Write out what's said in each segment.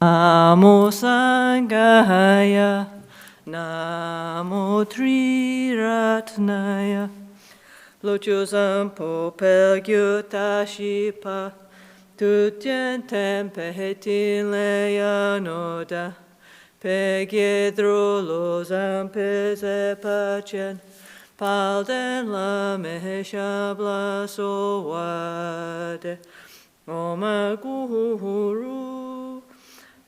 Namo Sangaya, Namo Triratnaya, Locho Sampo Pelgyuta Shipa, Tutien Tempe Hetin Leia Noda, Pegyedro Lo Zampe Zepacen, Palden La Meheshabla Sowade, Oma Guru,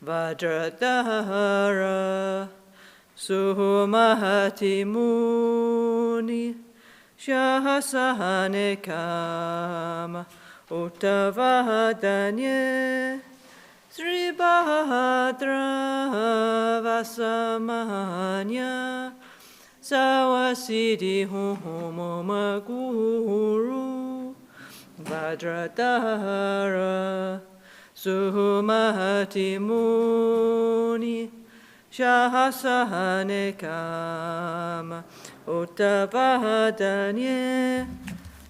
Vajradhara, Suhumahati Muni, Shahasahane Kama, Uttavadanye, Sri Bahadra Vasamanya, Sawasidi Humoma Guru, Vajradhara, Suhumahati Muni, Shahasahane Kama, Uttavadanye,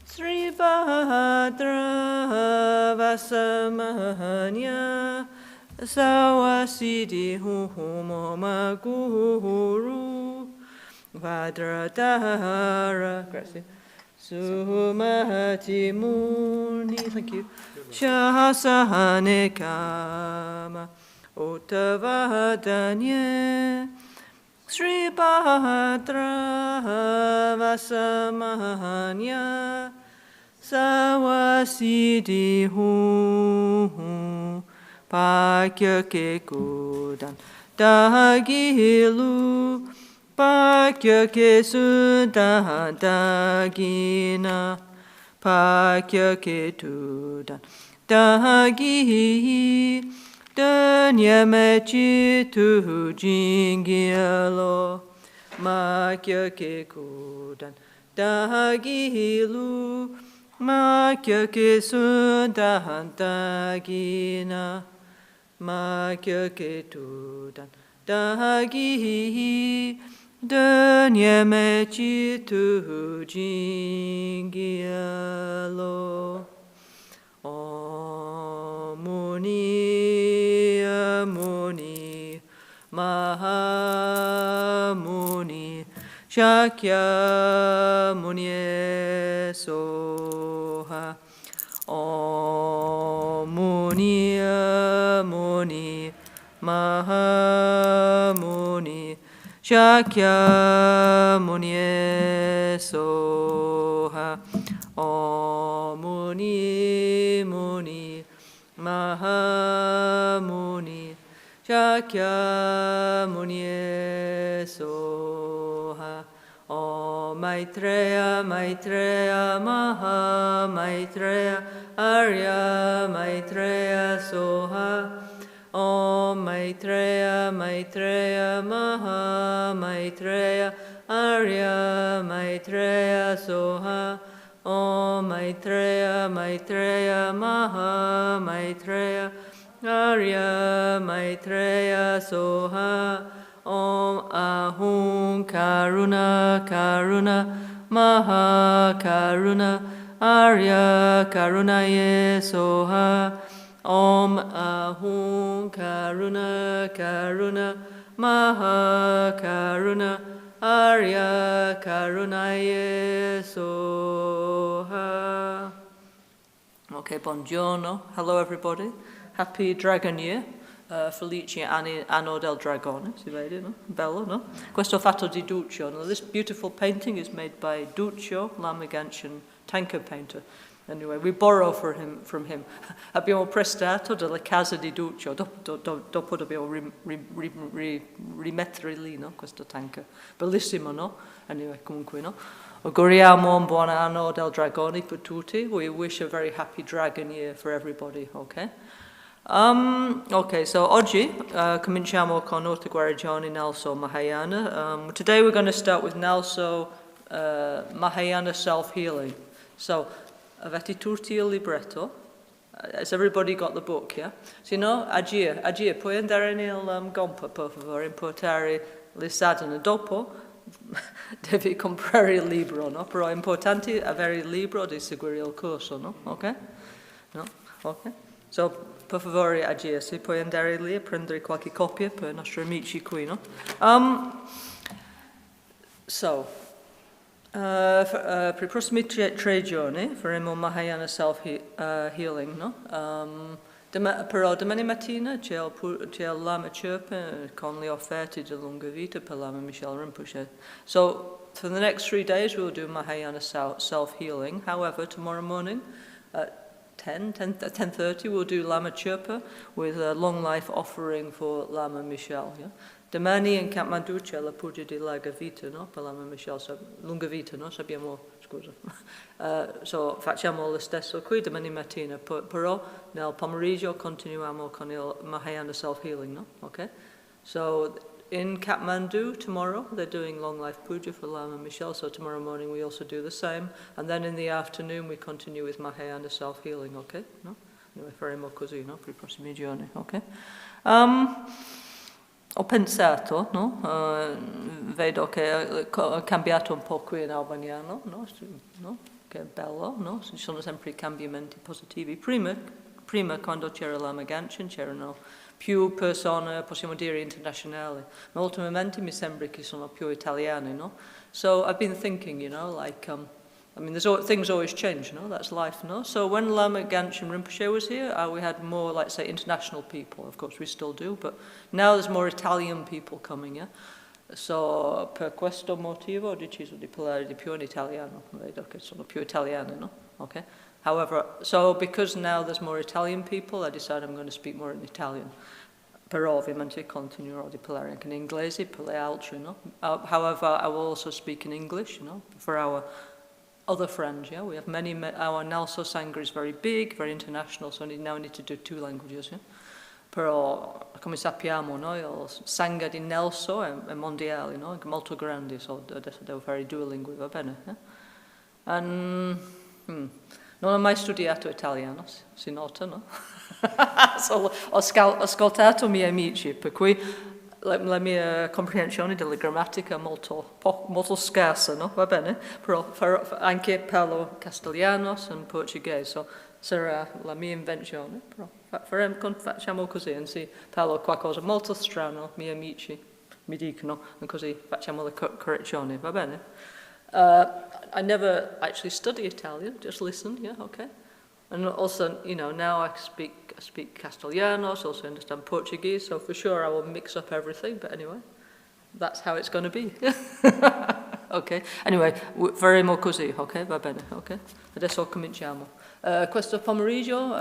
Sri Bahadra Vasamanya, Sawasidi Humoma Guru, Vajradhara, Suhumahati Muni, thank you, Shahasahane Kama, Uttavadanye, Sri Bahadra Vasamanya, Sawasidi Hu Pakya Kekudan Dagilu, Pakya Kesudan Dagina, Pakya Ketudan Dagi, Danyameci tu Jingialo, Makya Kekudan Dagilu, Makya Kesudan Dagina, Makya Ketudan Dagi, Danyameci tu Jingialo. Muni, Muni, Mahamuni, Shakyamuni Soha. Muni, Muni, Mahamuni, Shakyamuni Soha. Muni, Muni, Mahamuni, Shakyamuni Soha. Maitreya, Maitreya, Maha Maitreya, Arya Maitreya Soha. Maitreya, Maitreya, Maha Maitreya, Arya Maitreya Soha. Maitreya, Maitreya, Maha Maitreya, Arya Maitreya Soha. Ahum Karuna, Karuna, Maha Karuna, Arya Karunaye Soha. Ahum Karuna, Karuna, Maha Karuna, Arya Karunaye Soha. Okay, buongiorno. Hello everybody. Happy Dragon Year. Felice Anno del Dragone, si vede, no? Bello, no? Questo fatto di Duccio. Now, this beautiful painting is made by Duccio, Lama Kyen tanka painter. Anyway, we borrow from him. Abbiamo prestato della casa di Duccio, dopo dobbiamo rimettere lì, no? Questo tanka. Bellissimo, no? Anyway, comunque, no? Auguriamo un buon anno del dragone per tutti. We wish a very happy dragon year for everybody, okay? Okay, so oggi cominciamo con Orta Guarigione NgalSo Mahayana. Today we're going to start with NgalSo Mahayana Self-Healing. So, avete tutti il libretto? Has everybody got the book, yeah? So, you know, Agia, puoi andare nel Gompa, per favore, importare le sadhana. Dopo devi comprare il libro, no? Però è importante avere il libro di seguire il corso, no? Ok? No? Ok? So, per favore agirsi, puoi andare lì a prendere qualche copia per i nostri amici qui, no? Per i prossimi 3 giorni faremo Mahayana Self-Healing, no? Però domani mattina c'è il Lama Chöpa con le offerte di lunga vita per Lama Michel Rinpoche. So, for the next 3 days we'll do Mahayana Self-Healing. However, tomorrow morning at 10:30 we'll do Lama Chöpa with a long life offering for Lama Michel. Yeah? Domani in Kathmandu c'è la puja di Larga Vita, no? Per Lama Michel, lunga vita, no? So facciamo lo stesso qui domani mattina, però nel pomeriggio continuiamo con il Mahayana Self-Healing, no? Okay? So in Kathmandu tomorrow they're doing long life puja for Lama Michel, so tomorrow morning we also do the same, and then in the afternoon we continue with Mahayana Self-Healing, okay? No? Anyway, faremo così, no? Per i prossimi giorni, ok? Ho pensato, no? Vedo che ho cambiato un po' qui in Albagnano, no? Che bello, no? Ci sono sempre i cambiamenti positivi. Prima quando c'era Lama Genshin c'erano più persone, possiamo dire, internazionali, ma ultimamente mi sembra che sono più italiani, no? So I've been thinking, you know, like, I mean, things always change, no? That's life, no? So when Lama Genshin Rinpoche was here, we had more, like, say, international people. Of course, we still do, but now there's more Italian people coming, yeah? So, per questo motivo ho deciso di parlare di più in italiano. Vedo che sono più italiani, no? Okay? However, so because now there's more Italian people, I decided I'm going to speak more in Italian. Però ovviamente continuerò di parlare anche in inglese per le altre, no? However, I will also speak in English, you know, for our other friends, yeah? We have many, our NgalSo Sangha is very big, very international, so now we need to do 2 languages, yeah? Però, come sappiamo, no? Il Sangha di NgalSo è mondiale, no? È molto grande, so adesso devo fare 2 lingue, va bene? Yeah? Non ho mai studiato italiano, si nota, no? So, ho ascoltato i miei amici, per cui la mia comprensione della grammatica è molto scarsa, no? Va bene? Però anche parlo castigliano e portoghese, so sarà la mia invenzione. Però facciamo così, anzi parlo qualcosa molto strano, i miei amici mi dicono, e così facciamo la correzione, va bene? I never actually study Italian, just listen, yeah, okay? And also, you know, now I speak Castellano, so also understand Portuguese, so for sure I will mix up everything, but anyway, that's how it's going to be. Ok, anyway, faremo così, ok? Va bene, ok? Adesso cominciamo. Questo pomeriggio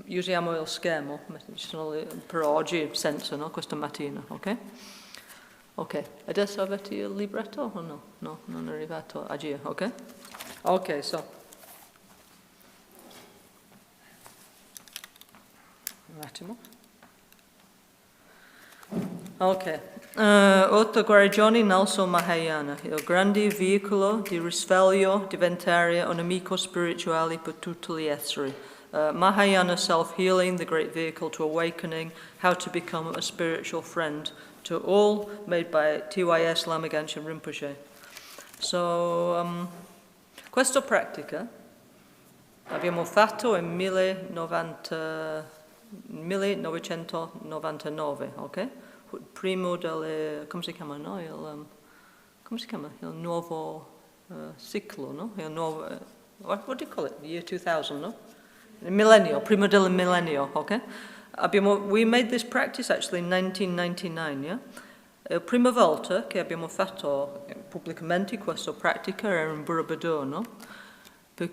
usiamo il schermo, per oggi senza, no? Questa mattina, ok? Ok, adesso avete il libretto o no? No, non è arrivato a Gia, ok? Ok, so. Un attimo. Ok. 8 guarigioni NgalSo Mahayana, il grande veicolo di risveglio diventare un amico spirituale per tutti gli esseri. Mahayana Self-Healing, the great vehicle to awakening, how to become a spiritual friend to all, made by TYS Lama Genshin Rinpoche. So, questa pratica abbiamo fatto nel 1999, ok? Primo delle, come si chiama, no? Come si chiama? Il nuovo ciclo, no? Il nuovo, what do you call it? The year 2000, no? Il millennio, primo del millennio, ok? We made this practice actually in 1999, yeah? La prima volta che abbiamo fatto pubblicamente questa pratica era in Borobudur, no? So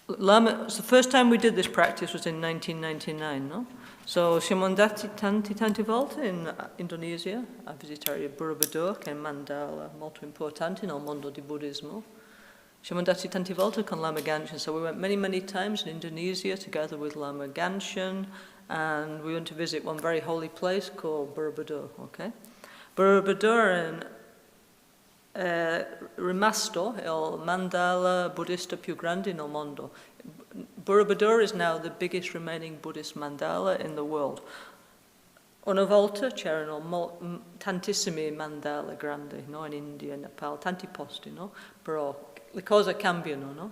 the first time we did this practice was in 1999, no? So siamo andati tante volte in Indonesia a visitare Borobudur, che è un mandala molto importante nel mondo di buddismo. Siamo andati tante volte con Lama Genshin, so we went many times in Indonesia together with Lama Genshin, and we went to visit one very holy place called Borobudur, okay? Borobudur è rimasto il mandala buddhista più grande nel mondo. Borobudur is now the biggest remaining Buddhist mandala in the world. Una volta c'erano tantissimi mandala grandi, no? In India, Nepal, tanti posti, no? Però le cose cambiano, no?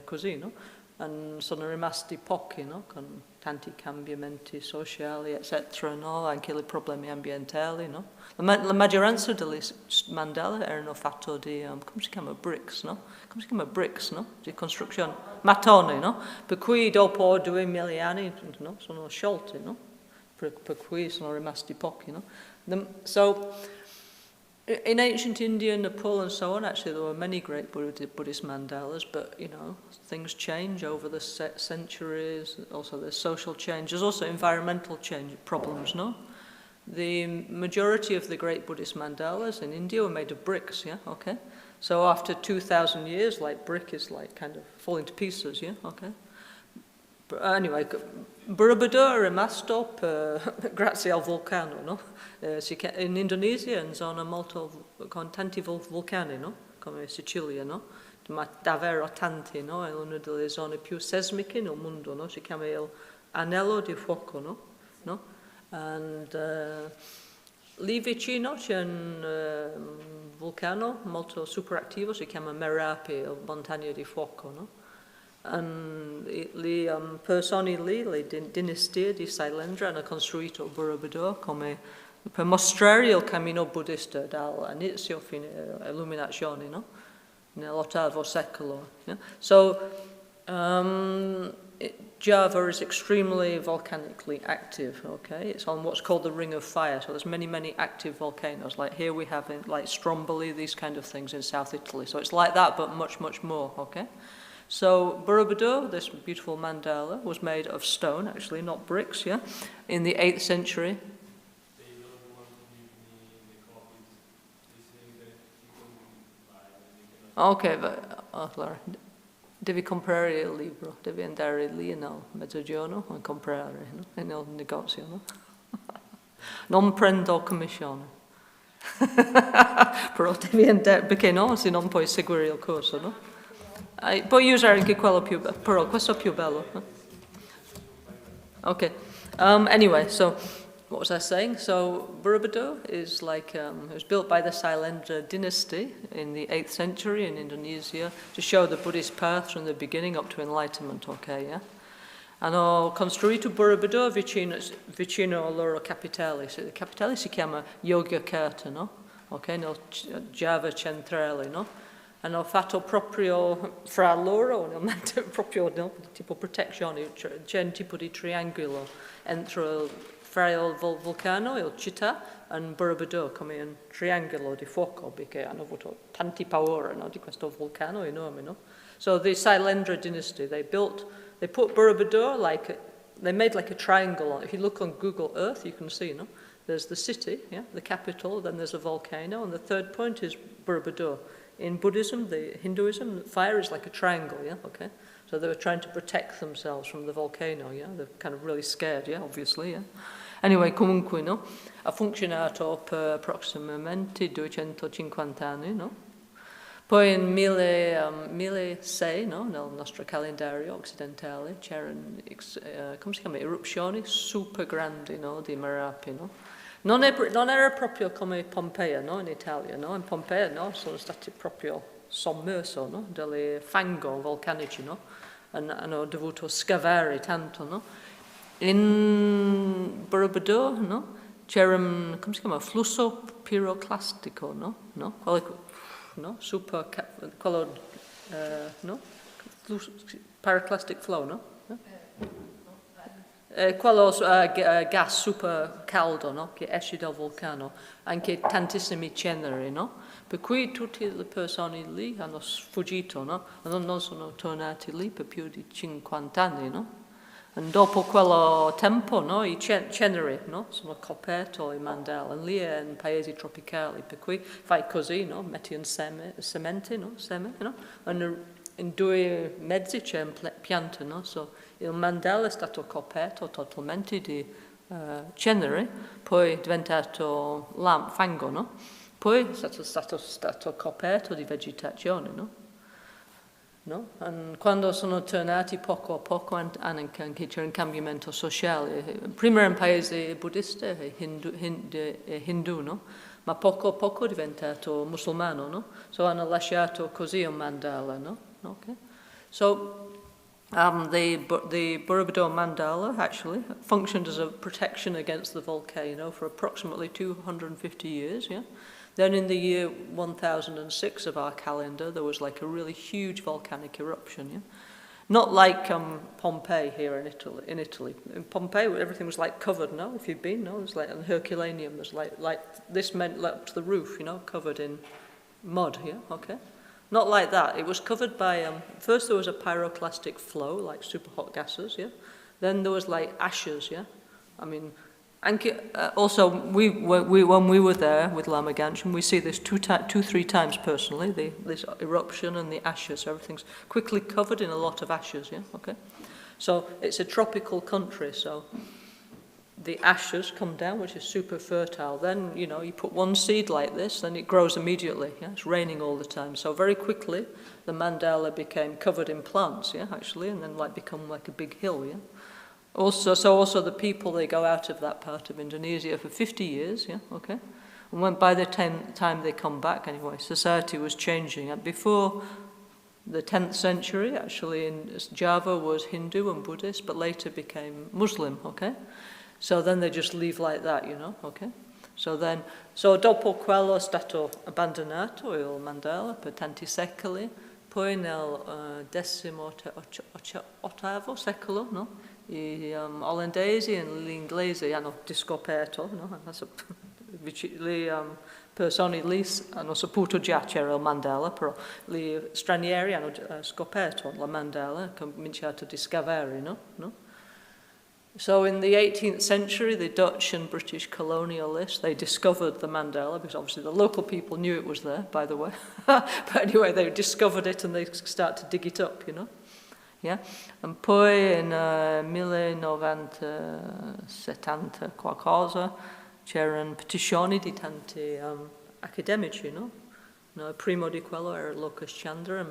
Così, no? sono rimasti pochi, no? Con tanti cambiamenti sociali, eccetera, no? Anche i problemi ambientali, no? La maggioranza delle mandala erano fatti di, come si chiama, bricks, no? Come si chiama bricks, no? Di costruzione, mattoni, no? Per cui dopo 2000 anni, no? Sono sciolti, no? Per cui sono rimasti pochi, no? So, in ancient India, Nepal and so on, actually there were many great Buddhist mandalas, but, you know, things change over the centuries, also there's social change, there's also environmental change problems, no? The majority of the great Buddhist mandalas in India were made of bricks, yeah, okay? So after 2,000 years, like brick is like kind of falling to pieces, yeah, okay? But anyway, Borobudur è rimasto grazie al vulcano, no? In Indonesia è una zona molto con tanti vulcani, no? Come Sicilia, no? Ma davvero tanti, no? È una delle zone più sismiche nel mondo, no? Si chiama il anello di fuoco, no? And lì vicino c'è un vulcano molto superattivo, si chiama Merapi, il montagna di fuoco, no? Le persone lì, le dinastie di Sailendra, hanno costruito Borobudur come per mostrare il cammino buddista dall'inizio fino all'illuminazione, no? Nell'8º secolo. Yeah? So, Java is extremely volcanically active, okay? It's on what's called the Ring of Fire, so there's many, many active volcanoes. Like here we have like Stromboli, these kind of things in South Italy. So it's like that, but much, much more, okay? So Borobudur, this beautiful mandala, was made of stone, actually, not bricks, yeah? In the 8th century. Ok, allora, devi comprare il libro, devi andare lì nel mezzogiorno e comprare, no? Nel negozio, no? Non prendo commissione. Però devi andare, perché no? Se non puoi seguire il corso, no? Puoi usare anche quello più bello, però questo è più bello. Ok, anyway, so what was I saying? So Borobudur is like, it was built by the Sailendra dynasty in the 8th century in Indonesia to show the Buddhist path from the beginning up to enlightenment, okay, yeah? Hanno costruito Borobudur vicino alle loro capitali. La capitale si chiama Yogyakarta, no? Ok, nel Java centrale, no? Hanno fatto proprio fra loro, proprio no? Tipo protezione, c'è un tipo di triangolo fra il vulcano, il città, e Borobudur come un triangolo di fuoco, perché hanno avuto tanti paura, no? Di questo vulcano enorme, no? So the Sailendra dynasty, they put Borobudur they made like a triangle. If you look on Google Earth, you can see, no? There's the city, yeah, the capital, then there's a volcano, and the third point is Borobudur. In Buddhism, Hinduism, fire is like a triangle, yeah, okay? So they were trying to protect themselves from the volcano, yeah? They're kind of really scared, yeah, obviously, yeah? Anyway, comunque, no? Ha funzionato per approssimatamente 250 anni, no? Poi nel 1006, no? Nel nostro calendario occidentale, c'erano, come si chiama, eruzioni super grandi, no? Di Merapi, no? Non era proprio come Pompei, no? In Italia, no? In Pompei, no? Sono stati proprio sommerso, no? Dalle fango vulcanici, no? Hanno dovuto scavare tanto, no? In Borobudur, no? C'era un, come si chiama? Flusso piroclastico, no? No? No? Super, quello, no? Pyroclastic flow, no? Quello gas super caldo, no? Che esce dal vulcano, anche tantissimi ceneri, no? Per cui tutte le persone lì hanno sfuggito, no? Non sono tornati lì per più di 50 anni, no? E dopo quello tempo, no? I ceneri, no? Sono coperti i mandala, lì è in paesi tropicali, per cui fai così, no? Metti un semente, no? Seme, no? In 2 mezzi c'è un pianta, no? So, il mandala è stato coperto totalmente di cenere, poi è diventato fango, no? Poi è stato coperto di vegetazione, no? No? Quando sono tornati poco a poco anche c'era un cambiamento sociale. Prima era un paese buddista e hindu, no? Ma poco a poco è diventato musulmano, no? So hanno lasciato così un mandala, no? Okay. So The Borobudur mandala actually functioned as a protection against the volcano for approximately 250 years, yeah? Then in the year 1006 of our calendar, there was like a really huge volcanic eruption, yeah? Not like Pompeii here in Italy. In Pompeii, everything was like covered, no? If you've been, no? It was like in Herculaneum, there's like this meant like up to the roof, you know, covered in mud, yeah? Okay? Not like that. It was covered by, first there was a pyroclastic flow, like super hot gases, yeah? Then there was like ashes, yeah? I mean, also, when we were there with Lama Kyen, we see this two, 3 times personally, this eruption and the ashes, everything's quickly covered in a lot of ashes, yeah, okay? So it's a tropical country, so the ashes come down, which is super fertile. Then, you know, you put one seed like this, then it grows immediately, yeah? It's raining all the time. So very quickly, the mandala became covered in plants, yeah, actually, and then like become like a big hill, yeah? Also the people, they go out of that part of Indonesia for 50 years, yeah, okay? And when by the time they come back, anyway, society was changing. And before the 10th century, actually, in Java was Hindu and Buddhist, but later became Muslim, okay? So then they just leave like that, you know, okay? So dopo quello è stato abbandonato il mandala per tanti secoli, poi nel XVIII secolo, no? Gli olandesi e gli inglesi hanno scoperto, no? Le persone lì hanno saputo già c'era il mandala, però gli stranieri hanno scoperto la mandala e cominciato a scavare, no? So in the 18th century, the Dutch and British colonialists, they discovered the mandala, because obviously the local people knew it was there, by the way. But anyway, they discovered it and they start to dig it up, you know. Yeah? And poi in 1970 qualcosa c'erano petizioni di tanti accademici, no? Primo di quello era Lokesh Chandra,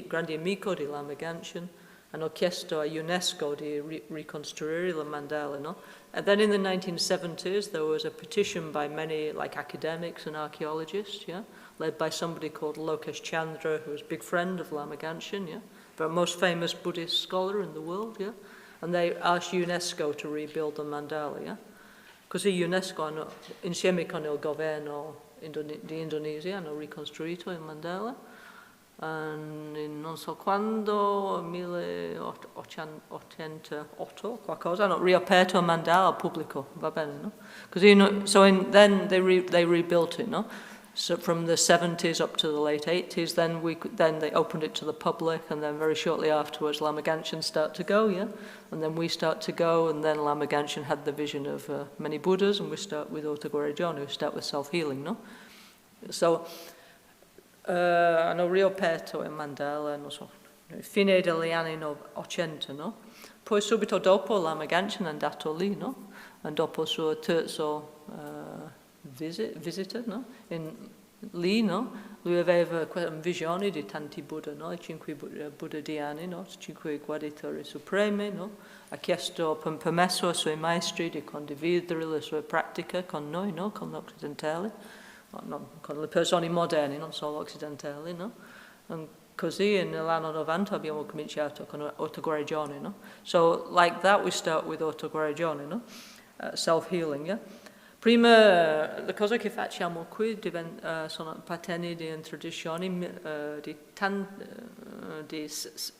grande amico di Lama Kyen. Hanno chiesto a UNESCO di ricostruire la mandala, no? And then in the 1970s, there was a petition by many, like, academics and archaeologists, yeah? Led by somebody called Lokesh Chandra, who was a big friend of Lama Kyen, yeah? The most famous Buddhist scholar in the world, yeah? And they asked UNESCO to rebuild the mandala, yeah? Così UNESCO, insieme con il governo di Indonesia, hanno ricostruito il mandala. In non so quando, 1888, qualcosa, hanno riaperto il mandala al pubblico, va bene, no? Così, then they rebuilt it, no? So from the 70s up to the late 80s, then they opened it to the public, and then very shortly afterwards, Lama Kyen started to go, yeah? And then we start to go, and then Lama Kyen had the vision of many Buddhas, and we start with Otaguaregione, we start with self-healing, no? So, hanno riaperto il mandala, non so, fine degli anni 80, no? Poi subito dopo Lama Kyen è andato lì, no? E dopo il suo terzo visita, no? Lì, no? Lui aveva visioni di tanti Buddha, no? I 5 Buddhadiani, no? 5 guaritori supremi, no? Ha chiesto permesso ai suoi maestri di condividere le sue pratiche con noi, no? Con gli occidentali. No, con le persone moderne, non solo occidentali, no? E così nell'anno 90 abbiamo cominciato con Otaguaregione, no? So, like that, we start with Otaguaregione, no? Self-healing, yeah? Prima, le cose che facciamo qui sono appartieni di tradizioni di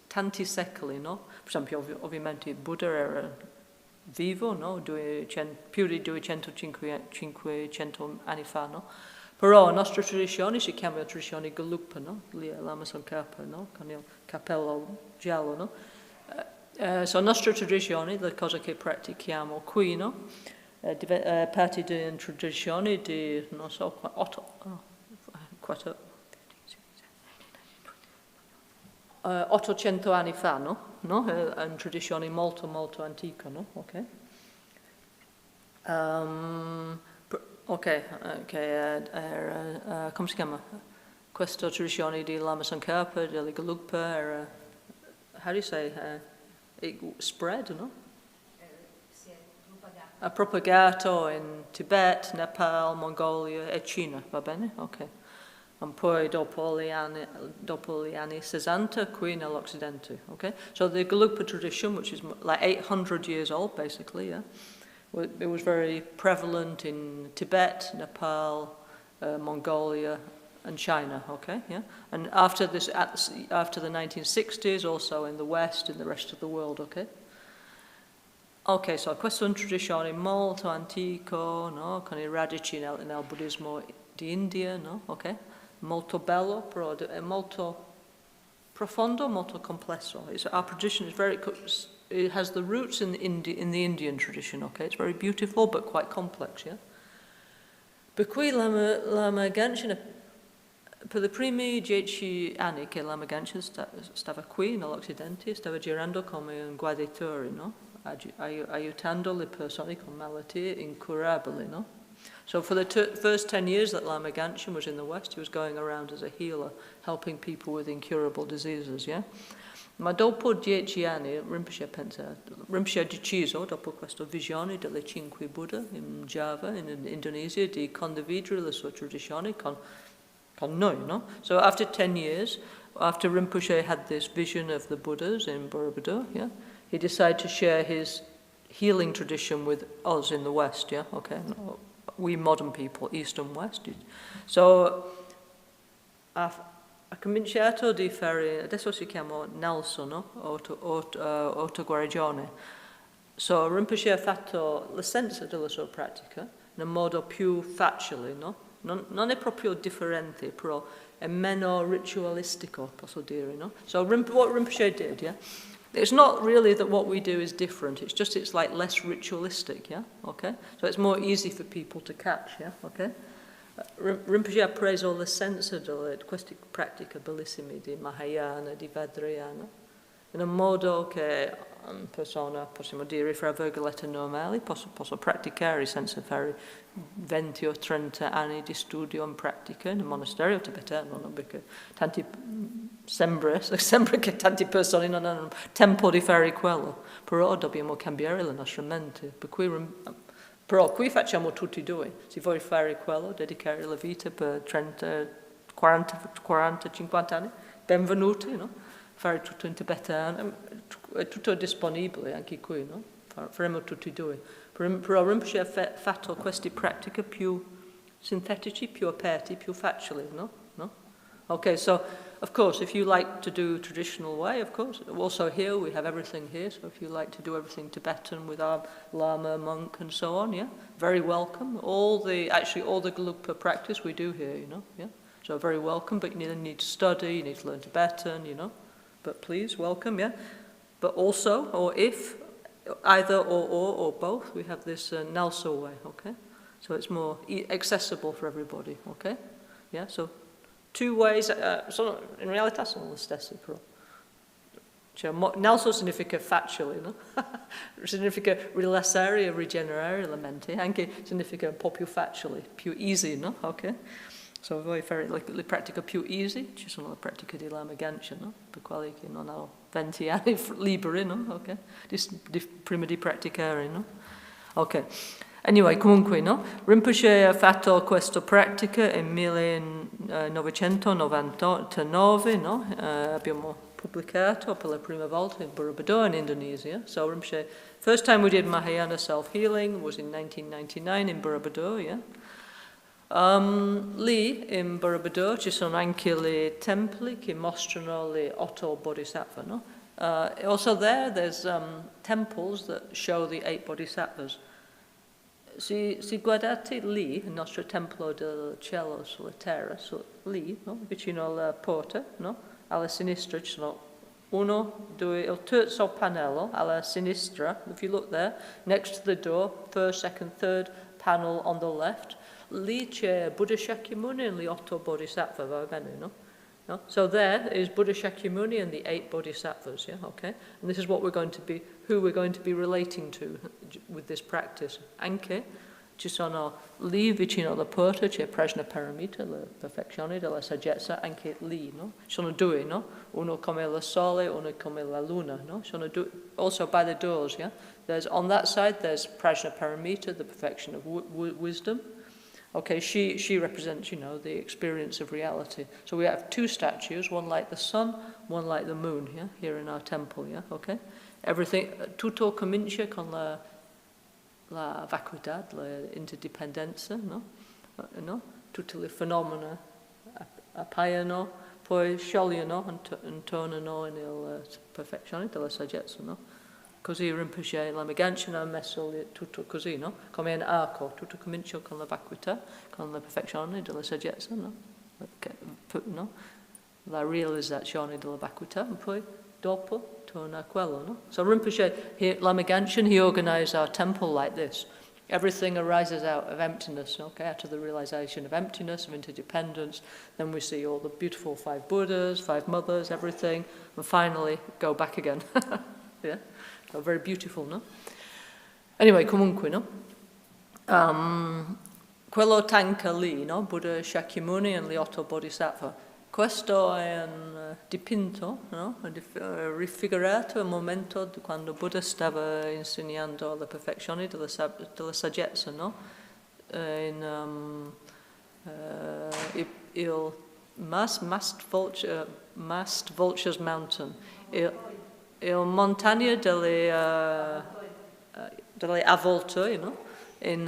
tanti secoli, no? Per esempio, ovviamente Buddha era vivo, no? Più di 500 anni fa, no? Però la nostra tradizione si chiama tradizione Gelugpa, no? Lì è Lama Tsongkhapa, no? Con il cappello giallo, no? So la nostra tradizione, le cose che pratichiamo qui, no? Parte di una tradizione di, non so, 800 anni fa, no? È una tradizione molto, molto antica, no? Ok? Come si chiama? Questa tradizione di Lama Tsongkhapa, delle Gelugpa, era, how do you say, it spread, no? Ha propagato in Tibet, Nepal, Mongolia e Cina, va bene? Ok. and poi dopo gli anni 60 qui nell'Occidente, okay? So the Gelugpa tradition, which is like 800 years old, basically, yeah? It was very prevalent in Tibet, Nepal, Mongolia, and China, okay, yeah? And after this, after the 1960s, also in the West, in the rest of the world, okay? Ok, so questo è un tradizione molto antico, no? Con i radici nel buddismo di India, no? Ok? Molto bello, però è molto profondo, molto complesso. Our tradition is very, it has the roots in the Indian tradition, okay? It's very beautiful, but quite complex, yeah? Per cui Lama Kyen, per i primi 10 anni che Lama Kyen stava qui nell'Occidente, stava girando come un guidatore, no? Aiutando le persone con malattie incurabili, no? So for the first 10 years that Lama Kyen was in the West, he was going around as a healer, helping people with incurable diseases, yeah? Ma dopo 10 anni, Rinpoche ha deciso, dopo questa visione delle 5 Buddha in Java, in Indonesia, di condividere la sua tradizione con noi, no? So after 10 years, after Rinpoche had this vision of the Buddhas in Borobudur, yeah? He decided to share his healing tradition with us in the West, yeah? Okay? We modern people, East and West. So, ha cominciato di fare, adesso si chiama NgalSo, no? Autoguarigione. So, Rinpoche ha fatto l'essenza della sua pratica in un modo più facile, no? Non è proprio differente, però è meno ritualistico, posso dire, no? So, what Rinpoche did, yeah? It's not really that what we do is different, it's like less ritualistic, yeah? Okay? So it's more easy for people to catch, yeah? Okay? Rinpoche ha preso l'essenza di queste pratiche bellissime di Mahayana, di Vajrapani, in un modo che una persona, possiamo dire, fra virgolette normali, posso praticare senza fare 20 o 30 anni di studio in pratica in un monastero tibetano, no? Perché sembra che tante persone non hanno tempo di fare quello, però dobbiamo cambiare la nostra mente. Però qui facciamo tutti e due. Se vuoi fare quello, dedicare la vita per 30, 40, 50 anni, benvenuti, no? Fare tutto in tibetano, è tutto disponibile anche qui, no? Faremo tutti e due. Però Rinpoche ha fatto queste pratiche più sintetici, più aperti, più facili, no? Okay, so of course, if you like to do traditional way, of course, also here we have everything here. So if you like to do everything Tibetan with our Lama, monk, and so on, yeah, very welcome. All the Gelugpa practice we do here, you know, yeah. So very welcome, but you need to study, you need to learn Tibetan, you know. But please, welcome, yeah. But also, or if, either or both, we have this NgalSo way, okay. So it's more accessible for everybody, okay. Yeah. So. Two ways, in realtà sono le stesse però. Cioè, NgalSo significa facile, no? Significa rilassare e rigenerare la mente, anche significa un po' più facile, più easy, no? Ok? So vuoi fare le pratiche più easy? Ci sono le pratiche di Lama Kyen, no? Per quelli che non hanno 20 anni liberi, no? Ok? Prima di praticare, no? Ok. Anyway, comunque, no? Rinpoche ha fatto questa pratica nel 1999, no? Abbiamo pubblicato per la prima volta in Borobudur in Indonesia. So Rinpoche, first time we did Mahayana Self-Healing was in 1999 in Borobudur, yeah? Lì in Borobudur ci sono anche i templi che mostrano le 8 Bodhisattvas, no? Also there's temples that show the 8 Bodhisattvas. Se guardate lì, il nostro templo del cielo sulla terra, lì, no? Vicino alla porta, no? Alla sinistra ci sono 1, 2, il terzo pannello alla sinistra. If you look there, next to the door, first, second, third panel on the left, lì c'è Buddha Shakyamuni and the 8 Bodhisattvas, va bene, no? No? So there is Buddha Shakyamuni and the 8 Bodhisattvas, yeah, okay? And this is what who we're going to be relating to with this practice. Anche ci sono lì vicino alla porta, c'è Prajna Paramita, la perfezione della saggezza, anche lì, no? Sono 2, no? Uno come il sole, uno come la luna, no? Sono 2, also by the doors, yeah? On that side, there's Prajna Paramita, the perfection of wisdom. Okay, she represents, you know, the experience of reality. So we have two statues, one like the sun, one like the moon, yeah, here in our temple, yeah, okay? Everything, tutto comincia con la vacuità, la interdependence, no? No? Tutte le fenomena appaiono, poi sciogliono e tornano nella perfezione della saggezza, no? Così Rinpoche, Lama Kyen ha messo tutto così, no? Come un arco, tutto comincia con la vacuità, con la perfezione della saggezza, no? No? La realizzazione della vacuità, e poi dopo torna a quello, no? So Rinpoche, Lama Kyen, he organized our temple like this. Everything arises out of emptiness, okay? Out of the realization of emptiness, of interdependence. Then we see all the beautiful 5 Buddhas, 5 mothers, everything, and finally go back again. Yeah? So very beautiful, no? Anyway, comunque, no? Quello tanca lì, no? Buddha Shakyamuni and gli 8 Bodhisattvas. Questo è un dipinto, no? Raffigurato il momento quando Buddha stava insegnando la perfezione della saggezza, no? Il Masked Vulture's Mountain, il montagna delle avvoltoi, no? In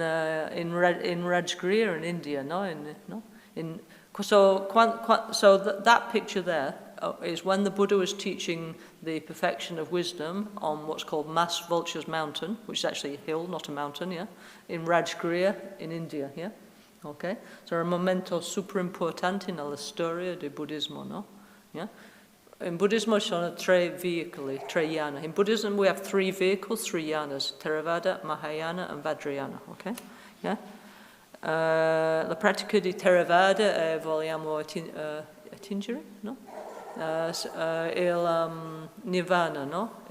Rajgriha in India, no? So that picture there is when the Buddha was teaching the perfection of wisdom on what's called Masked Vulture's Mountain, which is actually a hill, not a mountain, yeah, in Rajgriha in India, yeah, okay. So un momento super importante nella storia del buddismo, no, yeah. In Buddhism, ci sono 3 veicoli, 3 yana. In Buddhism, we have 3 vehicles, 3 yanas: Theravada, Mahayana, and Vajrayana. Okay, yeah. La pratica di Theravada vogliamo attingere, no? Il nirvana, no?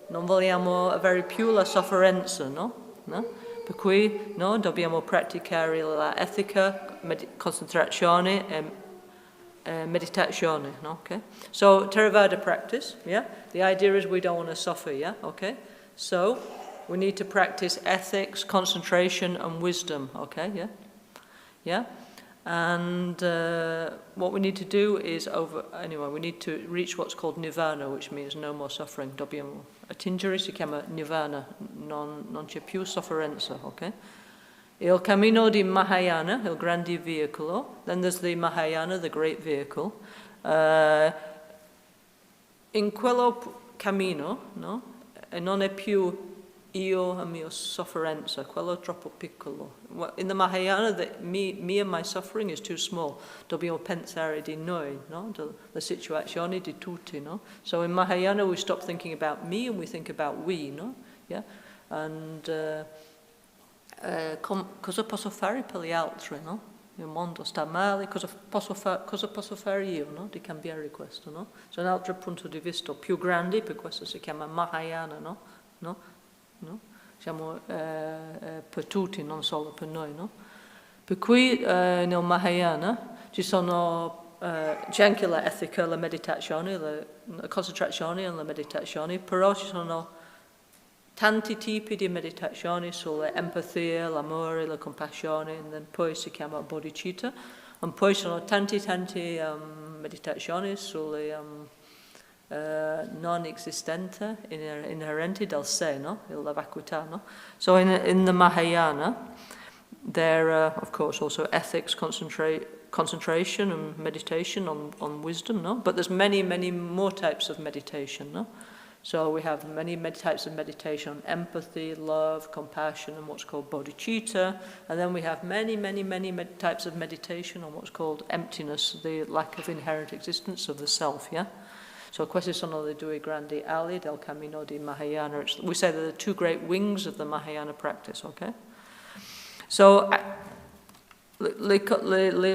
Non vogliamo avere più la sofferenza, no? Per cui, no, dobbiamo praticare la etica, concentrazione e meditazione, no? Okay. So Theravada practice, yeah. The idea is we don't want to suffer, yeah. Okay. So we need to practice ethics, concentration, and wisdom. Okay, yeah, yeah. And what we need to do is we need to reach what's called nirvana, which means no more suffering. Dobbiamo attingere, si chiama nirvana, non c'è più sofferenza. Okay. Il cammino di Mahayana, il grande veicolo. Then there's the Mahayana, the great vehicle. In quello cammino, no, e non è più io e mia sofferenza, quello troppo piccolo. In the Mahayana, me and my suffering is too small. Dobbiamo pensare di noi, no? La situazione di tutti, no? So in Mahayana, we stop thinking about me and we think about we, no? Yeah? And cosa posso fare per gli altri, no? Il mondo sta male, cosa posso fare io, no? Di cambiare questo, no? So un altro punto di vista più grande, per questo si chiama Mahayana, no? No? Siamo per tutti, non solo per noi, no? Per cui nel Mahayana c'è anche la etica, la meditazione, la concentrazione e la meditazione, però ci sono tanti tipi di meditazione sull'empatia, l'amore, la compassione, e poi si chiama bodhichitta, e poi ci sono tanti meditazioni sulle non esistente, inerenti del sé, no? La vacuità, no? So in the Mahayana, there are, of course, also ethics, concentration and meditation on wisdom, no? But there's many more types of meditation, no? So we have many types of meditation on empathy, love, compassion, and what's called bodhicitta. And then we have many types of meditation on what's called emptiness, the lack of inherent existence of the self, yeah? So questi sono le 2 grandi ali del cammino di Mahayana. We say they're the 2 great wings of the Mahayana practice, okay? So le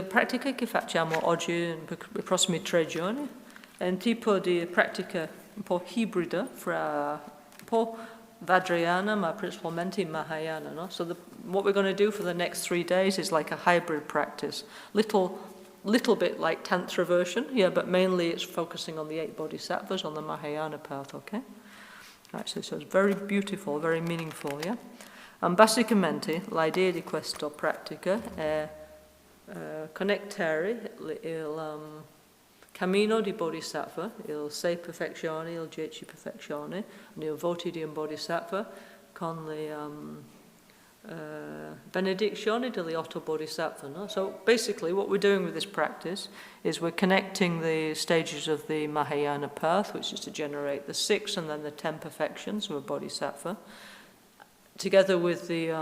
pratiche che facciamo oggi, per i prossimi 3 giorni, è un tipo di pratica un po' ibrida fra un po' Vajrayana, ma principalmente Mahayana, no? So what we're going to do for the next 3 days is like a hybrid practice. Little bit like Tantra version, yeah, but mainly it's focusing on the 8 Bodhisattvas, on the Mahayana path, okay? Right, so it's very beautiful, very meaningful, yeah? Basicamente, l'idea di questa pratica è connettere il cammino di Bodhisattva, il 6 perfezioni, il 10 perfezioni, il voti di un Bodhisattva, con le benedizioni degli 8 Bodhisattvas. No? So basically what we're doing with this practice is we're connecting the stages of the Mahayana path, which is to generate the 6 and then the 10 perfections of a Bodhisattva, together with the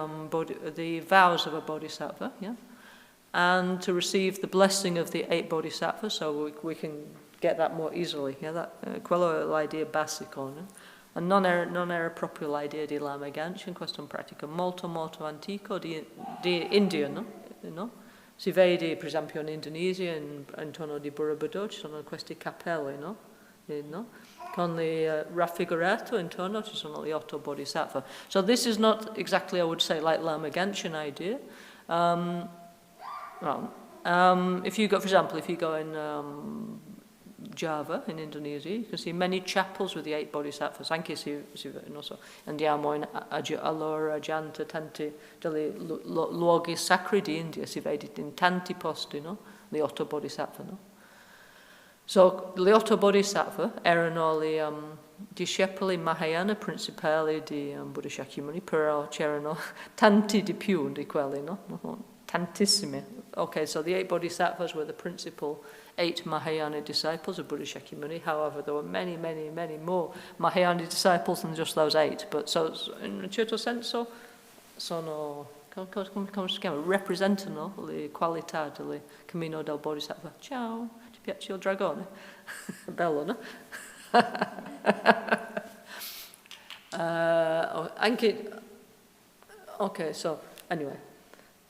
vows of a Bodhisattva, yeah? And to receive the blessing of the 8 Bodhisattvas, so we can get that more easily. Yeah? Quello è l'idea basica. No? Non era proprio l'idea di Lama Kyen, questo è un pratico molto molto antico di India, no? Si vede per esempio in Indonesia, intorno di Borobudur, ci sono questi cappelli, no? Con il raffigurato intorno ci sono gli 8 Bodhisattva. So this is not exactly, I would say, like Lama Kyen idea. If you go, for example, if you go in Java, in Indonesia, you can see many chapels with the 8 Bodhisattvas, anche se non so, andiamo allora già tanti dei luoghi sacri di India, si vede in tanti posti, no? Gli 8 Bodhisattva, no? So, gli 8 Bodhisattva erano i discepoli Mahayana principali di Buddha Shakyamuni, però c'erano tanti di più di quelli, no? Tantissimi. Okay, so the 8 Bodhisattvas were the principal 8 Mahayana disciples of Buddha Shakyamuni. However, there were many, many, many more Mahayana disciples than just those 8. But so, in un certo senso, sono, come si chiama? Rappresentano le qualità del cammino del Bodhisattva. Ciao, ti piace il dragone? Bello, no? Anche, ok, so, anyway.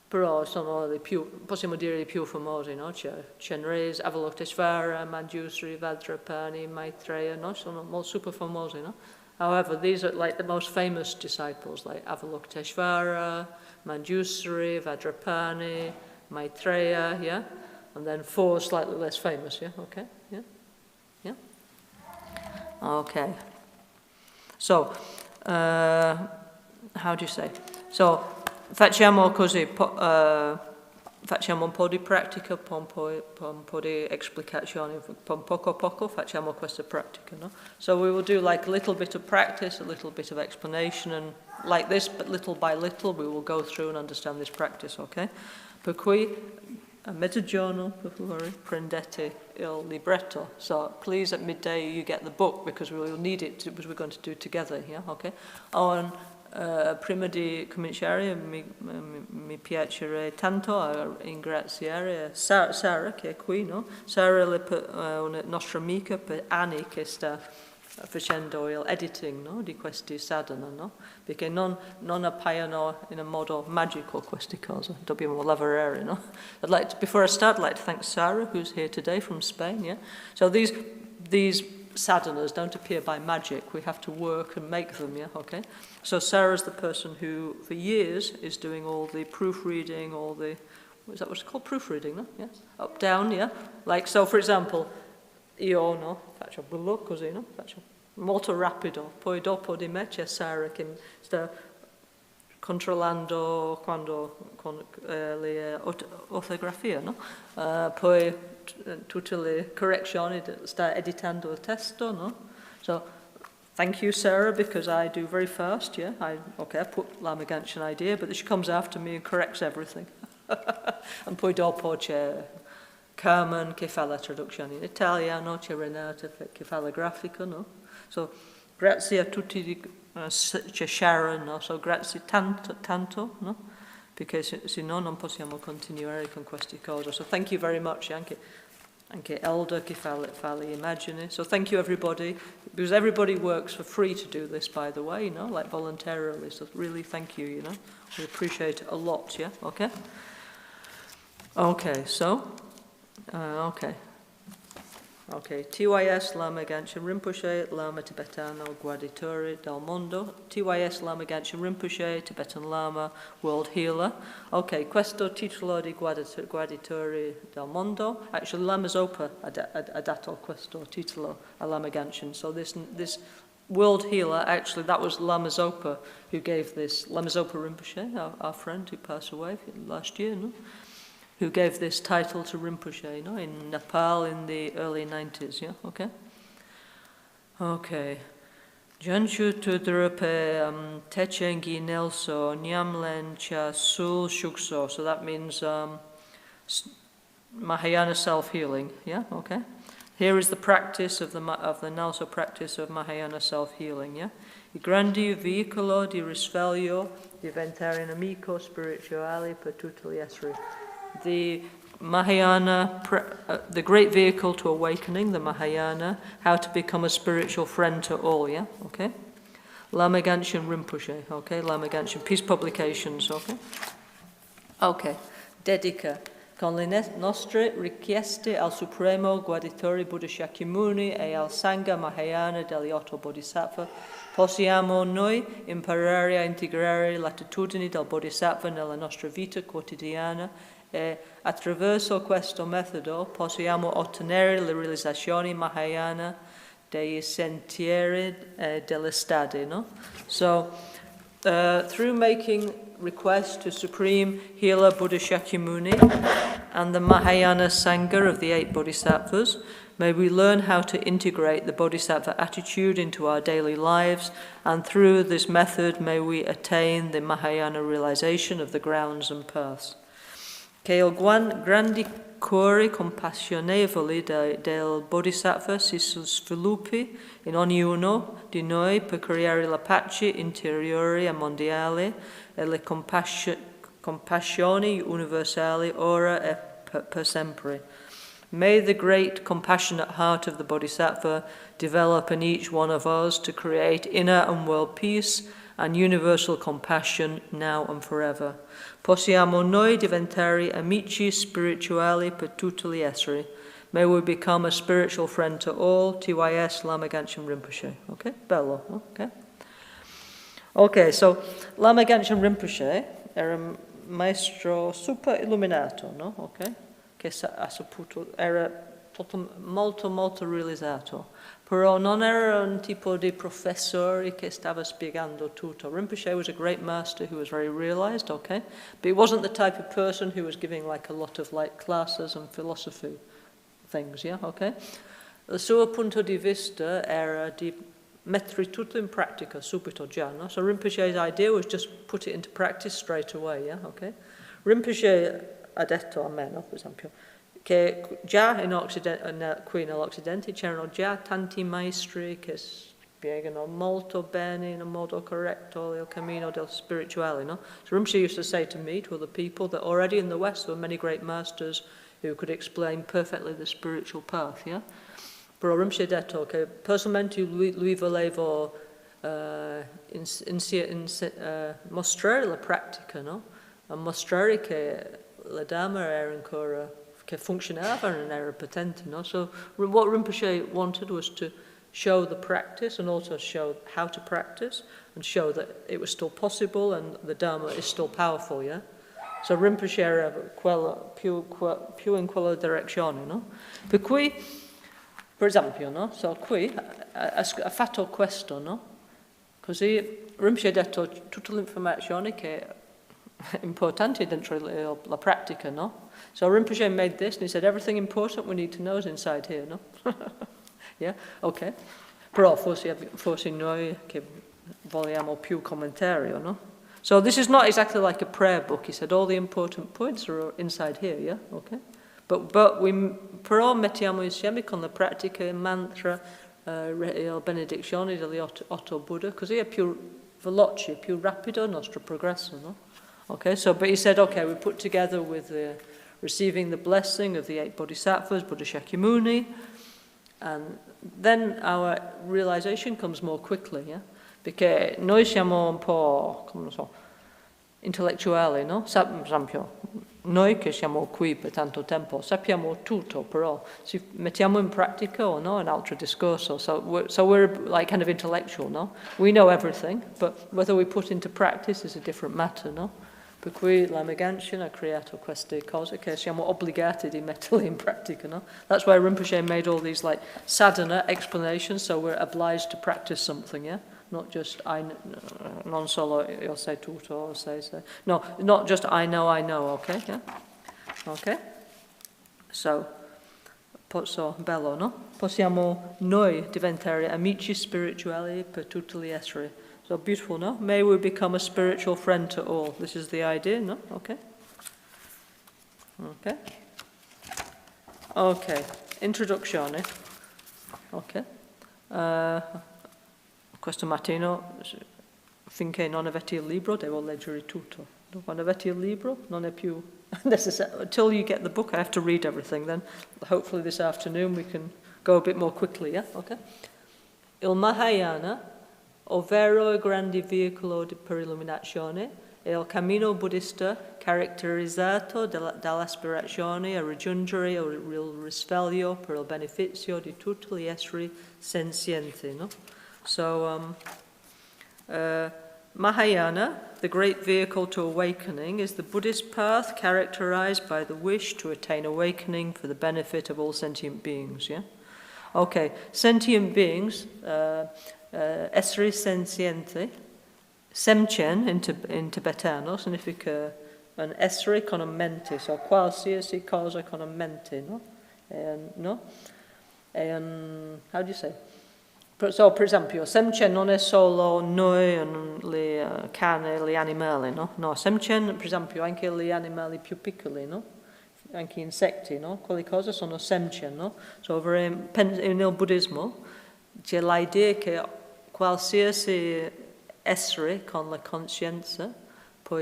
Però sono le più, possiamo dire, le più famosi, no? C'è Chenrezig, Avalokiteshvara, Manjushri, Vajrapani, Maitreya, no? Sono molto super famosi, no? However, these are like the most famous disciples, like Avalokiteshvara, Manjushri, Vajrapani, Maitreya, yeah? And then 4 slightly less famous, yeah? Okay, yeah? Yeah? Okay. So, how do you say? So, facciamo così, facciamo un po' di pratica, un po' di explicazione, poco a poco facciamo questa pratica, no? So we will do like a little bit of practice, a little bit of explanation, and like this, but little by little, we will go through and understand this practice, okay? Per cui, a mezzogiorno, per favore, prendete il libretto. So please, at midday, you get the book, because we will need it, because we're going to do it together, yeah, okay? Prima di cominciare mi piacerebbe tanto ringraziare Sara che è qui, no? Sara è una nostra amica per anni che sta facendo il editing, no? Di questi sadhana, no? Perché non appaiono in un modo magico queste cose, dobbiamo lavorare, no? Before I start, I'd like to thank Sara, who's here today from Spain, yeah? So these sadhanas don't appear by magic. We have to work and make them, yeah, okay? So Sarah's the person who, for years, is doing all the proofreading, all the, is that what's called? Proofreading, no? Yeah? Up, down, yeah? Like, so for example, io, no? Faccio bello così, no? Faccio molto rapido. Poi dopo di me c'è Sarah che sta controllando con le ortografie, no? Poi tutte le correzioni, sta editando il testo, no? So, thank you, Sarah, because I do very fast, yeah? I put Lama Kyen idea, but she comes after me and corrects everything. And poi dopo c'è Carmen che fa la traduzione in italiano, c'è Renata che fa la grafica, no? So, grazie a tutti, c'è Sharon, no? So, grazie tanto, no? Perché se no non possiamo continuare con queste cose. So thank you very much, anche Elder che fa le immagini. So thank you everybody, because everybody works for free to do this, by the way, you know, like voluntarily. So really thank you, you know. We appreciate it a lot, yeah? Okay? Okay, so, Okay, TYS Lama Kyen Rinpoche, Lama Tibetano Guarditore del Mondo, TYS Lama Kyen Rinpoche, Tibetan Lama, World Healer. Okay, questo titolo di Guarditore del Mondo. Actually, Lama Zopa ha dato questo titolo a Lama Kyen. So this world healer, actually, that was Lama Zopa who gave this, Lama Zopa Rinpoche, our friend who passed away last year, no? Who gave this title to Rinpoche, no? In Nepal in the early 90s, yeah, okay? Okay. Janchu tudrupe techengi nelso nyamlen cha sul shukso. So that means Mahayana self-healing, yeah, okay? Here is the practice of the NgalSo practice of Mahayana self-healing, yeah? I grandi veicolo di risveglio diventare nemico spirituale per tutti gli esseri. The Mahayana, the great vehicle to awakening, the Mahayana, how to become a spiritual friend to all, yeah? Okay? Lama Kyen Rinpoche, okay? Lama Kyen, Peace Publications, okay? Okay. Dedica. Con le nostre richieste al Supremo Guarditore Buddha Shakyamuni e al Sangha Mahayana degli Otto Bodhisattva, possiamo noi imparare a integrare l'attitudine del Bodhisattva nella nostra vita quotidiana e attraverso questo metodo possiamo ottenere la realizzazione Mahayana dei sentieri delle stadi, no? So, through making request to Supreme Healer Buddha Shakyamuni and the Mahayana Sangha of the Eight Bodhisattvas, may we learn how to integrate the Bodhisattva attitude into our daily lives, and through this method may we attain the Mahayana realization of the grounds and paths. Che il grandi cuore compassionevole del Bodhisattva si sviluppi in ognuno di noi per creare la pace interiore e mondiale e le compassioni universali ora e per sempre. May the great compassionate heart of the Bodhisattva develop in each one of us to create inner and world peace and universal compassion now and forever. Possiamo noi diventare amici spirituali per tutti gli esseri. May we become a spiritual friend to all. TYS Lama Kyen Rinpoche. Okay, bello. Okay. Okay, so Lama Kyen Rinpoche era un maestro super illuminato, no? Okay, che ha saputo, era molto realizzato. Però non era un tipo di professore che stava spiegando tutto. Rinpoche was a great master who was very realized, okay? But he wasn't the type of person who was giving like a lot of like classes and philosophy things, yeah, okay? Il suo punto di vista era di mettere tutto in pratica subito già, no? So Rinpoche's idea was just put it into practice straight away, yeah, okay? Rinpoche ha detto a me, no, per esempio, che già qui nell'Occidente c'erano già tanti maestri che spiegano molto bene in un modo corretto il cammino del spirituale, no? So Rinpoche used to say to me, to other people, that already in the West there were many great masters who could explain perfectly the spiritual path, yeah? Però Rinpoche ha detto che personalmente lui voleva mostrare la pratica, no? E mostrare che la Dhamma era ancora che funzionava and era potente, no? So what Rinpoche wanted was to show the practice and also show how to practice and show that it was still possible and the Dharma is still powerful, yeah? So Rinpoche era più in quella direzione, no? Per cui, per esempio, no? So qui ha fatto questo, no? Così Rinpoche ha detto tutta l'informazione che è importante dentro la pratica, no? So Rinpoche made this and he said everything important we need to know is inside here, no? Yeah, okay. Però forse noi che vogliamo più commentario, no? So this is not exactly like a prayer book. He said all the important points are inside here, yeah, okay. But we però mettiamo insieme con la pratica il mantra, la benedizione degli otto Buddha, così è più veloce, più rapido il nostro progresso, no? Okay, so but he said, okay, we put together with receiving the blessing of the Eight Bodhisattvas, Buddha Shakyamuni, and then our realization comes more quickly, yeah? Perché noi siamo un po', come non so, intellettuali, no? Per esempio, noi che siamo qui per tanto tempo sappiamo tutto, però se mettiamo in pratica o no è un altro discorso. So we're like kind of intellectual, no? We know everything, but whether we put into practice is a different matter, no? Per cui la Megantian ha creato queste cose che siamo obbligati di metterle in pratica, no? That's why Rinpoche made all these like sadhana explanations, so we're obliged to practice something, yeah? Not just non solo io sei tutto, sei. No, not just I know, okay? Yeah? Okay? So, bello, no? Possiamo noi diventare amici spirituali per tutti gli esseri. So beautiful, no? May we become a spiritual friend to all. This is the idea, no? Okay? Okay? Okay. Introduzione. Okay. Questo mattino, finché non avete il libro, devo leggere tutto. Quando avete il libro, non è più necessario. Until you get the book, I have to read everything. Then, hopefully this afternoon, we can go a bit more quickly, yeah? Okay? Il Mahayana, ovvero il grande veicolo per illuminazione, è il cammino buddista caratterizzato dall'aspirazione a raggiungere il risveglio per il beneficio di tutti gli esseri senzienti, no? So, Mahayana, the great vehicle to awakening, is the Buddhist path characterized by the wish to attain awakening for the benefit of all sentient beings, yeah? Okay, sentient beings, esseri senzienti, semchen in tibetano significa un essere con una mente, so qualsiasi cosa con una mente, no? No? How do you say? So, per esempio, semchen non è solo noi, le cani, gli animali, no? No, semchen, per esempio, anche gli animali più piccoli, no? Anche insetti, no? Quelle cose sono semchen, no? So, nel buddismo c'è l'idea che qualsiasi essere con la coscienza può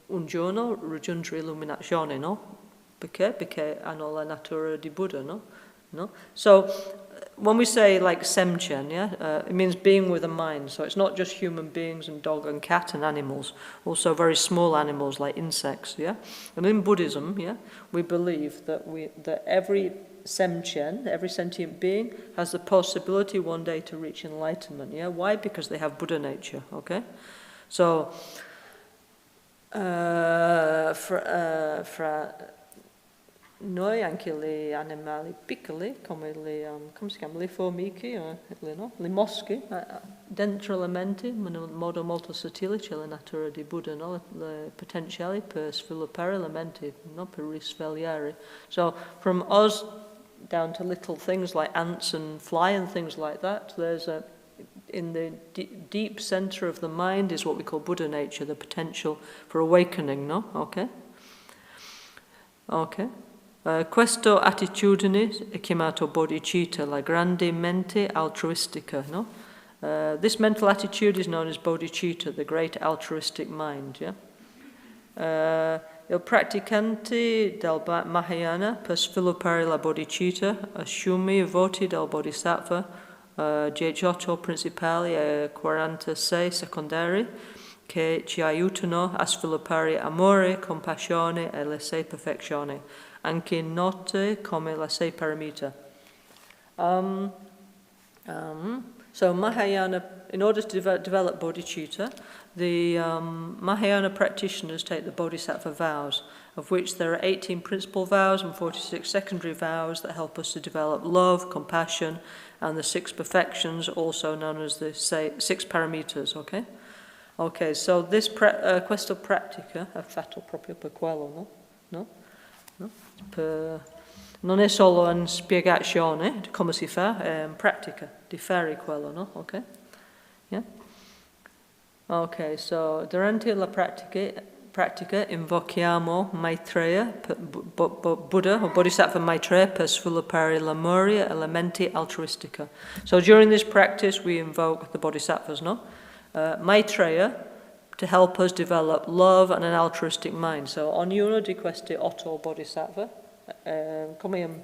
un giorno raggiungere l'illuminazione, no? Perché? Perché hanno la natura di Buddha, no? No? So, when we say like semchen, yeah, it means being with a mind. So it's not just human beings and dog and cat and animals, also very small animals like insects, yeah. And in Buddhism, yeah, we believe that every semchen, every sentient being, has the possibility one day to reach enlightenment. Yeah, why? Because they have Buddha nature. Okay, so noi anche gli animali piccoli, come come si chiama, le formiche, no? Le mosche, dentro la mente, in modo molto sottile, c'è la natura di Buddha, no? Le potenziali per sviluppare la mente, no? Per risvegliare. So, from us down to little things like ants and fly and things like that, there's in the deep center of the mind is what we call Buddha nature, the potential for awakening, no? Okay? Okay. Questa attitudine è chiamato bodhichitta, la grande mente altruistica, no? This mental attitude is known as bodhichitta, the great altruistic mind, yeah? Il praticante del Mahayana per sviluppare la bodhicitta assume i voti del bodhisattva, 18 principali e 46 secondari, che ci aiutano a sviluppare amore, compassione e le 6 perfezioni, anche note come la 6 paramita. So Mahayana, in order to develop bodhicitta, the Mahayana practitioners take the bodhisattva vows, of which there are 18 principal vows and 46 secondary vows that help us to develop love, compassion, and the 6 perfections, also known as the 6 paramitas, okay? Okay, so this questa pratica è fatto proprio per quello, no? No? No? Non è solo una spiegazione di come si fa, è una pratica di fare quello, no? Ok? Yeah? Ok, so durante la pratica invochiamo Maitreya, Buddha o Bodhisattva Maitreya per sviluppare l'amore e la mente altruistica. So during this practice we invoke the Bodhisattvas, no? Maitreya to help us develop love and an altruistic mind. So ognuno di questi 8 Bodhisattva come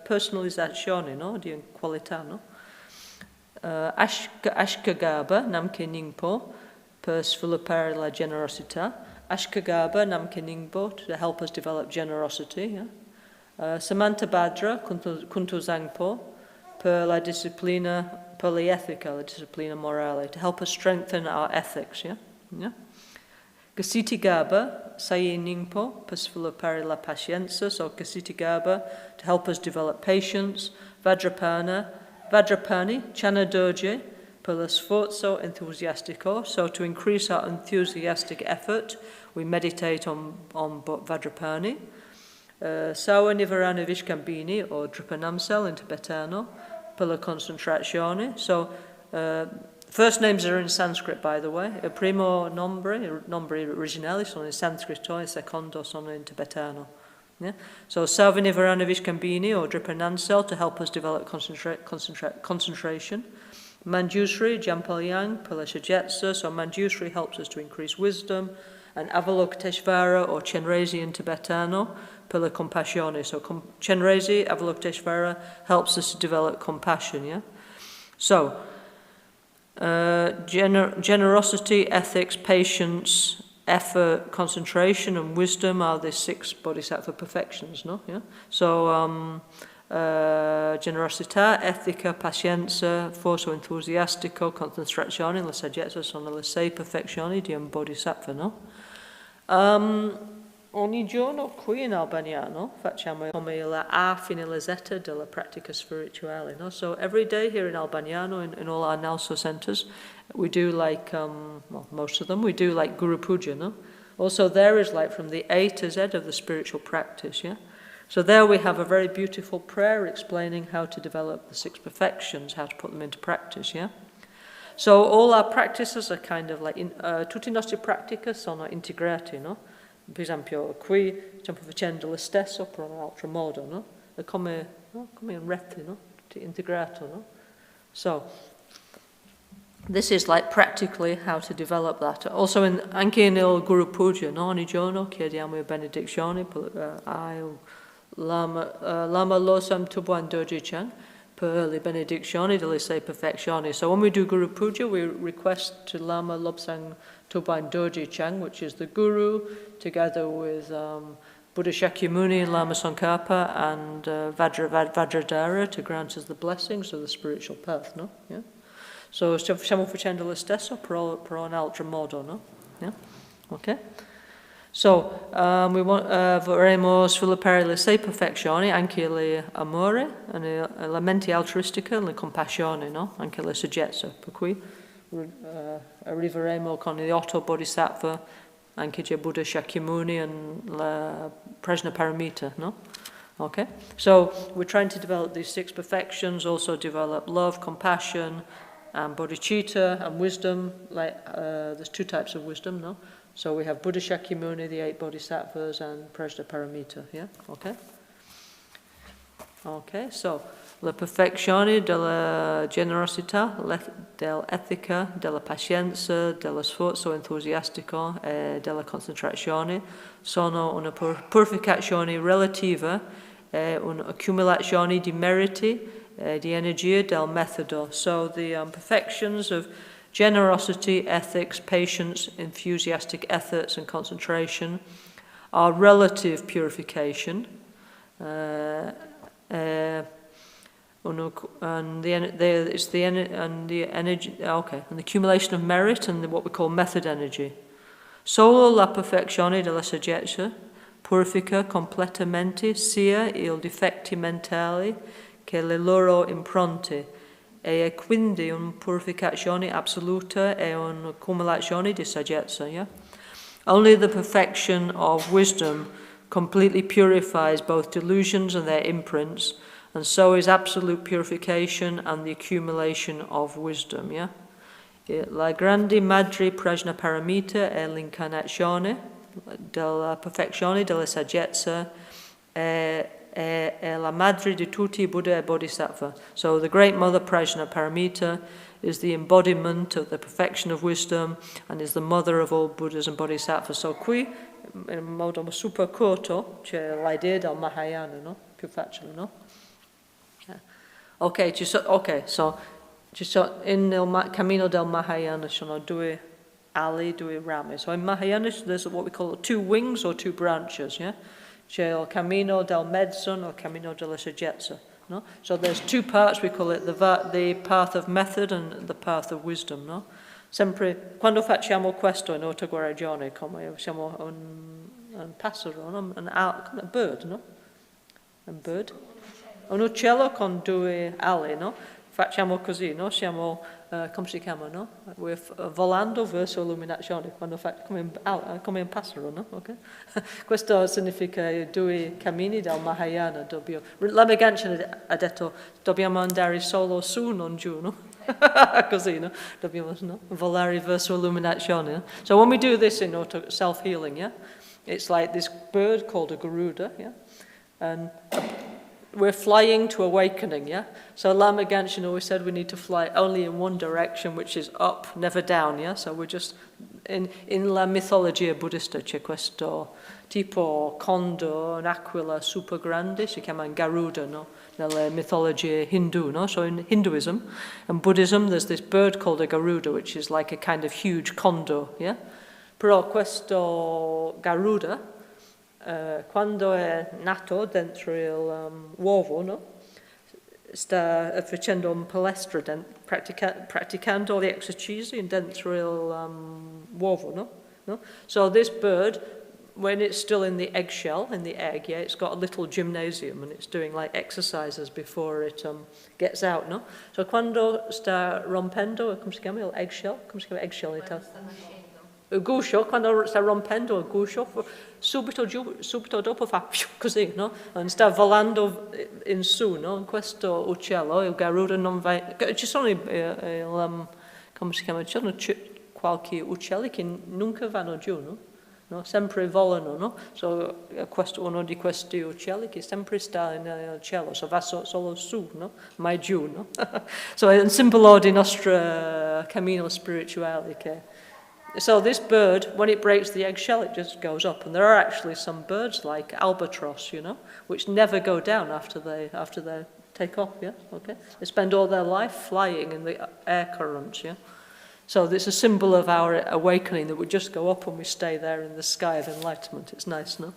personalizzazione, no? Di qualità, no? Akashagarbha Namke Ningpo per sviluppare la generosità. Akashagarbha Namke Ningpo to help us develop generosity. Yeah? Samantabhadra Kuntu Zangpo per la disciplina, la disciplina morale, to help us strengthen our ethics. Yeah? Yeah? Kshitigarbha, Sayi Ningpo, Pasvilapari la Pacienza, so Kshitigarbha, to help us develop patience. Vajrapani, Chana Doje, per lo sforzo entusiastico, so to increase our enthusiastic effort, we meditate on Vajrapani. Sarvanirvarana Viskambini, or Dripanamsel in Tibetano, per la concentrazione. So, first names are in Sanskrit, by the way. Il primo nombre originali sono in Sanscrito, e il secondo sono in Tibetano. Yeah? So, Sarvanirvarana Viskambini, or Dripanamsel, to help us develop concentration. Manjushri, Jampalyang, per la saggezza. So, Manjushri helps us to increase wisdom. And Avalokiteshvara, or Chenrezi in Tibetano, per la compassione. So Chenrezi, Avalokiteshvara, helps us to develop compassion, yeah? So, generosity, ethics, patience, effort, concentration, and wisdom are the 6 bodhisattva perfections, no? Yeah? So, generosità, etica, pazienza, forza entusiastico, concentrazione, la saggezza sono le 6 perfezioni di un bodhisattva, no? Ogni giorno qui in Albagnano facciamo come la A fine la Z della pratica spirituale, no? So every day here in Albagnano, in all our NgalSo centers, we do like, well, most of them, we do like Guru Puja, no? Also there is like from the A to Z of the spiritual practice, yeah? So there we have a very beautiful prayer explaining how to develop the 6 perfections, how to put them into practice, yeah? So all our practices are kind of like, tutti i nostri pratiche sono integrati, no? Per esempio, qui stiamo facendo lo stesso per un altro modo, no? È come un rete, no? Tutti integrato, no? So, this is like practically how to develop that. Also, anche nel Guru Puja, no? Ogni giorno chiediamo le benedizioni al Lama Losam Tubuan Doji-chan, per le benedizioni delle 6 perfezioni. So when we do Guru Puja, we request to Lama Lobsang Tuban Doji-chan, which is the Guru, together with Buddha Shakyamuni and Lama Tsongkhapa and Vajradhara, to grant us the blessings of the spiritual path, no? Yeah? So stiamo facendo lo stesso per un altro modo, no? Yeah? Okay? So, vorremmo sviluppare le 6 perfezioni, anche l'amore, la mente altruistica, la compassione, no? Anche la saggezza. Per cui arriveremo con gli 8 bodhisattva, anche c'è Buddha Shakyamuni and la Prajna Paramita, no? Okay? So, we're trying to develop these 6 perfections, also develop love, compassion, and bodhicitta, and wisdom. Like, there's 2 types of wisdom, no? So we have Buddha Shakyamuni, the 8 bodhisattvas, and Prajna Paramita, yeah? Okay? Okay, so le perfezioni della generosità, dell'etica, della pazienza, dello sforzo entusiastico e della concentrazione sono una purificazione relativa e un'accumulazione di meriti e di energia del metodo. So the perfections of generosity, ethics, patience, enthusiastic efforts, and concentration are relative purification, and the accumulation of merit and what we call method energy. Solo la perfezione della saggezza purifica completamente sia i difetti mentali che le loro impronte, e quindi una purificazione assoluta e un'accumulazione di saggezza. Yeah? Only the perfection of wisdom completely purifies both delusions and their imprints, and so is absolute purification and the accumulation of wisdom. Yeah? La grande madre prajna paramita è l'incarnazione della perfezione della saggezza e la madre di tutti i Buddha e Bodhisattva. So the great mother Prajna Paramita is the embodiment of the perfection of wisdom and is the mother of all Buddhas and Bodhisattvas. So qui, in modo super corto, c'è l'idea del Mahayana, no? Più facile, no? Ok, so nel cammino del Mahayana ci sono 2 ali, 2 rami. So in Mahayana there's what we call 2 wings or 2 branches, yeah? C'è il cammino del mezzo and il cammino della saggezza. No? So there's 2 parts, we call it the path of method and the path of wisdom. No? Sempre, quando facciamo questo in alta guarigione, come siamo un passero, no? Un bird, no? Un bird? Un uccello con due ali, no? Facciamo così, no? Siamo, come si chiama, no? We're volando verso l'illuminazione, come un passero, no? Okay? Questo significa i due cammini del Mahayana. Lama Kyen ha detto, dobbiamo andare solo su, non giù, no? Così, no? Dobbiamo, no? Volare verso l'illuminazione. No? So when we do this in self-healing, yeah? It's like this bird called a Garuda, yeah? And we're flying to awakening, yeah? So Lama Kyen always said we need to fly only in one direction, which is up, never down, yeah? So we're just, in la mitologia buddhista c'è questo tipo condor, un'aquila super grande, si chiama Garuda, no? Nelle mitologie Hindu, no? So in Hinduism and Buddhism, there's this bird called a Garuda, which is like a kind of huge condor, yeah? Però questo Garuda, quando è nato dentro l'uovo, no? Sta facendo un palestra, praticando gli esercizi dentro l'uovo, no? So this bird, when it's still in the eggshell, in the egg, yeah, it's got a little gymnasium and it's doing like exercises before it gets out, no? So quando sta rompendo, come si chiama l'eggshell? Come si chiama eggshell in italiano? Il guscio, quando sta rompendo il guscio, subito dopo fa così, no? E sta volando in su, no? Questo uccello, il Garuda non va... Ci sono come si chiama? Ci sono qualche uccelli che nunca vanno giù, no? No? Sempre volano, no? So, questo uno di questi uccelli che sempre sta nel cielo, so va solo su, no? Mai giù, no? So è un simbolo di nostro cammino spirituale che... So this bird, when it breaks the eggshell, it just goes up. And there are actually some birds like albatross, you know, which never go down after they take off, yeah? Okay? They spend all their life flying in the air currents, yeah? So it's a symbol of our awakening that we just go up and we stay there in the sky of enlightenment. It's nice, no?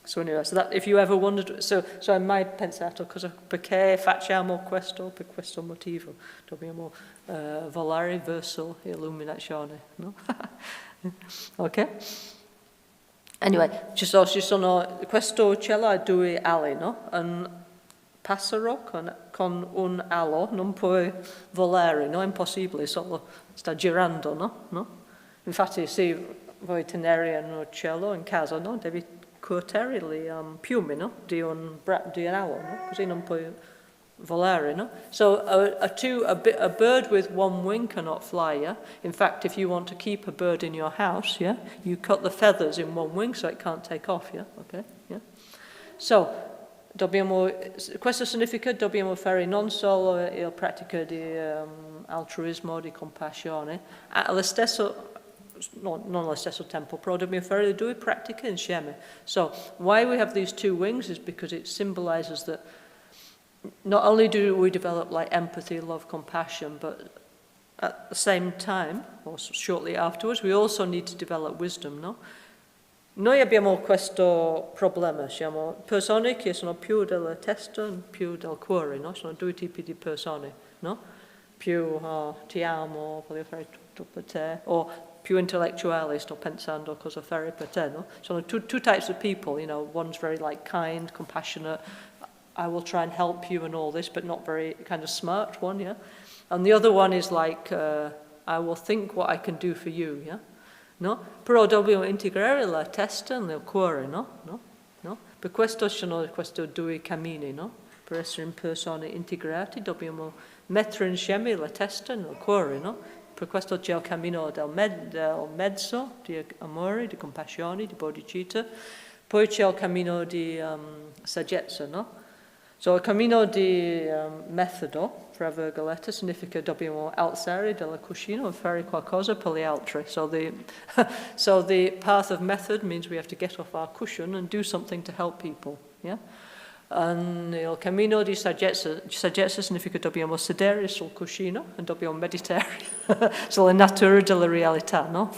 So anyway, so that if you ever wondered, so hai mai pensato perché facciamo questo, per questo motivo, dobbiamo volare verso l'illuminazione, no? Ok? Anyway, ci sono, questo uccello ha due ali, no? Un passero con un alo non può volare, no? È impossibile, solo sta girando, no? Infatti se vuoi tenere un uccello in casa, no? Devi curtare i piumi, no? Di un alo, no? Così non puoi volare, no? So a bird with one wing cannot fly, yeah? In fact, if you want to keep a bird in your house, yeah, you cut the feathers in one wing so it can't take off, yeah? Okay? Yeah? So, questo significa dobbiamo fare non solo il pratica di altruismo, di compassione, non allo stesso tempo, però dobbiamo fare le due pratiche insieme. So, why we have these two wings is because it symbolizes that not only do we develop like empathy, love, compassion, but at the same time, or shortly afterwards, we also need to develop wisdom, no? Noi abbiamo questo problema, siamo persone che sono più della testa, più del cuore, no? Sono due tipi di persone, no? Più ti amo, voglio fare tutto per te, o più intellettuali, sto pensando cosa fare per te, no? Sono two types of people, you know, one's very like kind, compassionate, I will try and help you and all this, but not very kind of smart one, yeah? And the other one is like, I will think what I can do for you, yeah? No? Però dobbiamo integrare la testa nel cuore, no? Per questo sono questi due cammini, no? Per essere in persone integrate dobbiamo mettere insieme la testa nel cuore, no? Per questo c'è il cammino del mezzo, di amore, di compassione, di bodhicitta. Poi c'è il cammino di saggezza, no? So il cammino di metodo, fra virgolette, significa dobbiamo alzare dalla cuscina e fare qualcosa per gli altri. So the path of method means we have to get off our cushion and do something to help people. Yeah? Il cammino di saggezza significa dobbiamo sedere sul cuscino e dobbiamo meditare sulla natura della realtà, no?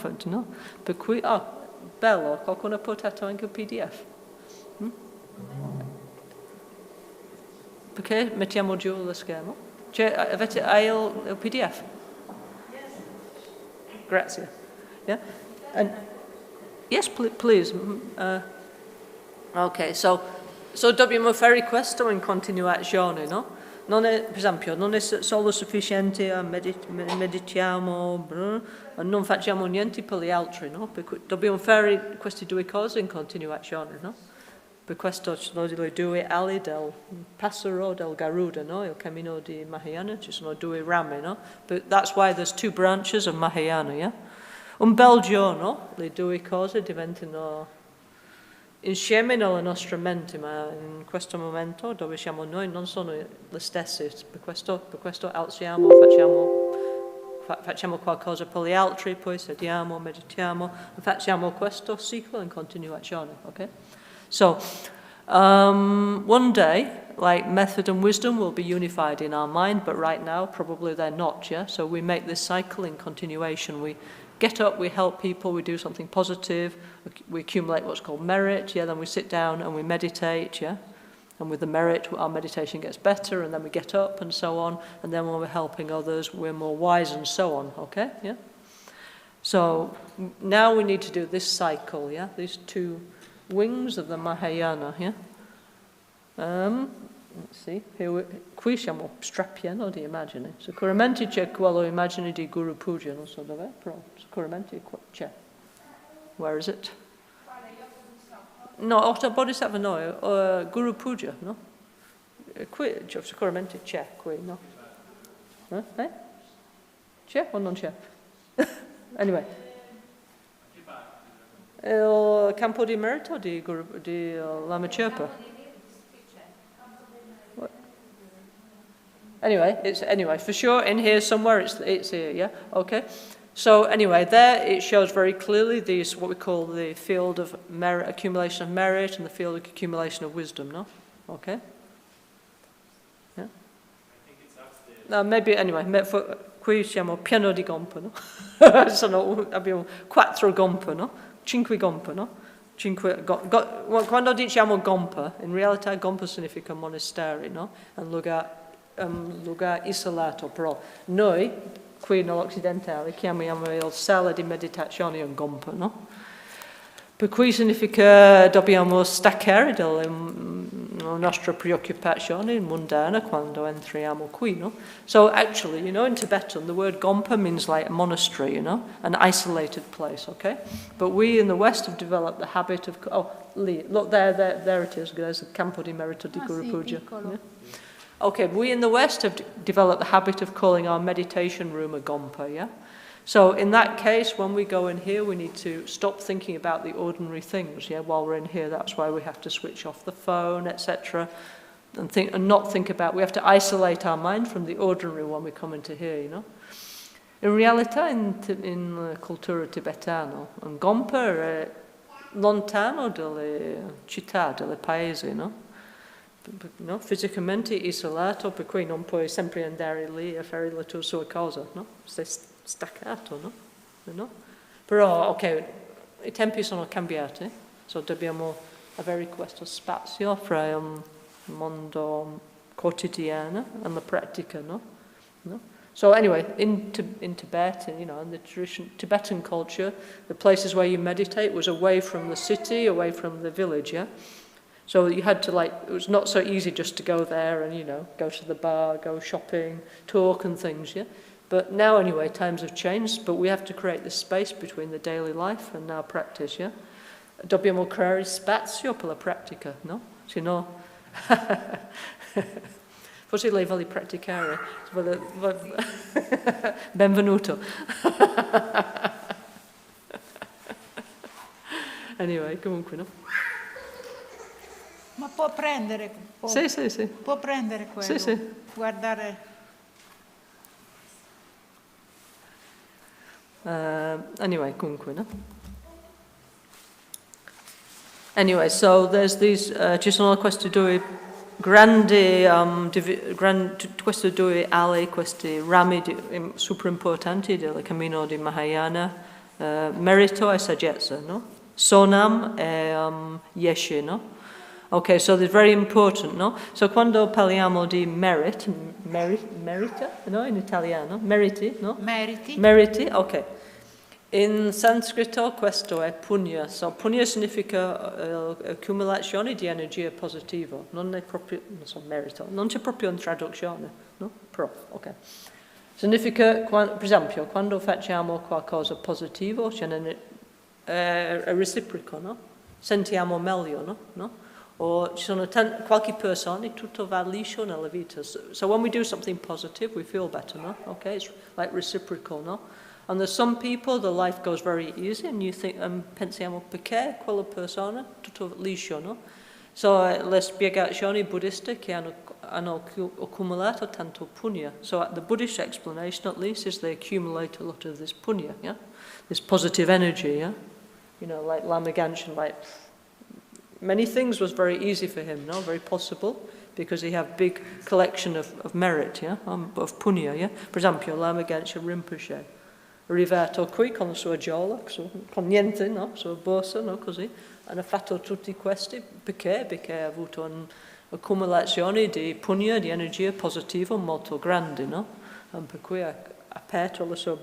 Per cui, bello, qualcuno ha portato anche il PDF? Perché mettiamo giù lo schermo? Hai il PDF? Grazie. Yeah? And yes, please. Ok, so dobbiamo fare questo in continuazione, no? Per esempio, non è solo sufficiente a meditiamo, non facciamo niente per gli altri, no? Dobbiamo fare queste due cose in continuazione, no? Per questo ci sono le due ali del passero del Garuda, no? Il cammino di Mahayana, ci sono due rami, no? But that's why there's two branches of Mahayana, yeah? Un bel giorno le due cose diventano insieme nella nostra mente, ma in questo momento dove siamo noi non sono le stesse, per questo alziamo, facciamo qualcosa per gli altri, poi sediamo, meditiamo, facciamo questo ciclo in continuazione, ok? So, one day, like method and wisdom will be unified in our mind, but right now probably they're not, yeah? So we make this cycle in continuation. We get up, we help people, we do something positive, we accumulate what's called merit, yeah, then we sit down and we meditate, yeah, and with the merit our meditation gets better, and then we get up and so on, and then when we're helping others we're more wise and so on, okay, yeah? So now we need to do this cycle, yeah, these two wings of the Mahayana, yeah? Let's see, qui siamo strapieno di immagini. Sicuramente c'è quello immagine di Guru Puja, non so dov'è, però sicuramente c'è. Where is it? No, Eight Bodhisattvas no, Guru Puja, no? Qui sicuramente c'è, qui, no? Eh? C'è o non c'è? Anyway. Il campo di merito di Lama Kyen. Anyway, for sure in here somewhere it's here, yeah? Okay. So anyway, there it shows very clearly these, what we call the field of merit, accumulation of merit, and the field of accumulation of wisdom, no? Okay? Yeah? I think it's upstairs. No, maybe, anyway, qui siamo pieno di Gompa, no? Abbiamo 4 Gompa, no? 5 Gompa, no? Quando diciamo Gompa, in realtà Gompa significa monasteri, no? Un lugar isolato, però noi qui nell'occidentale chiamiamo il sala di meditazione un Gompa, no? Per cui significa dobbiamo staccare dalla nostra preoccupazione mondana quando entriamo qui, no? So actually, you know, in Tibetan the word Gompa means like a monastery, you know, an isolated place, okay? But we in the West have developed the habit of, look there it is, there's the Campo di Merito di Guru Puja. Yeah? Okay, we in the West have developed the habit of calling our meditation room a Gompa, yeah? So in that case, when we go in here, we need to stop thinking about the ordinary things, yeah? While we're in here, that's why we have to switch off the phone, etc. And not think about, we have to isolate our mind from the ordinary when we come into here, you know? In realtà, in cultura tibetana, un Gompa è lontano dalle città, dalle paesi, no? No? Fisicamente isolato, per cui non puoi sempre andare lì a fare le tue sue cose, no? Sei staccato, no? No? Però, ok, i tempi sono cambiati, so dobbiamo avere questo spazio fra il mondo quotidiano e la pratica, no? No? So anyway, in Tibet, you know, in the Tibetan culture, the places where you meditate was away from the city, away from the village, yeah? So you had to it was not so easy just to go there and, you know, go to the bar, go shopping, talk and things, yeah? But now anyway, times have changed, but we have to create this space between the daily life and our practice, yeah? Dobbiamo creare spazio per la pratica, no? Se no... Forse lei vuole praticare. Benvenuto. Anyway, comunque, no? Ma può prendere, sì. Può prendere quello, sì. Guardare. Anyway, comunque, no? Anyway, so there's these, ci sono questi due questi due ali, questi rami super importanti del cammino di Mahayana, merito e saggezza, no? Sonam e yeshe, no? Okay, so they're very important, no? So quando parliamo di merita, no? In italiano, meriti, no? Meriti. Meriti, ok. In sanscrito questo è punya. So punya significa accumulazione di energia positiva. Non è proprio, non so, merito. Non c'è proprio una traduzione, no? Però, ok. Significa, per esempio, quando facciamo qualcosa positivo, è reciproco, no? Sentiamo meglio, no? O ci sono qualche persone, tutto va liscio nella vita. So when we do something positive, we feel better, no? Okay, it's like reciprocal, no? And there's some people, the life goes very easy, and you think, pensiamo, perché quella persona, tutto liscio, no? So le spiegazioni buddhiste che hanno accumulato tanto punya. So the Buddhist explanation, at least, is they accumulate a lot of this punya, yeah? This positive energy, yeah? You know, like Lama Kyen, like, many things was very easy for him, no? Very possible, because he had big collection of merit, yeah? Of punya, yeah? Per esempio, Lama Kyen Rinpoche, arrivato qui con la sua giola, con niente, no? Sua borsa, no? Così. E ha fatto tutti questi perché ha avuto un'accumulazione di punya, di energia positiva molto grande, no? Per cui ha aperto la sua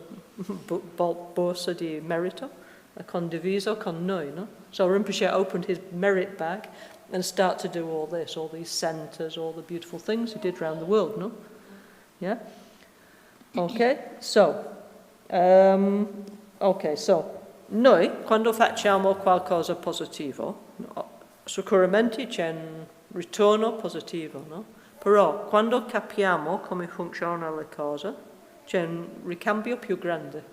borsa di merito, ha condiviso con noi, no? So Rinpoche opened his merit bag and started to do all this, all these centers, all the beautiful things he did around the world, no? Yeah? Okay, so noi quando facciamo qualcosa positivo, sicuramente c'è un ritorno positivo, no? Però quando capiamo come funziona le cose, c'è un ricambio più grande.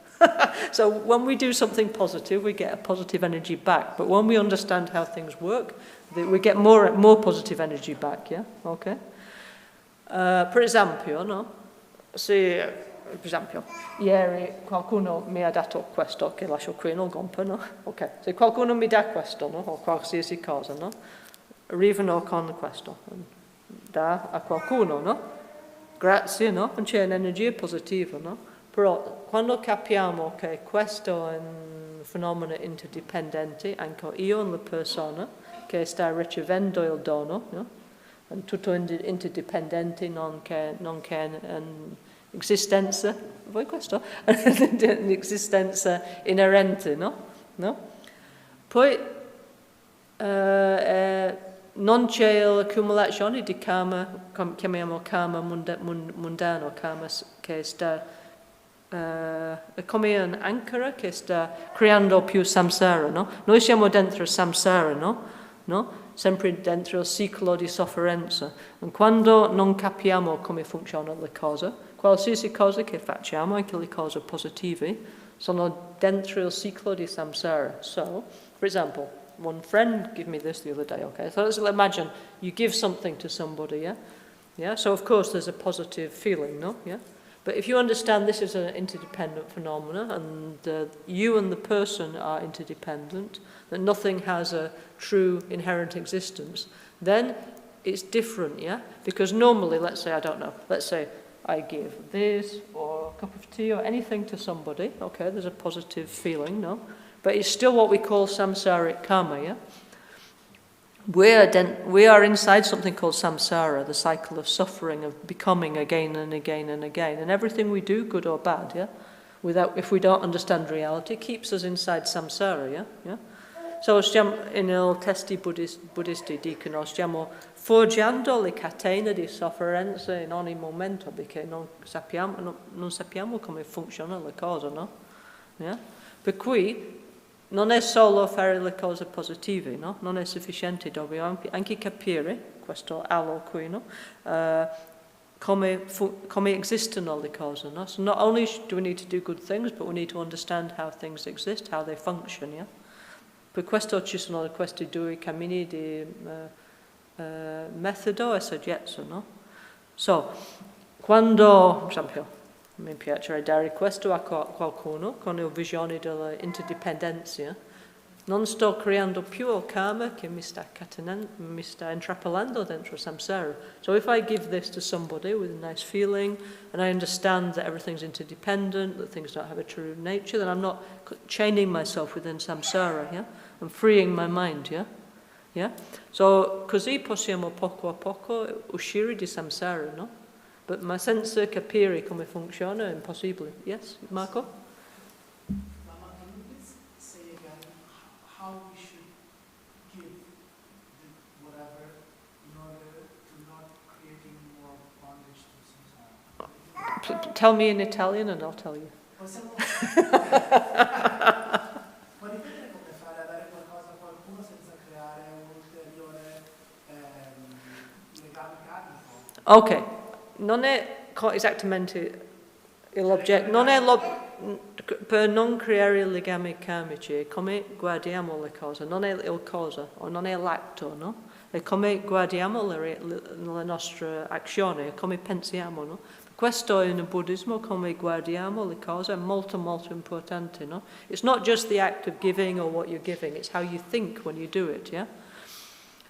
So when we do something positive, we get a positive energy back. But when we understand how things work, we get more positive energy back, yeah? Okay? Per esempio, no? Per esempio, ieri qualcuno mi ha dato questo, che lascio qui nel Gompa, no? Ok, se qualcuno mi dà questo, no? O qualsiasi cosa, no? Arrivano con questo, dà a qualcuno, no? Grazie, no? Non c'è un'energia positiva, no? Però quando capiamo che questo è un fenomeno interdipendente, anche io e la persona che sta ricevendo il dono, no? È tutto interdipendente, non che esistenza, vuoi questo? Un'esistenza inerente, no? Poi non c'è l'accumulazione di karma, chiamiamo karma mundano, karma che sta è come un'ancora che sta creando più samsara, no? Noi siamo dentro samsara, no? Sempre dentro il ciclo di sofferenza. E quando non capiamo come funzionano le cose, qualsiasi cosa che facciamo, anche le cose positive, sono dentro il ciclo di samsara. So, for example, one friend gave me this the other day, okay? So let's imagine you give something to somebody, yeah? Yeah, so of course there's a positive feeling, no? Yeah? But if you understand this is an interdependent phenomena, and you and the person are interdependent, that nothing has a true inherent existence, then it's different, yeah? Because normally, let's say, I don't know, let's say I give this or a cup of tea or anything to somebody, okay, there's a positive feeling, no? But it's still what we call samsaric karma, yeah? We are inside something called samsara, the cycle of suffering, of becoming again and again and again. And everything we do, good or bad, yeah? If we don't understand reality, keeps us inside samsara, yeah? So in il testi buddisti dicono stiamo forgiando le catene di sofferenza in ogni momento perché non sappiamo come funzionano le cose, no? Yeah? Per cui non è solo fare le cose positive, no? Non è sufficiente, dobbiamo anche capire, questo allo qui, no? Come esistono le cose, no? So not only do we need to do good things, but we need to understand how things exist, how they function, yeah? Per questo ci sono questi due cammini di metodo e saggezza, no? So, quando, per esempio, mi piacerebbe dare questo a qualcuno con il visione dell'interdipendenza, non sto creando più il karma che mi sta intrappolando dentro samsara. So if I give this to somebody with a nice feeling and I understand that everything's interdependent, that things don't have a true nature, then I'm not chaining myself within samsara, yeah? I'm freeing my mind, yeah? Yeah? So così possiamo poco a poco uscire di samsara, no? Ma senza capire come funziona è impossibile. Yes, Marco? Lama, can how we should give whatever in order to not creating more bondage to samsara. Tell me in Italian and I'll tell you. Possiamo può ripetere come fare a dare qualcosa a qualcuno senza creare un ulteriore legame karmico? Ok, non è esattamente l'oggetto, non è per non creare legami karmici, è come guardiamo le cose, non è il cosa, o non è l'atto, no? È come guardiamo la nostra azione, è come pensiamo, no? Questo in il buddismo, come guardiamo le cose, è molto molto importante, no? It's not just the act of giving or what you're giving, it's how you think when you do it, yeah?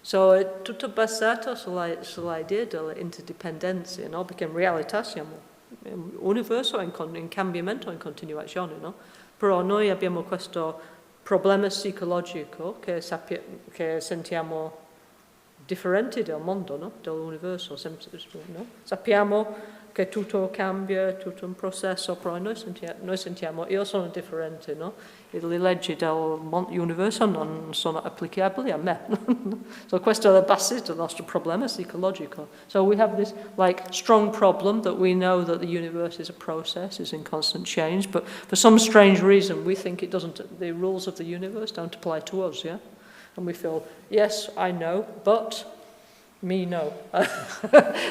So è tutto basato sull'idea dell'interdipendenza, no? Perché in realtà siamo un universo in cambiamento, in continuazione, no? Però noi abbiamo questo problema psicologico che sentiamo differente dal mondo, no? Dell'universo, no? Sappiamo che tutto cambia, tutto un processo, però noi sentiamo, io sono differente, no? Le leggi dell'universo non sono applicabili a me. So questo è la base del nostro problema psicologico. So we have this strong problem that we know that the universe is a process, is in constant change, but for some strange reason we think the rules of the universe don't apply to us, yeah? And we feel, yes, I know, but me no.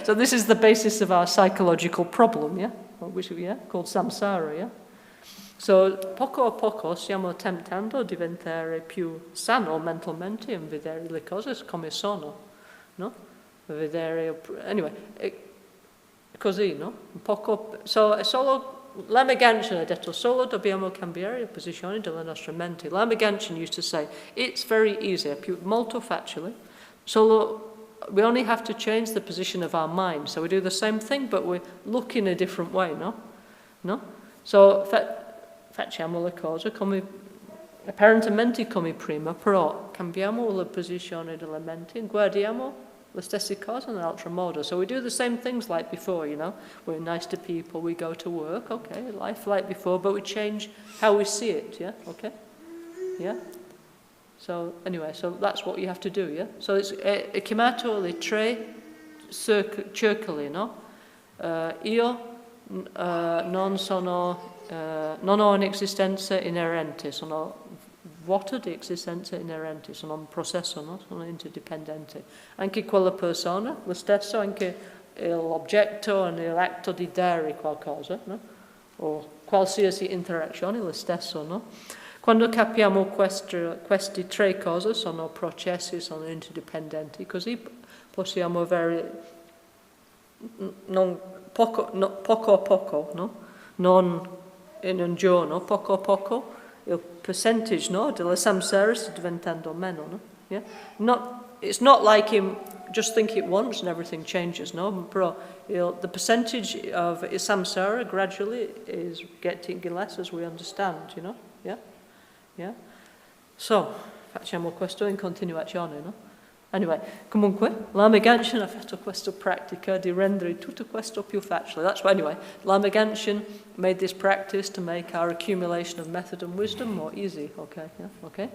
So this is the basis of our psychological problem, yeah? Called samsara, yeah? So poco a poco stiamo tentando a diventare più sano mentalmente e vedere le cose come sono, no? Anyway, così, no? So è solo Lama Kyen ha detto solo dobbiamo cambiare la posizione della nostra mente. Lama Kyen used to say, it's very easy, molto facile, we only have to change the position of our mind. So we do the same thing, but we look in a different way, no? So facciamo le cose apparentemente come prima, però cambiamo la posizione della mente e guardiamo le stesse cose in un altro modo. So we do the same things like before, We're nice to people, we go to work, okay, life like before, but we change how we see it, yeah, okay? Yeah? So anyway, so that's what you have to do, yeah? So è chiamato le 3 circoli, no? Io non ho un'esistenza inerente, sono vuoto di esistenza inerente, sono un processo, no? Sono interdipendente. Anche quella persona, lo stesso, anche l'oggetto e l'atto di dare qualcosa, no? O qualsiasi interazione, lo stesso, no? Quando capiamo queste 3 cose, sono processi, sono interdipendenti, così possiamo avere poco a poco, no? Non in un giorno, poco a poco, il percentage, no, della samsara sta diventando meno, no? Yeah? It's not like him just think it once and everything changes, no? Però the percentage of samsara gradually is getting less as we understand, Yeah? Yeah? So, facciamo questo in continuazione, no? Anyway, comunque, Lama Kyen ha fatto questa pratica di rendere tutto questo più facile. That's why, anyway, Lama Kyen made this practice to make our accumulation of method and wisdom more easy, okay? Yeah? Okay?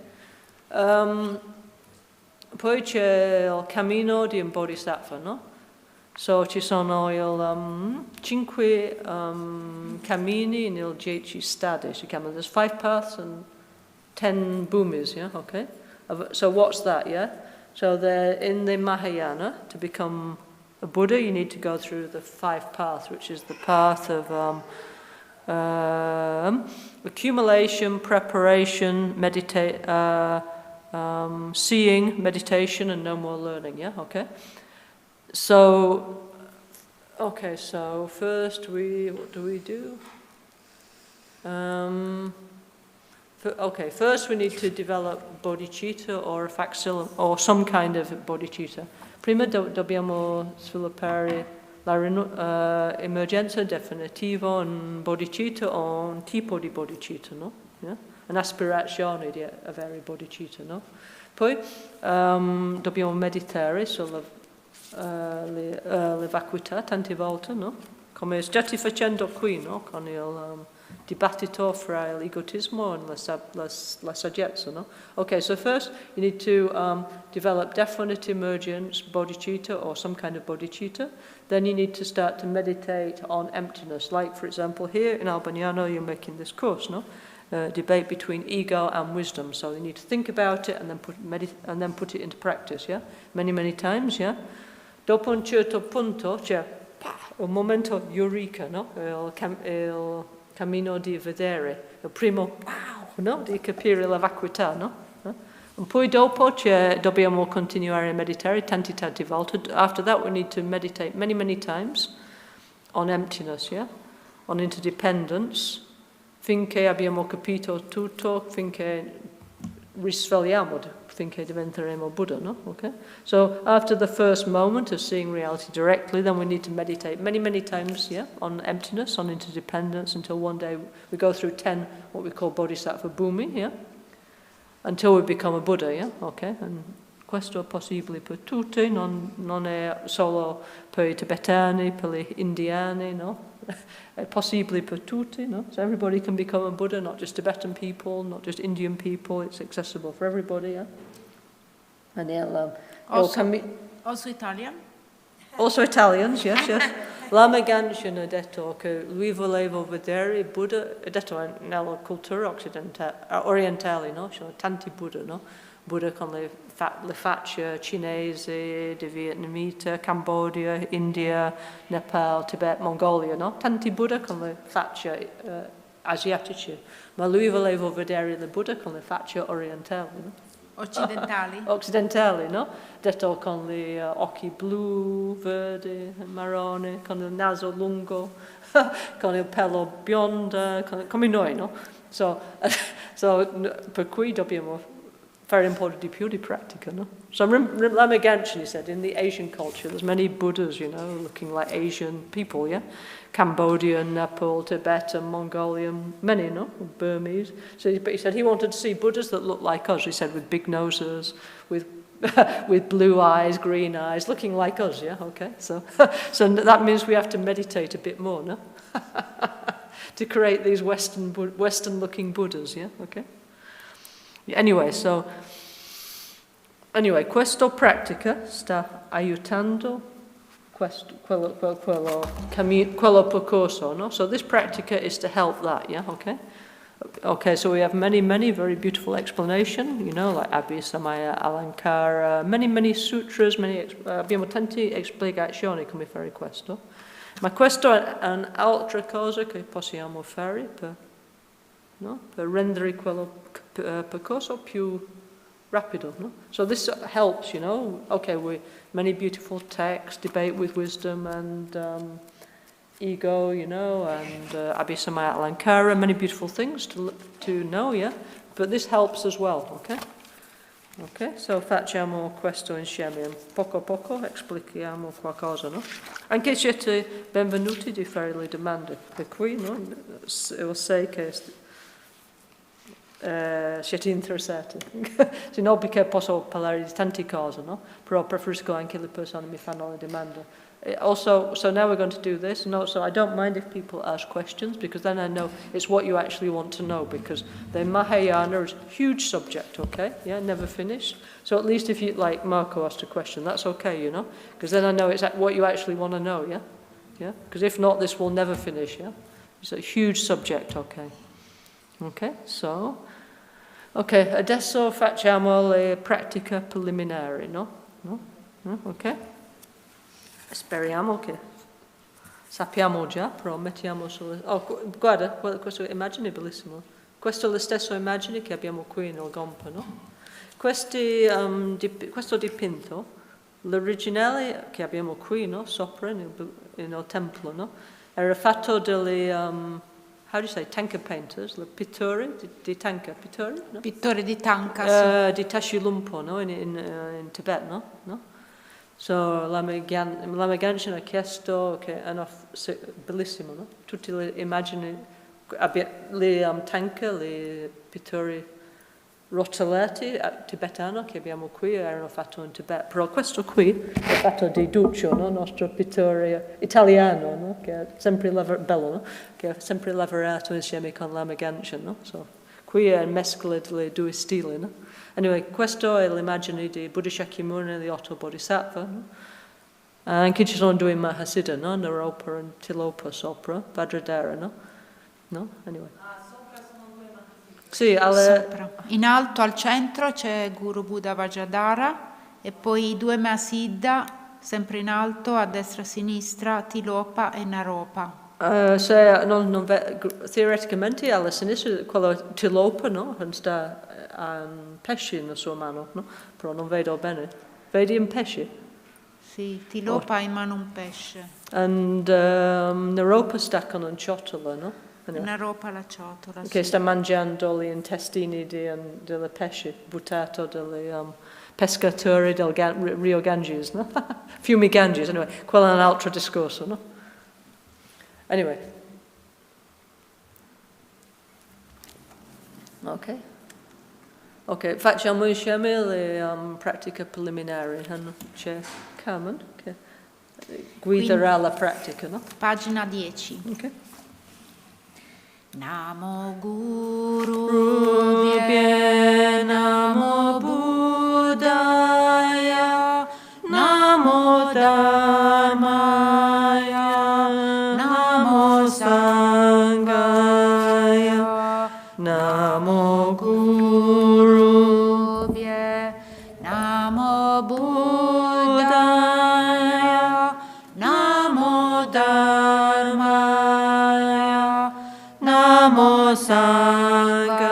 Poi c'è il cammino di un bodhisattva, no? So ci sono 5 cammini nei 10 stadi, si chiamano. There's 5 paths and 10 bhumis, yeah? Okay? So what's that, yeah? So in the Mahayana, to become a Buddha, you need to go through the 5 paths, which is the path of accumulation, preparation, seeing, meditation, and no more learning, yeah? Okay? So first what do we do? First we need to develop bodhicitta or a facsimile or some kind of bodhicitta. Prima dobbiamo sviluppare l'emergenza definitiva, un bodhicitta o un tipo di bodhicitta, no? Yeah? Un'aspirazione di avere bodhicitta, no? Poi dobbiamo meditare sulle vacuità tante volte, no? Come state facendo qui, no? Con Dibattito fra l'egotismo and la saggezza, no? Okay, so first you need to develop definite emergence, bodhicitta, or some kind of bodhicitta. Then you need to start to meditate on emptiness. Like, for example, here in Albagnano, you're making this course, no? Debate between ego and wisdom. So you need to think about it and then put it into practice, yeah? Many, many times, yeah? Dopo un certo punto c'è un momento eureka, no? Il cammino di vedere, il primo wow, no? Di capire la vacuità, no? And poi dopo dobbiamo continuare a meditare tanti volte. After that we need to meditate many, many times on emptiness, yeah? On interdependence, finché abbiamo capito tutto, finché risvegliamo, finché diventeremo Buddha, no? Okay? So after the first moment of seeing reality directly, then we need to meditate many, many times, yeah, on emptiness, on interdependence, until one day we go through 10, what we call bodhisattva bhumi, yeah? Until we become a Buddha, yeah? Okay? And questo è possibile per tutti, non è solo per i tibetani, per gli indiani, no? È possibile per tutti, no? So everybody can become a Buddha, not just Tibetan people, not just Indian people, it's accessible for everybody, yeah? And Also Italian? Also Italians, yes, yes. Lama Kyen ha detto che lui voleva vedere Buddha, ha detto nella cultura orientale, no? Ci sono tanti Buddha, no? Buddha con le facce cinese, di vietnamita, Cambodia, India, Nepal, Tibet, Mongolia, no? Tanti Buddha con le facce asiatiche, ma lui voleva vedere il Buddha con le facce orientali, no? Occidentali? Occidentali, no? Detto con gli occhi blu, verde, marrone, con il naso lungo, con il pelo biondo, come noi, no? So per cui dobbiamo fare un po' di più di pratica, no? So Lama Kyen, he said, in the Asian culture, there's many Buddhas, you know, looking like Asian people, yeah? Cambodian, Nepal, Tibetan, Mongolian, many, no? Burmese. But he said he wanted to see Buddhas that looked like us, he said, with big noses, with with blue eyes, green eyes, looking like us, yeah? Okay, so that means we have to meditate a bit more, no? To create these Western-looking Buddhas, yeah? Okay? Anyway, questo pratica sta aiutando quello percorso, no? So this pratica is to help that, yeah? Okay? Okay, so we have many, many very beautiful explanation, you know, like Abhisamaya Alankara, many sutras, abbiamo tanti spiegazioni come fare questo. Ma questo è un'altra cosa che possiamo fare per rendere quello percorso più rapido, no? So this helps, you know. Okay, many beautiful texts, debate with wisdom and ego, you know, and Abhisamaya Alankara, many beautiful things to know, yeah. But this helps as well, okay? Ok, so facciamo questo insieme, poco a poco esplichiamo qualcosa, no? Anche siete benvenuti di fare le domande, per cui, no? Io so che siete interessati, se no perché posso parlare di tante cose, no? Però preferisco anche le persone mi fanno le domande. Also, so now we're going to do this. No, so I don't mind if people ask questions because then I know it's what you actually want to know because the Mahayana is a huge subject, okay? Yeah, never finished. So at least if you, like Marco asked a question, that's okay, you know? Because then I know it's what you actually want to know, yeah? Yeah? Because if not, this will never finish, yeah? It's a huge subject, okay? Okay, so... Ok, adesso facciamo le pratiche preliminari, no? No? Ok? Speriamo che sappiamo già, però mettiamo sulle... Oh, guarda, questa immagine è bellissima. Questa è la stessa immagine che abbiamo qui nel Gompa, no? Questo dipinto, l'originale che abbiamo qui, no? Sopra nel tempio, no? Era fatto delle... how do you say, tanka painters, le pittori di tanka, pittori? No? Pittori di tanka, di Tashilumpo, no? In Tibet, no? So Lama Kyen ha chiesto che hanno bellissimo, no? Tutte le immagini, le tanka, le pittori, rotolati tibetano che abbiamo qui erano fatti in Tibet, però questo qui è fatto di Duccio, no? Nostro pittore italiano, no? Che è sempre bello, no? Che ha sempre lavorato insieme con Lama Kyen, no? So, qui è mescola delle due stili, no? Anyway, questo è l'immagine di Buddha Shakyamuni e gli 8 Bodhisattvas, no? Anche ci sono 2 Mahasiddha, no? Naropa e Tilopa sopra, Vajradhara, no? No? Anyway. Sì, Sopra. In alto al centro c'è Guru Buddha Vajradhara e poi i 2 Mahasiddha, sempre in alto, a destra e a sinistra, Tilopa e Naropa. Teoreticamente alla sinistra quello Tilopa, no? Sta un pesce nella sua mano, no? Però non vedo bene. Vedi un pesce? Sì, Tilopa ha in mano un pesce. And Naropa sta con un ciotolo, no? Naropa la ciotola. Che sì. sta mangiando gli intestini del pesce buttato dai pescatori del Rio Ganges, no? Fiumi Ganges, anyway, quello è un altro discorso, no? Anyway. Ok, facciamo insieme le pratiche preliminari. C'è Carmen che guiderà la pratica, no? Pagina 10. Ok. Namo Guru Bhye, Namo Buddhaya, Namo Dharmaya, Namo Sanghaya, Namo Guru Bhye, Namo Buddhaya, Namo Dharmaya, Namo Sanghaya,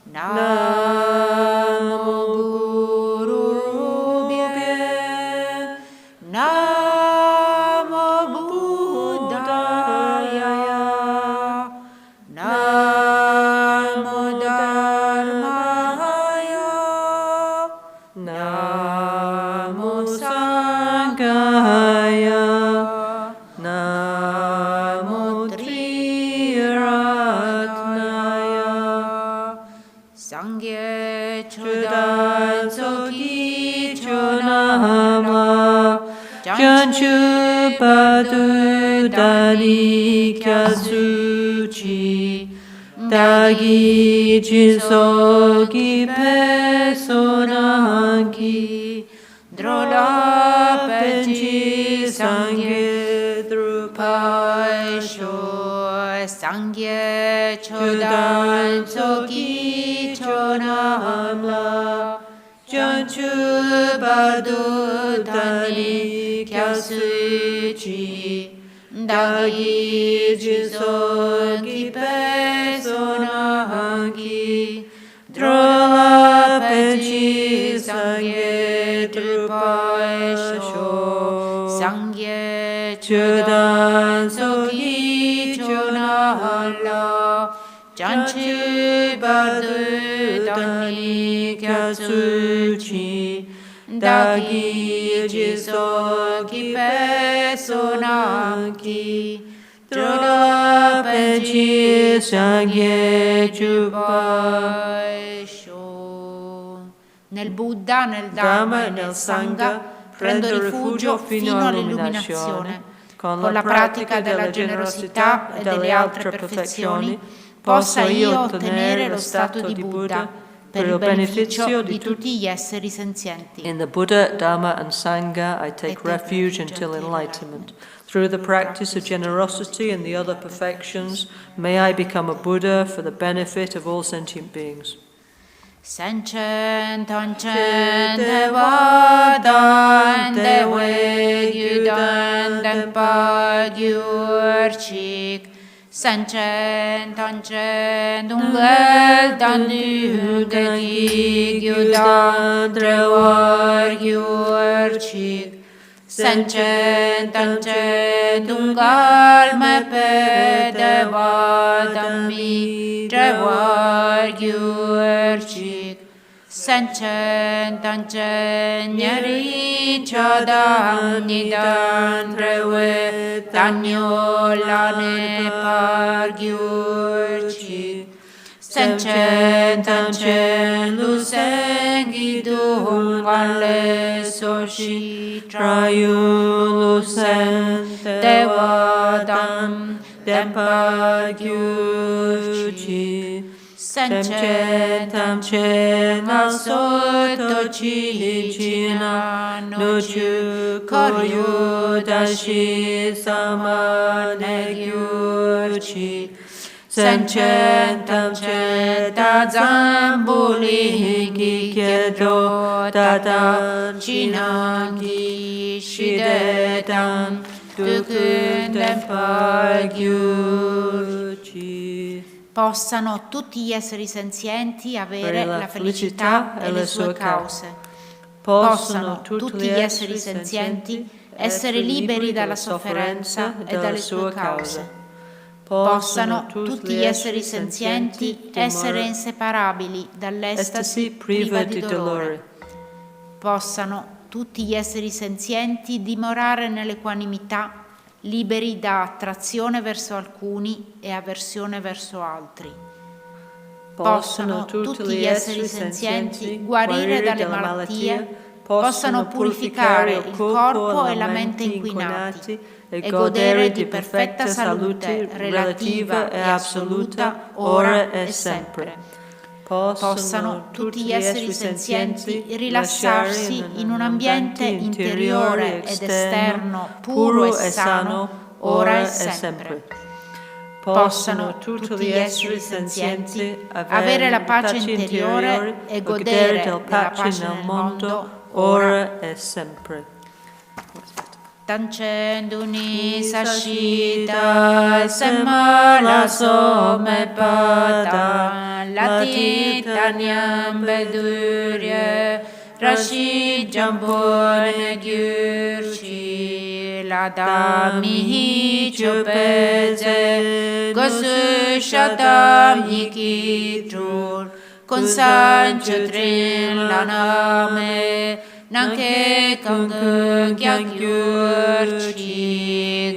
Namo Guru Bhye, Namo Buddhaya, Namo Dharmaya, Namo Sanghaya, Namo Triratnaya, Sangye Chodan Soki Chonama, Janchu Padu Dani Kyasuchi, Dagi Jinsoki Pesonanki, Drola Penchi Sangye Drupaisho, Sangye Chodan Soki Chonamla, Janchu Badu Dani Kyasuchi, Dagi Jinsoki Pesonanki, Drola Penchi Sangye Drupaisho, Sangye Chodan Soki Chonala, Janchu Badu Dani Kyasuchi, Dagi Jinsoki Pesonanki, Drola Penchi Sangye Drupaisho. Nel Buddha, nel Dharma e nel Sangha prendo rifugio fino all'illuminazione. Con la pratica della generosità e delle altre perfezioni possa io ottenere lo stato di Buddha per il beneficio di tutti gli esseri senzienti. In the Buddha, Dharma and Sangha I take refuge until enlightenment. Through the practice of generosity and the other perfections, may I become a Buddha for the benefit of all sentient beings. Sentient, uncent, vadan, de wegyudan, den pagyurchik. Sentient, uncent, ungel, dan gyudan, drewargyurchik. Sentient, uncent, ungal, me pede vadami, drewargyurchik. Sentient, uncent, nyeri chadam, nidan, drewe, danyolane pargyurchik. Sentient Tanchen Lusengi Duhun NgalSo Trayun Lusen Devadam Dempa Gyuchi Sentient Tanchen NgalSo Tochi China Nuchu Koryu Dashi Samane Gyuchi Sentient Tanchen Zambuli Gikyedo Dada Chinangi Shidedan Dukun Dempa Gyuchi. Possano tutti gli esseri senzienti avere la felicità e le sue cause. Possano tutti gli esseri senzienti essere liberi dalla sofferenza e dalle sue cause. Possano tutti gli esseri senzienti essere inseparabili dall'estasi priva di dolore. Possano tutti gli esseri senzienti dimorare nell'equanimità, liberi da attrazione verso alcuni e avversione verso altri. Possano tutti gli esseri senzienti guarire dalle malattie, possano purificare il corpo e la mente inquinati e godere di perfetta salute relativa e assoluta ora e sempre. Possano tutti gli esseri senzienti rilassarsi in un ambiente interiore ed esterno puro e sano ora e sempre. Possano tutti gli esseri senzienti avere la pace interiore e godere della pace nel mondo ora e sempre. Tanchen Duni Sashita Semala Somepada Lati Tanyam Bedurye Rashi Jambon Gyurchi Ladami Chupeze Gosu Shatam Yikitrur Konsanchutrin Laname Nanke Kangu Gyagyurchi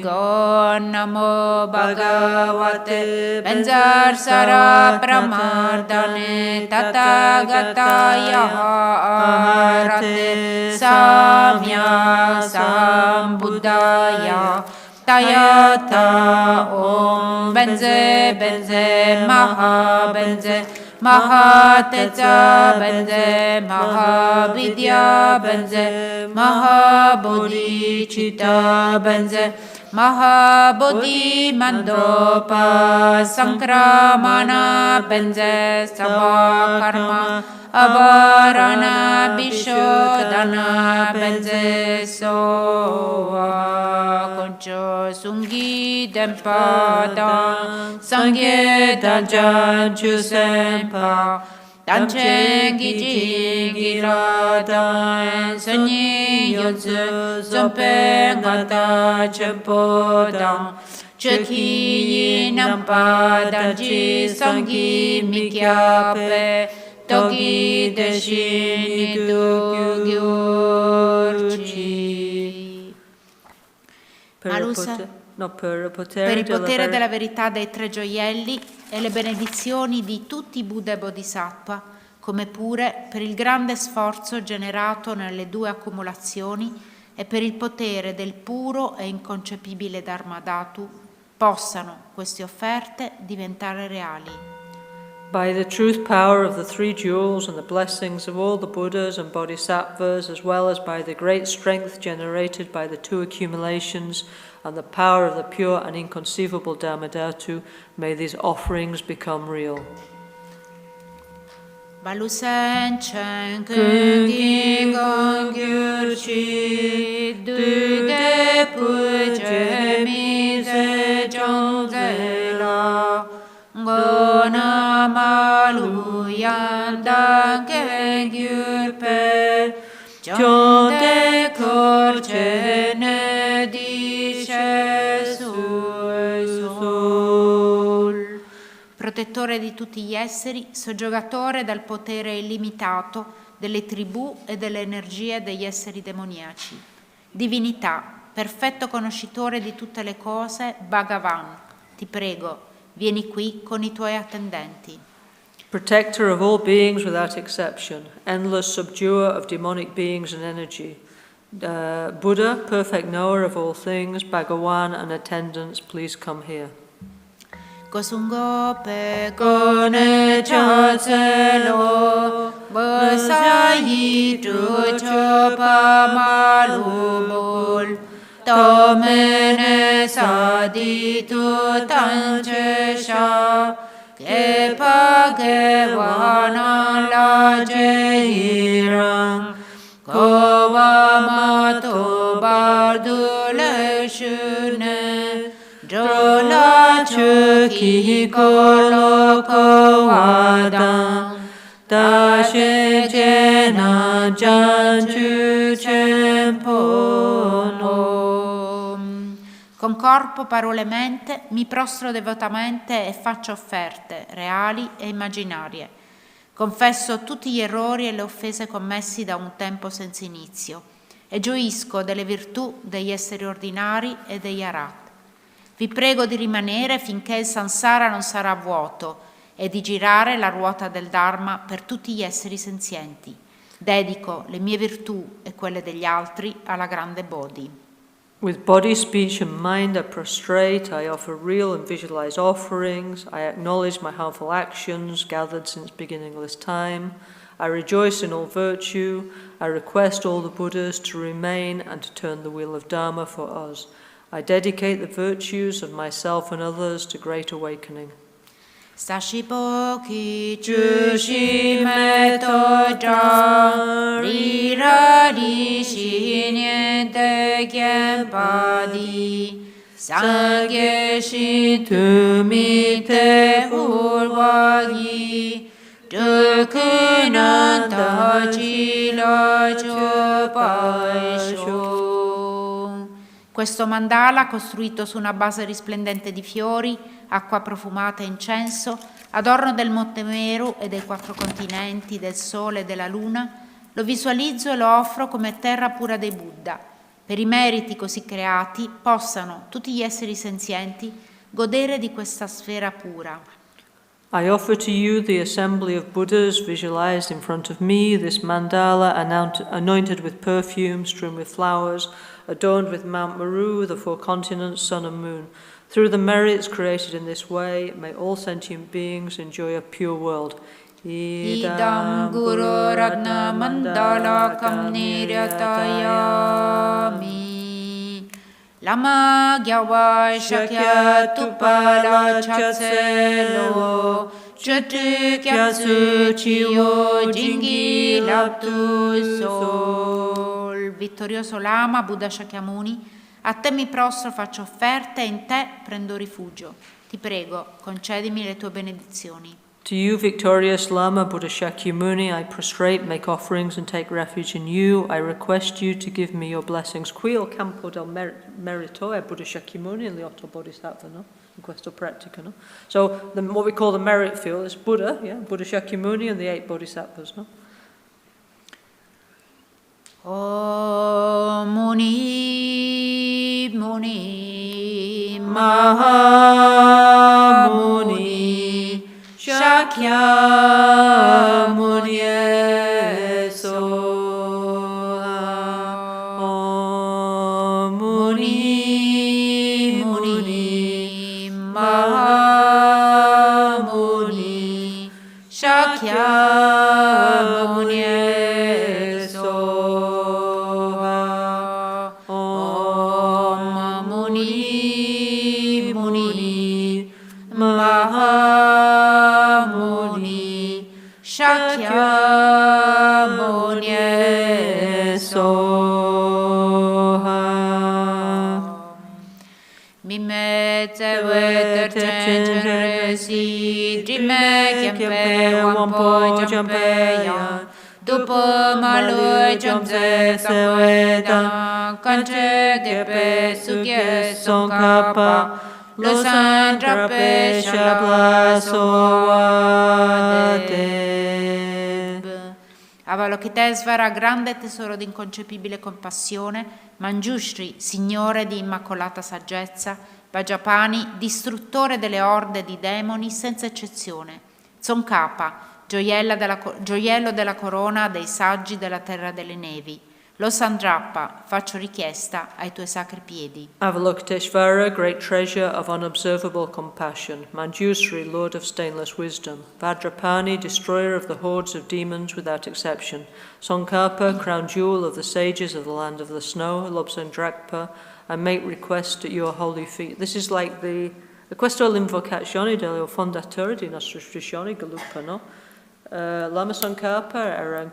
Gon Namo Bhagavate Benzar Sara Pramardane Tathagataya Arate Samya Sambuddhaya Tayata Om Benze Benze Maha Benze Mahateca Benze, Mahavidya Benze, Mahabodhichitta Benze, Mahabodhi Mandopa Sankramana Benze, Sabhakarma Avarana Bishodana Benze, Soa Concho Sungi Dempada Sangye Dajanchu Sempa Danchengi Jingi Radan Sanyi Yotsu Zompe Ngata Chepodan Cheki Nampa Danji Sangi Mikyape Togi Deshini Dugyurchi. Malusa, per il potere della verità dei tre gioielli e le benedizioni di tutti i Buddha e Bodhisattva, come pure per il grande sforzo generato nelle due accumulazioni e per il potere del puro e inconcepibile Dharmadhatu, possano queste offerte diventare reali. By the truth power of the three jewels and the blessings of all the Buddhas and Bodhisattvas, as well as by the great strength generated by the two accumulations and the power of the pure and inconceivable Dharmadhatu, may these offerings become real. Balusen chen kungi gongyurchi duge puje mize jongzela Gona malu yandan kengyurpe Jonde korche ne dice sul. Protettore di tutti gli esseri, soggiogatore dal potere illimitato delle tribù e delle energie degli esseri demoniaci. Divinità, perfetto conoscitore di tutte le cose, Bhagavan, ti prego, vieni qui con i tuoi attendenti. Protector of all beings without exception, endless subduer of demonic beings and energy, Buddha, perfect knower of all things, Bhagawan and attendants, please come here. Gosungo pe gone chaselo basayi tu chopa malubol tomene saditu tanchesha kepa gewana la jehirang kowa mato bardule shune Jola chuki kolo kowadang Dashe jena janchu cempono. Con corpo, parole e mente mi prostro devotamente e faccio offerte, reali e immaginarie. Confesso tutti gli errori e le offese commessi da un tempo senza inizio e gioisco delle virtù degli esseri ordinari e degli arat. Vi prego di rimanere finché il samsara non sarà vuoto e di girare la ruota del Dharma per tutti gli esseri senzienti. Dedico le mie virtù e quelle degli altri alla grande Bodhi. With body, speech and mind I prostrate, I offer real and visualized offerings, I acknowledge my harmful actions gathered since beginningless time, I rejoice in all virtue, I request all the Buddhas to remain and to turn the wheel of Dharma for us. I dedicate the virtues of myself and others to great awakening. Sashipoki chushi meto ja rirari shinyente kempadi sangye shitumite urwagi dukunanta chila chopaisho. Questo mandala, costruito su una base risplendente di fiori, acqua profumata e incenso, adorno del Monte Meru e dei 4 continenti, del Sole e della Luna, lo visualizzo e lo offro come terra pura dei Buddha. Per i meriti così creati possano tutti gli esseri senzienti godere di questa sfera pura. I offer to you the assembly of Buddhas visualized in front of me, this mandala anointed with perfume, strewn with flowers, adorned with Mount Meru, the 4 continents, sun and moon. Through the merits created in this way, may all sentient beings enjoy a pure world. Idam Guru Ratna Mandala Kam Niryatayami Lama Gyawa Shakya Tupala Chatselo Chutu Kyatsu Chiyo Jingi Laptu Sol. Vittorioso Lama Buddha Shakyamuni, a te mi prostro, faccio offerte e in te prendo rifugio. Ti prego, concedimi le tue benedizioni. To you, victorious Lama Buddha Shakyamuni, I prostrate, make offerings and take refuge in you. I request you to give me your blessings. Qui al campo del merito è Buddha Shakyamuni and the Eight Bodhisattvas, no? In questo pratica, no? So what we call the merit field is Buddha, yeah? Buddha Shakyamuni and the 8 Bodhisattvas, no? Om Muni Muni Mahamuni Shakyamuni Soha. Om Muni Muni Mahamuni Shakyamuni Shakyamuni Soha. Mime tewe tertenresi drime kempe wampo jampeya dupo malu jamze seweda kanche gepe sugye songkapa lo sandrape shabla soade. Avalokiteshvara, grande tesoro di inconcepibile compassione, Manjushri, signore di immacolata saggezza, Vajrapani, distruttore delle orde di demoni senza eccezione, Tsongkhapa, gioiello della corona dei saggi della terra delle nevi. Lo Sandrappa, faccio richiesta ai tuoi sacri piedi. Avalokiteshvara, great treasure of unobservable compassion. Manjushri, lord of stainless wisdom. Vajrapani, destroyer of the hordes of demons without exception. Tsongkhapa, crown jewel of the sages of the land of the snow. Lobsangrakpa, I make request at your holy feet. This is like questo è l'invocazione del fondatore di nostra tradizione Gelugpa, no? Lama Tsongkhapa era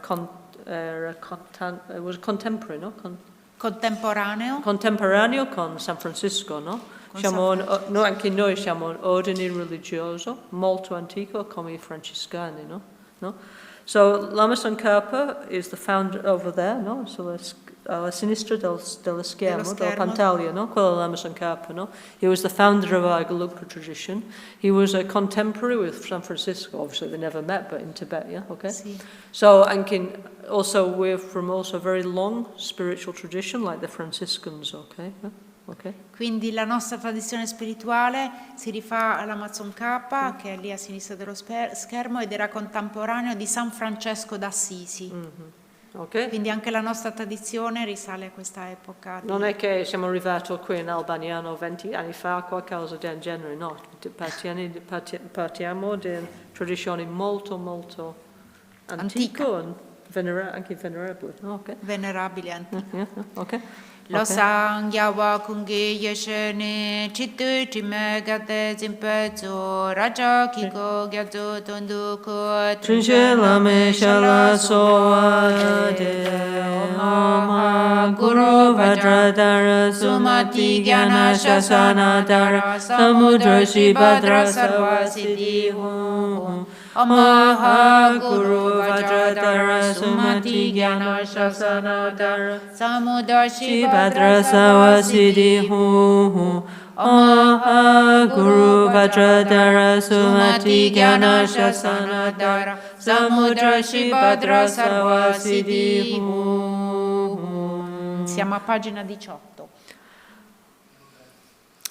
contemporary, no? Contemporaneo con San Francisco, no? Anche noi siamo un ordine religioso molto antico come i francescani, no? So Lama Tsongkhapa is the founder over there, no? So alla sinistra dello schermo, della pantalla, no? Quello Lama Tsongkhapa, no? He was the founder of our Gelugpa tradition. He was a contemporary with San Francisco. Obviously, they never met, but in Tibet, yeah, okay. Sì. So, we're from also a very long spiritual tradition, like the Franciscans, okay. Yeah? Okay. Quindi la nostra tradizione spirituale si rifà alla Tsongkhapa, che è lì a sinistra dello schermo, ed era contemporaneo di San Francesco d'Assisi. Mm-hmm. Okay. Quindi anche la nostra tradizione risale a questa epoca. Non è che siamo arrivati qui in Albagnano 20 anni fa, qualcosa del genere, no. Partiamo da una tradizione molto, molto antica e anche venerabile. Okay. Venerabile, antica. Yeah, okay. Lo sangyawa kungi yeshene chitu chimegate zimpetsu raja kiko gyatsu tunduku Trinche lame shala soade Oma Guru Vajradhara Sumati Gyana Shasanadhara Samudra Shibhadra Sarvasiddhi Hum Amaha Guru Vajradhara Sumati Gyana Shasanadhara Samudra Shibhadra Sarvasiddhi Hum Amaha Guru Vajradhara Sumati Gyana Shasanadhara Samudra Shibhadra Sarvasiddhi Hum. Siamo a pagina 18.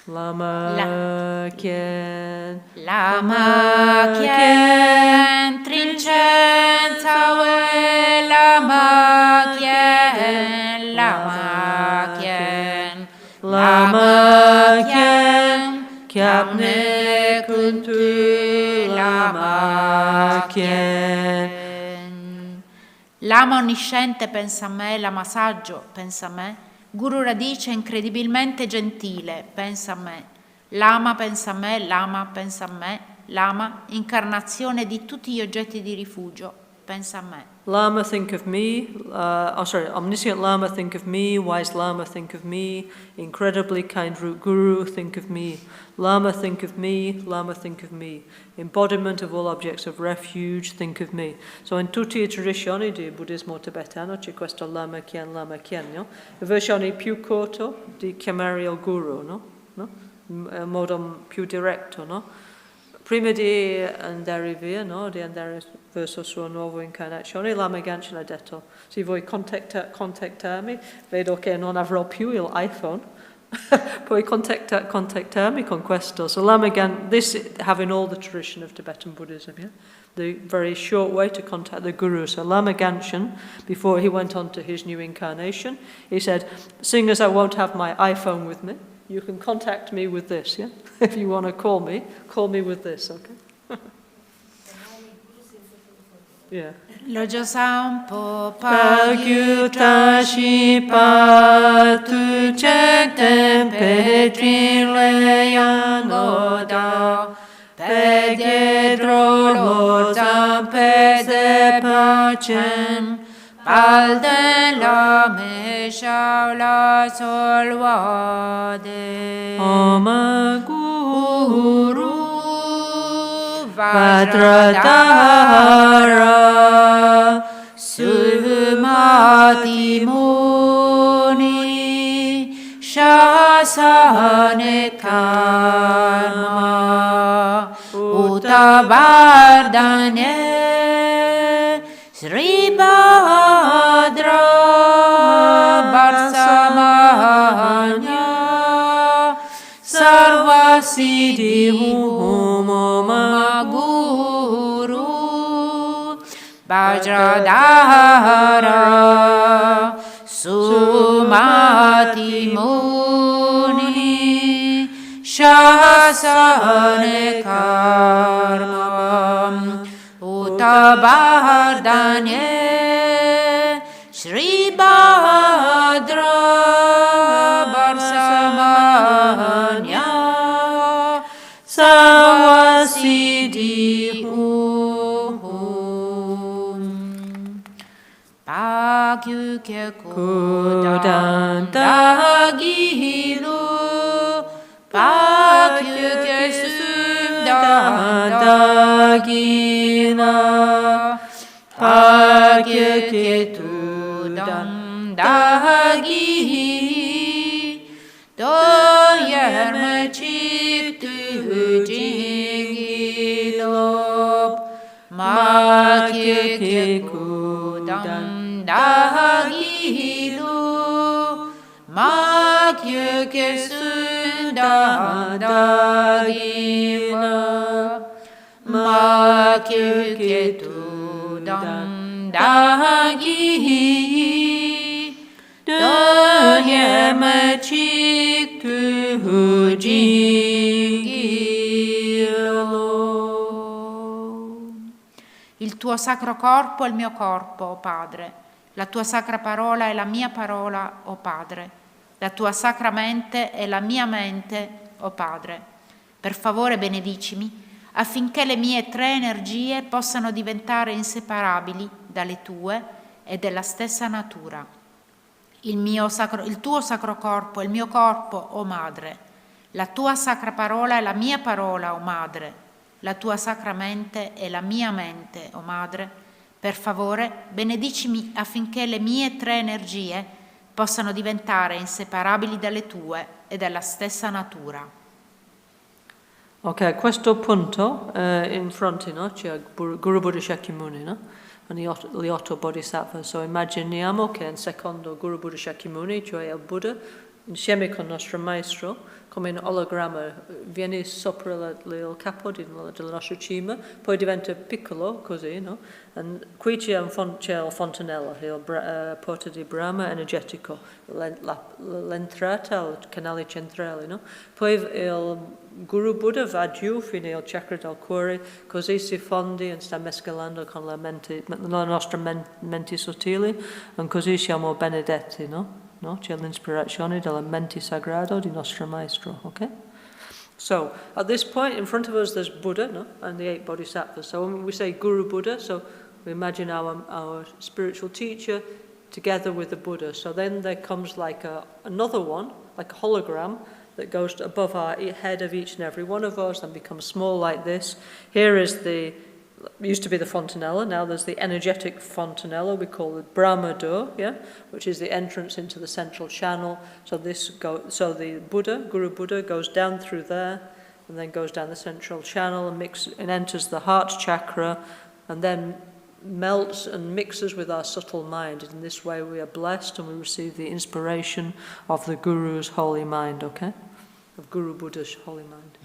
Lama Kyen, Lama Kyen, Trincenza we Lama Kyen, Lama Kyen, Lama Kyen, Kyabne Kuntu Lama Kyen. Lama onnisciente pensa a me, Lama saggio pensa a me. Guru radice incredibilmente gentile, pensa a me. Lama pensa a me, Lama pensa a me. Lama, incarnazione di tutti gli oggetti di rifugio, pensa a me. Lama think of me, omniscient Lama think of me, wise Lama think of me, incredibly kind root Guru think of me. Lama think of me, Lama think of me. Embodiment of all objects of refuge, think of me. So in tutte le tradizioni di buddismo tibetano c'è questo Lama Kyen, no? La versione più corta di chiamare il Guru, no? In modo più diretto, no? Prima di andare via, no? Di andare verso la sua nuova incarnazione, Lama Kyen ha detto, se vuoi contattarmi, vedo che non avrò più l'iPhone, puoi contattarmi con questo. So Lama Kyen, this having all the tradition of Tibetan Buddhism, yeah? The very short way to contact the Guru. So Lama Kyen, before he went on to his new incarnation, he said, seeing as I won't have my iPhone with me, you can contact me with this, yeah? If you want to call me with this, okay? Yeah. Lojo sampo Pagyutashi patu cetem petrin leyanoda Pegedro lozam peze pacem Palden la mesha la solvade Oma Guru Vajradhara Sumati Muni Shasane Karma Utabardane Sri Bhadra Varsamanya Sarvasiddhi Hum Guru Vajradhara Sumati Muni Shasane Karma Uttabardhanye Shri Bhadra Barsamanya Savasidi Pakyukya Kudandaghilu Pakyukya Sundandagina Pakyukya Tudandaghi Doyermechik Tujingilop Makyukya Kudandaghilu Makyukya Sundandagina Makyukya Tudandaghi Doyermechik Tujingilop. Il tuo sacro corpo è il mio corpo, o Padre. La tua sacra parola è la mia parola, o Padre. La tua sacra mente è la mia mente, o Padre. Per favore benedicimi affinché le mie tre energie possano diventare inseparabili dalle tue e della stessa natura. Il tuo sacro corpo è il mio corpo, o Madre. La tua sacra parola è la mia parola, o Madre. La tua sacra mente è la mia mente, o Madre. Per favore, benedicimi affinché le mie tre energie possano diventare inseparabili dalle tue e della stessa natura. Ok, a questo punto in fronte c'è Guru Buddha Shakyamuni, no? E gli 8 Bodhisattvas. So immaginiamo che in secondo Guru Buddha Shakyamuni, cioè il Buddha, insieme con il nostro maestro, come in ologramma, viene sopra il capo della nostra cima, poi diventa piccolo così, no? E qui c'è il fontanello, il porta di Brahma energetico, l'entrata al canale centrale, no? Poi il Guru Buddha va giù fino al chakra del cuore, così si fonde e sta mescolando con le nostre menti sottili, e così siamo benedetti, no? No? C'è l'ispirazione della mente sagrada di nostro maestro, okay? So, at this point, in front of us there's Buddha, no? And the 8 Bodhisattvas. So when we say Guru Buddha, so we imagine our spiritual teacher together with the Buddha. So then there comes like another one, like a hologram, that goes above our head of each and every one of us and becomes small like this. Here is used to be the fontanella, now there's the energetic fontanella, we call it Brahma door, yeah, which is the entrance into the central channel. So the Buddha, Guru Buddha, goes down through there and then goes down the central channel and enters the heart chakra and then melts and mixes with our subtle mind. In this way we are blessed and we receive the inspiration of the Guru's holy mind, okay? Of Guru Buddha's holy mind.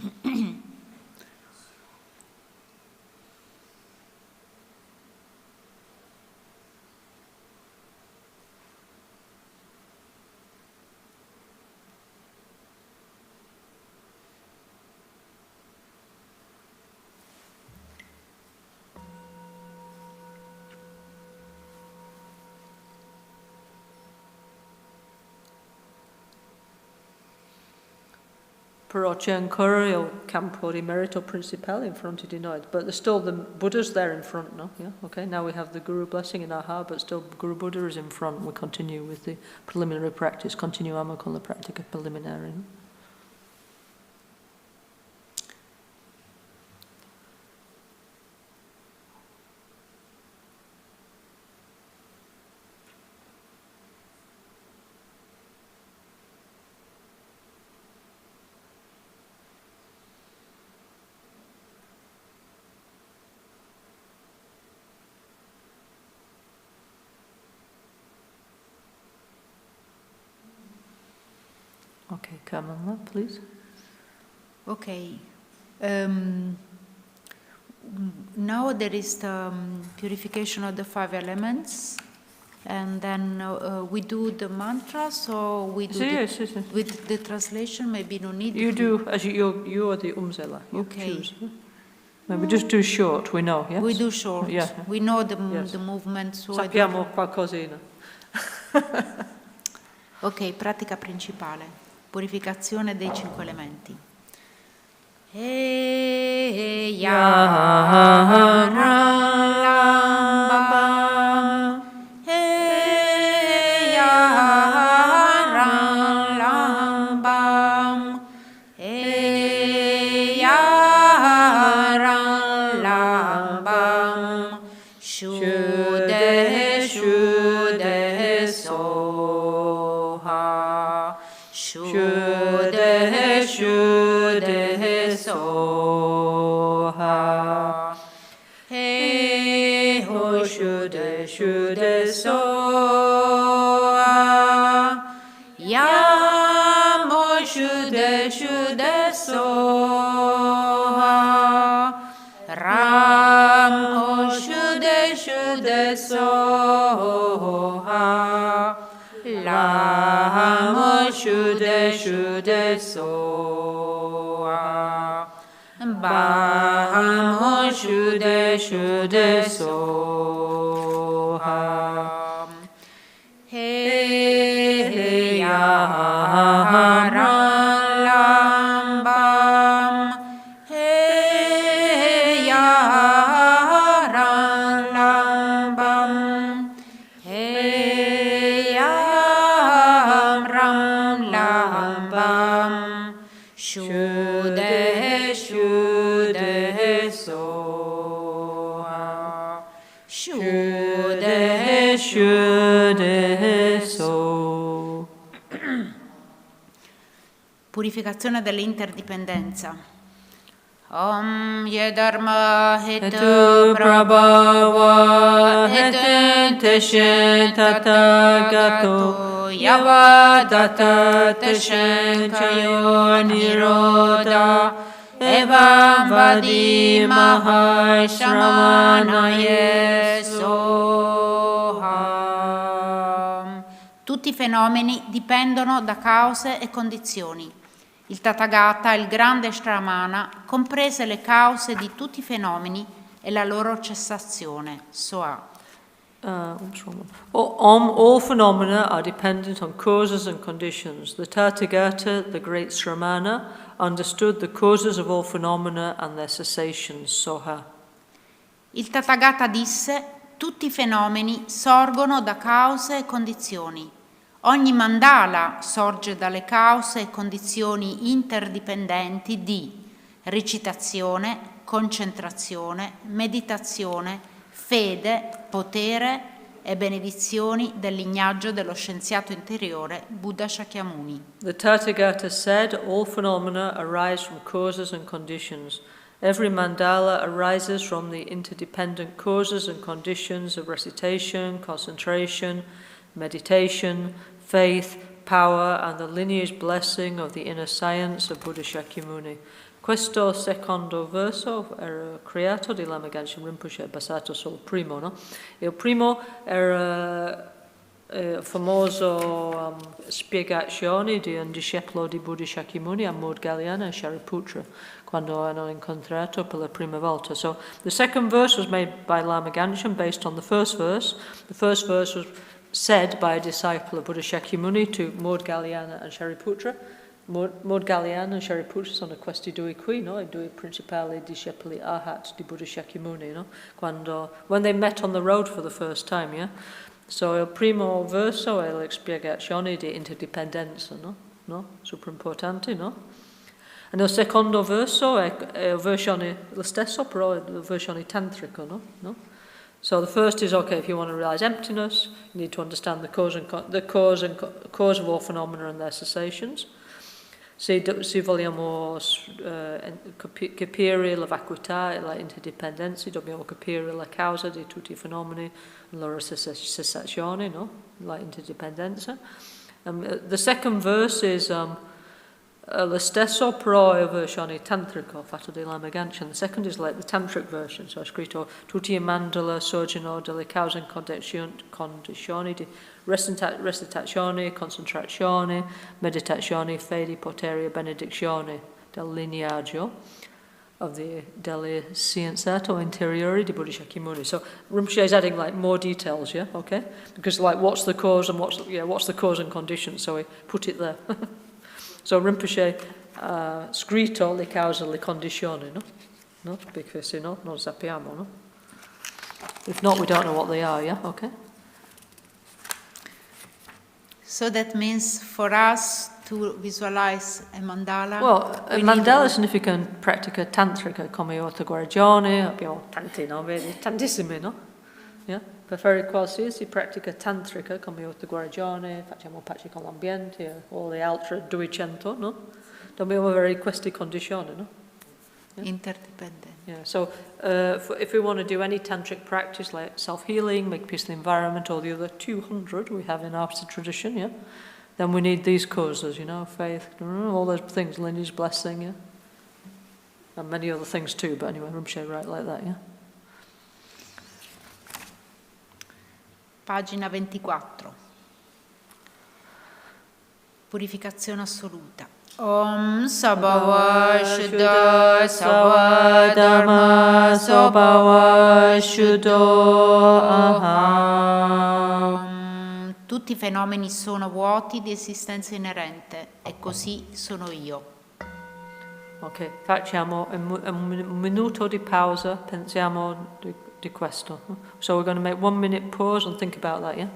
Però c'è ancora il campo di merito principale in fronte di noi, but there's still the Buddha's there in front, no? Yeah, okay. Now we have the Guru blessing in our heart, but still Guru Buddha is in front. We continue with the preliminary practice. Continuiamo con la pratica preliminare. No? Okay, Kamala, please. Okay. now there is the purification of the 5 elements, and then we do the mantra, so we do Yes. with the translation, maybe no need. You do, as you are the umzela. You Okay. choose. Maybe just do short, we know, yes? We do short. Yeah. We know the Yes. movement. So Sappiamo qualcosina. Ok, pratica principale. Purificazione dei 5 elementi. E Shuddha soha, yamo shuddha soha, ramo shuddha soha, lamo shuddha soha, bahamo shuddha soha. Purificazione dell'interdipendenza. Om Yedharma Hetu Prabhava Hetu Teshen Tathagato Yavadata Teshen Kayo Niroda Eva Vadi Mahai Shramanaye Soham. Tutti i fenomeni dipendono da cause e condizioni. Il Tathagata, il grande Shramana, comprese le cause di tutti i fenomeni e la loro cessazione. Soa. All phenomena are dependent on causes and conditions. The Tathagata, the great Shramana, understood the causes of all phenomena and their cessations. Soha. Il Tathagata disse: tutti i fenomeni sorgono da cause e condizioni. Ogni mandala sorge dalle cause e condizioni interdipendenti di recitazione, concentrazione, meditazione, fede, potere e benedizioni del lignaggio dello scienziato interiore Buddha Shakyamuni. The Tathagata said, all phenomena arise from causes and conditions. Every mandala arises from the interdependent causes and conditions of recitation, concentration, meditation, faith, power, and the lineage blessing of the inner science of Buddha Shakyamuni. Questo secondo verso era creato di Lama Kyen Rinpoche, basato sul primo, no? Il primo era famoso spiegazione di un discepolo di Buddha Shakyamuni, Galliana e Shariputra, quando hanno incontrato per la prima volta. So the second verse was made by Lama Kyen based on the first verse. The first verse was said by a disciple of Buddha Shakyamuni to Galliana and Shariputra. Galliana and Shariputra sono questi due qui, no? I due principali discepoli arhat di Buddha Shakyamuni, no? When they met on the road for the first time, yeah? So il primo verso è la spiegazione di interdipendenza, no? No? Super importante, no? E il secondo verso è la versione lo stesso, però è la versione tantrica, no? No? So the first is, okay, if you want to realize emptiness, you need to understand the cause of all phenomena and their cessations. Se vogliamo capire la vacuità e la interdipendenza, dobbiamo capire la causa di tutti i fenomeni, la loro cessazione, no? La interdipendenza. The second verse is Lo stesso però è versione tantrico fatto di Lama Kyen. The second is like the tantric version. So ho scritto tutti i mandala sorgono delle cause e condizioni di recitazione, concentrazione, meditazione, fede, potere e benedizione del lineaggio delle scienziato interiori di Buddha Shakyamuni. So Rinpoche is adding like more details, yeah, okay? Because like what's the cause and what's the cause and condition, so we put it there. So Rinpoche scritto le cause e le condizioni, no? No? Because se no, non sappiamo, no? If not, we don't know what they are, yeah? Okay? So that means for us to visualize a mandala. Well, a mandala significa una pratica tantrica, come autoguarigione, abbiamo tanti, no? Vedi? Tantissimi, no? Yeah? Per fare qualsiasi pratica tantrica, come autoguarigione, facciamo pace con l'ambiente, o le altre 200, no? Dobbiamo avere queste condizioni, no? Yeah? Interdependence. Yeah, so if we want to do any tantric practice like self-healing, make peace in the environment, or the other 200 we have in our tradition, yeah, then we need these causes, you know, faith, all those things, lineage, blessing, yeah, and many other things too. But anyway, Rinpoche write like that, yeah. Pagina 24. Purificazione assoluta. Om Sabhava Shuddha Sabhava Dharma Sabhava Shuddha Aham. Tutti i fenomeni sono vuoti di esistenza inerente e così sono io. Ok, facciamo un minuto di pausa, pensiamo di questo. So we're going to make 1 minute pause and think about that, yeah?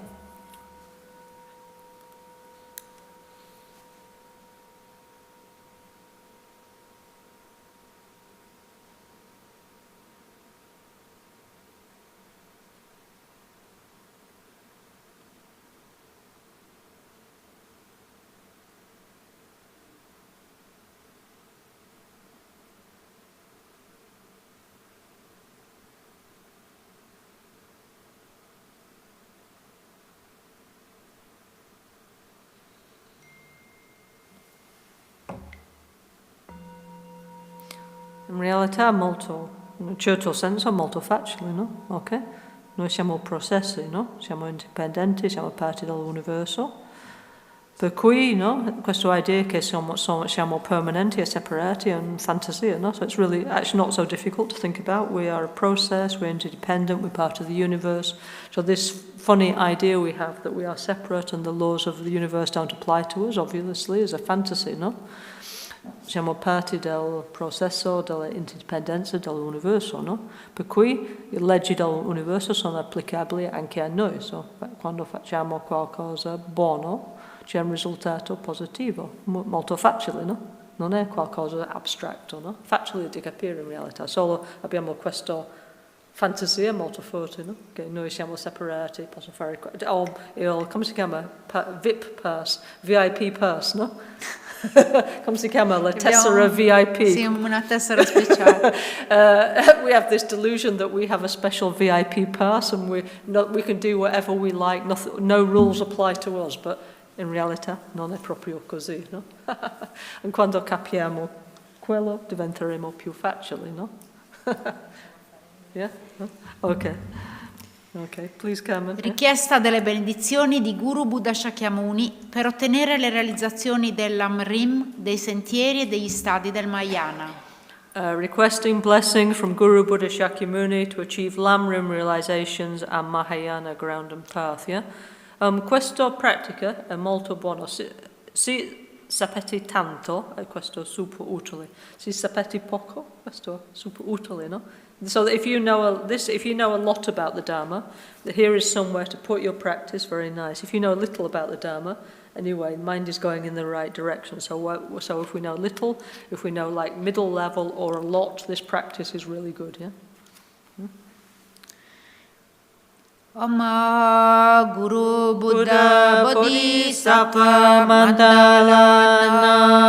In realtà molto, in un certo senso molto facile, no? Ok? Noi siamo processi, no? Siamo indipendenti, siamo parte dell'universo. Per cui, no? Questa idea che siamo permanenti e separati è una fantasia, no? So it's really actually not so difficult to think about. We are a process, we're interdependent, we're part of the universe. So this funny idea we have that we are separate and the laws of the universe don't apply to us, obviously, is a fantasy, no? Siamo parte del processo dell'indipendenza dell'universo, no? Per cui le leggi dell'universo sono applicabili anche a noi. So, quando facciamo qualcosa buono c'è un risultato positivo, molto facile, no? Non è qualcosa astratto, no? Facile di capire in realtà, solo abbiamo questa fantasia molto forte, no? Che noi siamo separati, posso fare come si chiama? VIP pass, VIP pass, no? Come si chiama? La tessera VIP. Sì, una tessera speciale. We have this delusion that we have a special VIP pass and we can do whatever we like, no rules apply to us, but in realtà non è proprio così, no? E quando capiamo quello diventeremo più facili, no? Yeah? Ok. Ok, please come. Richiesta delle benedizioni di Guru Buddha Shakyamuni per ottenere le realizzazioni dell'Amrim, dei sentieri e degli stadi del Mahayana. Requesting blessings from Guru Buddha Shakyamuni to achieve Lamrim realizations and Mahayana ground and path, yeah? Questa pratica è molto buona. Si sapete tanto, e questo è super utile. Si sapete poco, questo è super utile, no? So that if you know a lot about the Dharma, here is somewhere to put your practice. Very nice. If you know a little about the Dharma, anyway, mind is going in the right direction. So if we know little, if we know like middle level or a lot, this practice is really good. Yeah. Om Guru Buddha Bodhisattva Mandala Nama.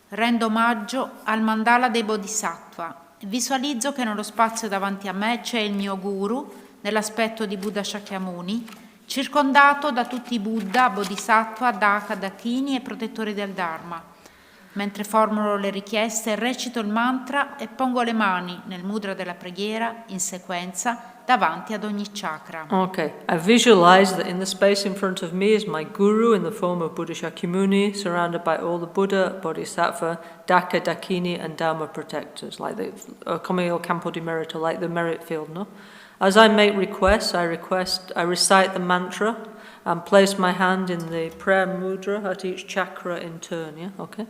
Rendo omaggio al mandala dei Bodhisattva. Visualizzo che nello spazio davanti a me c'è il mio Guru, nell'aspetto di Buddha Shakyamuni, circondato da tutti i Buddha, Bodhisattva, Daka, Dakini e protettori del Dharma. Mentre formulo le richieste, recito il mantra e pongo le mani nel mudra della preghiera in sequenza davanti ad ogni chakra. Okay, I visualize that in the space in front of me is my guru in the form of Buddha Shakyamuni, surrounded by all the Buddha, Bodhisattva, Daka, Dakini and Dharma protectors, like the come il campo di merito, like the merit field, no? As I make requests, I recite the mantra and place my hand in the prayer mudra at each chakra in turn, yeah? Okay?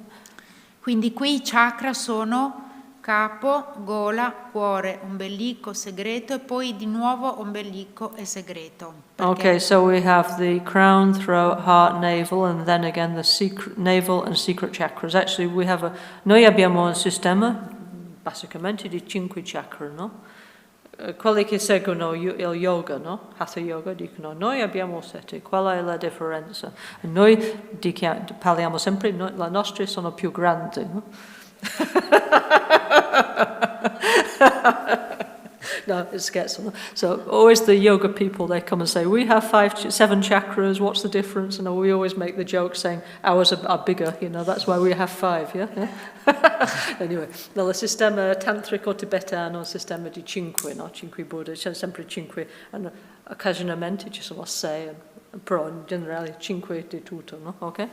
Quindi qui i chakra sono capo, gola, cuore, ombelico, segreto e poi di nuovo ombelico e segreto. Okay, so we have the crown, throat, heart, navel, and then again the secret, navel and secret chakras. Actually, we have noi abbiamo un sistema basicamente di 5 chakra, no? Quelli che seguono il yoga, no? Hatha yoga, dicono noi abbiamo 7, qual è la differenza? E noi parliamo sempre, le nostre sono più grandi, no? No, it's scherzo. No? So always the yoga people, they come and say, we have 7 chakras, what's the difference? And we always make the joke saying, ours are bigger, you know, that's why we have 5, yeah? Anyway, nel sistema tantrico tibetano, sistema di 5, no? 5 Buddha, c'è sempre 5, and occasionalmente ci sono 6, però in generale 5 di tutto, no? Ok?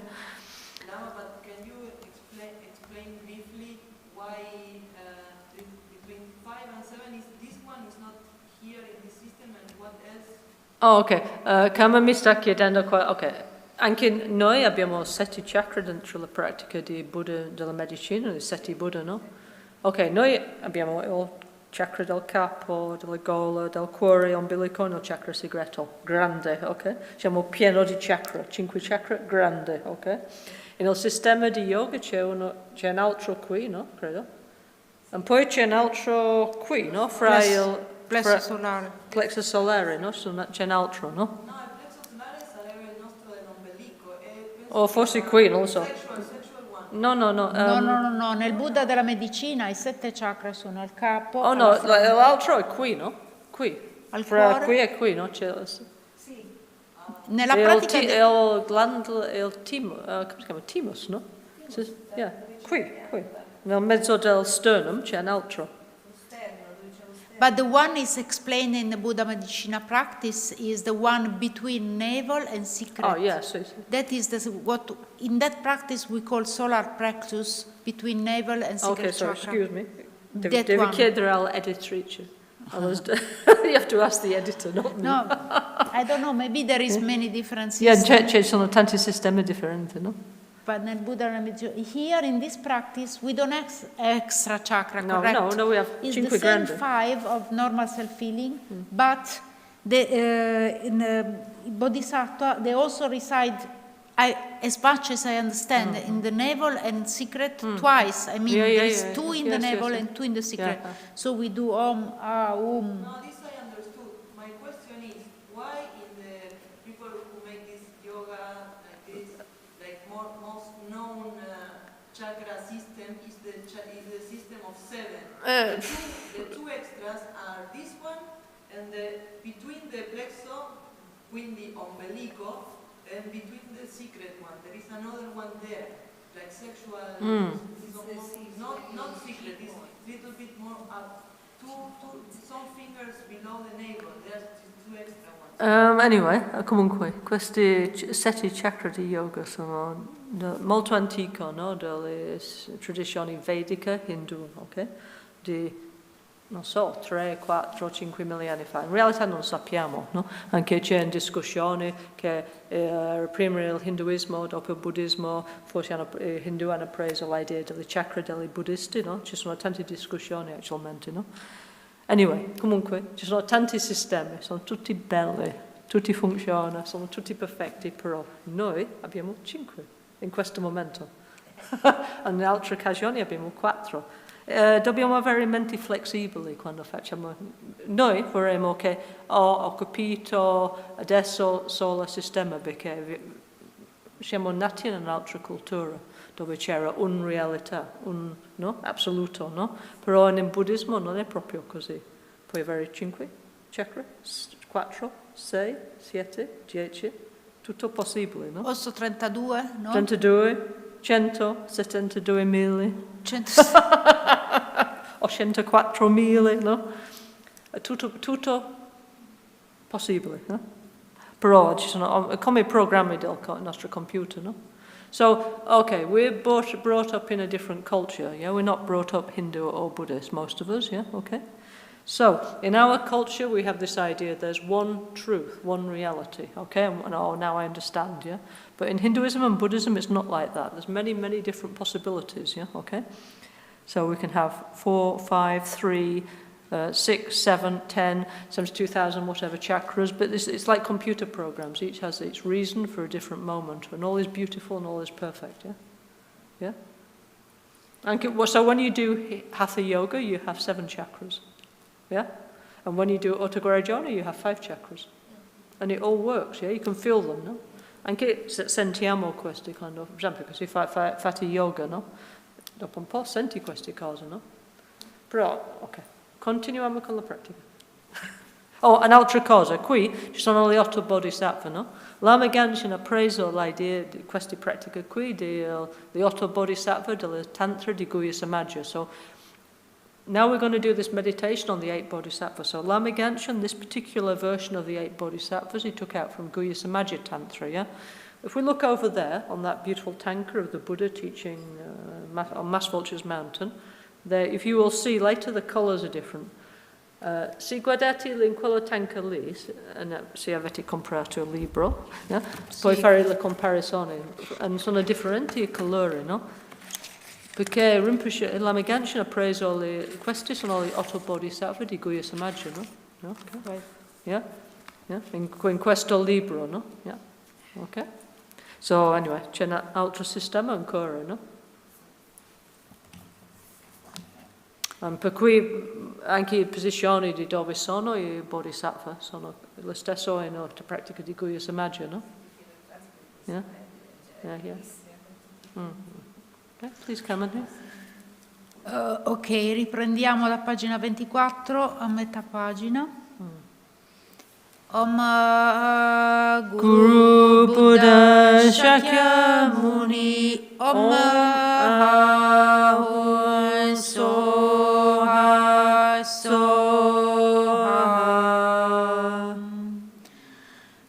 Oh, ok, come mi sta chiedendo qua, ok, anche noi abbiamo 7 chakra dentro la pratica di Buddha, della medicina, i 7 Buddha, no? Ok, noi abbiamo il chakra del capo, della gola, del cuore, ombelico, il chakra segreto, grande, ok? Siamo pieno di chakra, 5 chakra, grande, ok? E nel sistema di yoga c'è un altro qui, no? Credo. E poi c'è un altro qui, no? Fra il... Plesso solare. Plexo solare, no? C'è un altro, no? No, il plexo solare sarebbe il nostro dell'ombelico. O forse qui, non lo so. Sexual one. No. No, nel Buddha della medicina i 7 chakra sono al capo. Oh no, l'altro è qui, no? Qui. Al Fra cuore. qui e qui, no? C'è Sì. Nella pratica il glandolo, il come si chiama? Thymus, no? Yeah. Qui. Nel mezzo del sternum c'è un altro. But the one is explained in the Buddha Medicina practice is the one between navel and secret. Oh, yes. That is what in that practice we call solar plexus between navel and secret Okay, so chakra. excuse me. That Devi one. chiedere all'editrice. You have to ask the editor, not me. No, I don't know, maybe there is many differences. Yeah, ci sono tanti sistemi differenti, no? But nel Buddha Medicina, here in this practice we don't have extra chakra, correct? No, we have It's 5 the same grandi. 5 of normal self-healing, but in Bodhisattva they also reside, as much as I understand, in the navel and secret twice. I mean, there is 2 in the navel and 2 in the secret. Yeah. So we do Om, Om. No, this I understood. My question is, why in the people who make this yoga like this, like most known chakra system is the system of 7. The two extras are this one and between the plexo, quindi ombelico, and between the secret one. There is another one there, like sexual. Not secret. It's a little bit more up. Some fingers below the navel. There's 2 extra ones. Anyway, comunque, questi 7 chakra di yoga sono molto antico, no? Delle tradizioni vediche hindu, ok? Di, non so, 3, 4, 5 mila anni fa. In realtà non sappiamo, no? Anche c'è in discussione che prima il hinduismo, dopo il buddismo, forse i hindu hanno preso l'idea delle chakra dei buddisti, no? Ci sono tante discussioni attualmente, no? Anyway, comunque, ci sono tanti sistemi, sono tutti belli, tutti funzionano, sono tutti perfetti, però noi abbiamo 5 in questo momento. In altre occasioni abbiamo 4. Dobbiamo avere menti flessibili quando facciamo. Noi vorremmo che ho capito adesso solo il sistema perché siamo nati in un'altra cultura dove c'era un'realità, no? Assoluto, no? Però nel buddismo non è proprio così. Puoi avere 5 chakra, 4, 6, 7, 10, tutto possibile, no? Posso 32, no? 32, 172.000, 100. o 104.000, no? Tutto possibile, no? Però ci sono, come programmi del nostro computer, no? So, okay, we're brought up in a different culture, yeah? We're not brought up Hindu or Buddhist, most of us, yeah? Okay? So, in our culture, we have this idea there's one truth, one reality, okay? And oh, now I understand, yeah? But in Hinduism and Buddhism, it's not like that. There's many, many different possibilities, yeah? Okay? So we can have 4, 5, 3, 6, 7, 10, 72,000, whatever chakras, but it's like computer programs. Each has its reason for a different moment, and all is beautiful and all is perfect, yeah? Yeah? And so when you do Hatha Yoga, you have 7 chakras, yeah? And when you do Ottagorajona, you have 5 chakras. And it all works, yeah? You can feel them, no? Anche sentiamo queste quando, per esempio, se fate yoga, no? Dopo un po' senti queste cose, no? Però, ok. Continuiamo con la pratica. Oh, un'altra cosa, qui ci sono le 8 bodhisattva, no? Lama Kyen ha preso l'idea di queste pratiche qui, delle 8 bodhisattva delle tantra di Guhya Samaja. So, now we're going to do this meditation on the 8 bodhisattvas. So, Lama Kyen, this particular version of the 8 bodhisattvas, he took out from Guhya Samaja Tantra, yeah? If we look over there, on that beautiful tanka of the Buddha teaching on Mass Vulture's Mountain, there, if you will see later, the colours are different. Se guardate in quello tanka lì, se avete comprato il libro, yeah? Puoi fare la comparazione, e sono differenti i colori, no? Perché Rinpoche, Lama Kyen ha preso questi sono gli 8 bodhisattva di Guhya Samaja, no? Okay. Yeah? Yeah? In questo libro, no? Yeah? Ok? So, anyway, c'è un altro sistema ancora, no? Per cui anche le posizioni di dove sono i bodhisattva sono lo stesso in altre pratiche di Guhya Samaja, no? Yeah? Yeah. Okay, please come in here. Ok, riprendiamo la pagina 24, a metà pagina. Om Guru Buddha Shakyamuni Om Ahun Soha Soha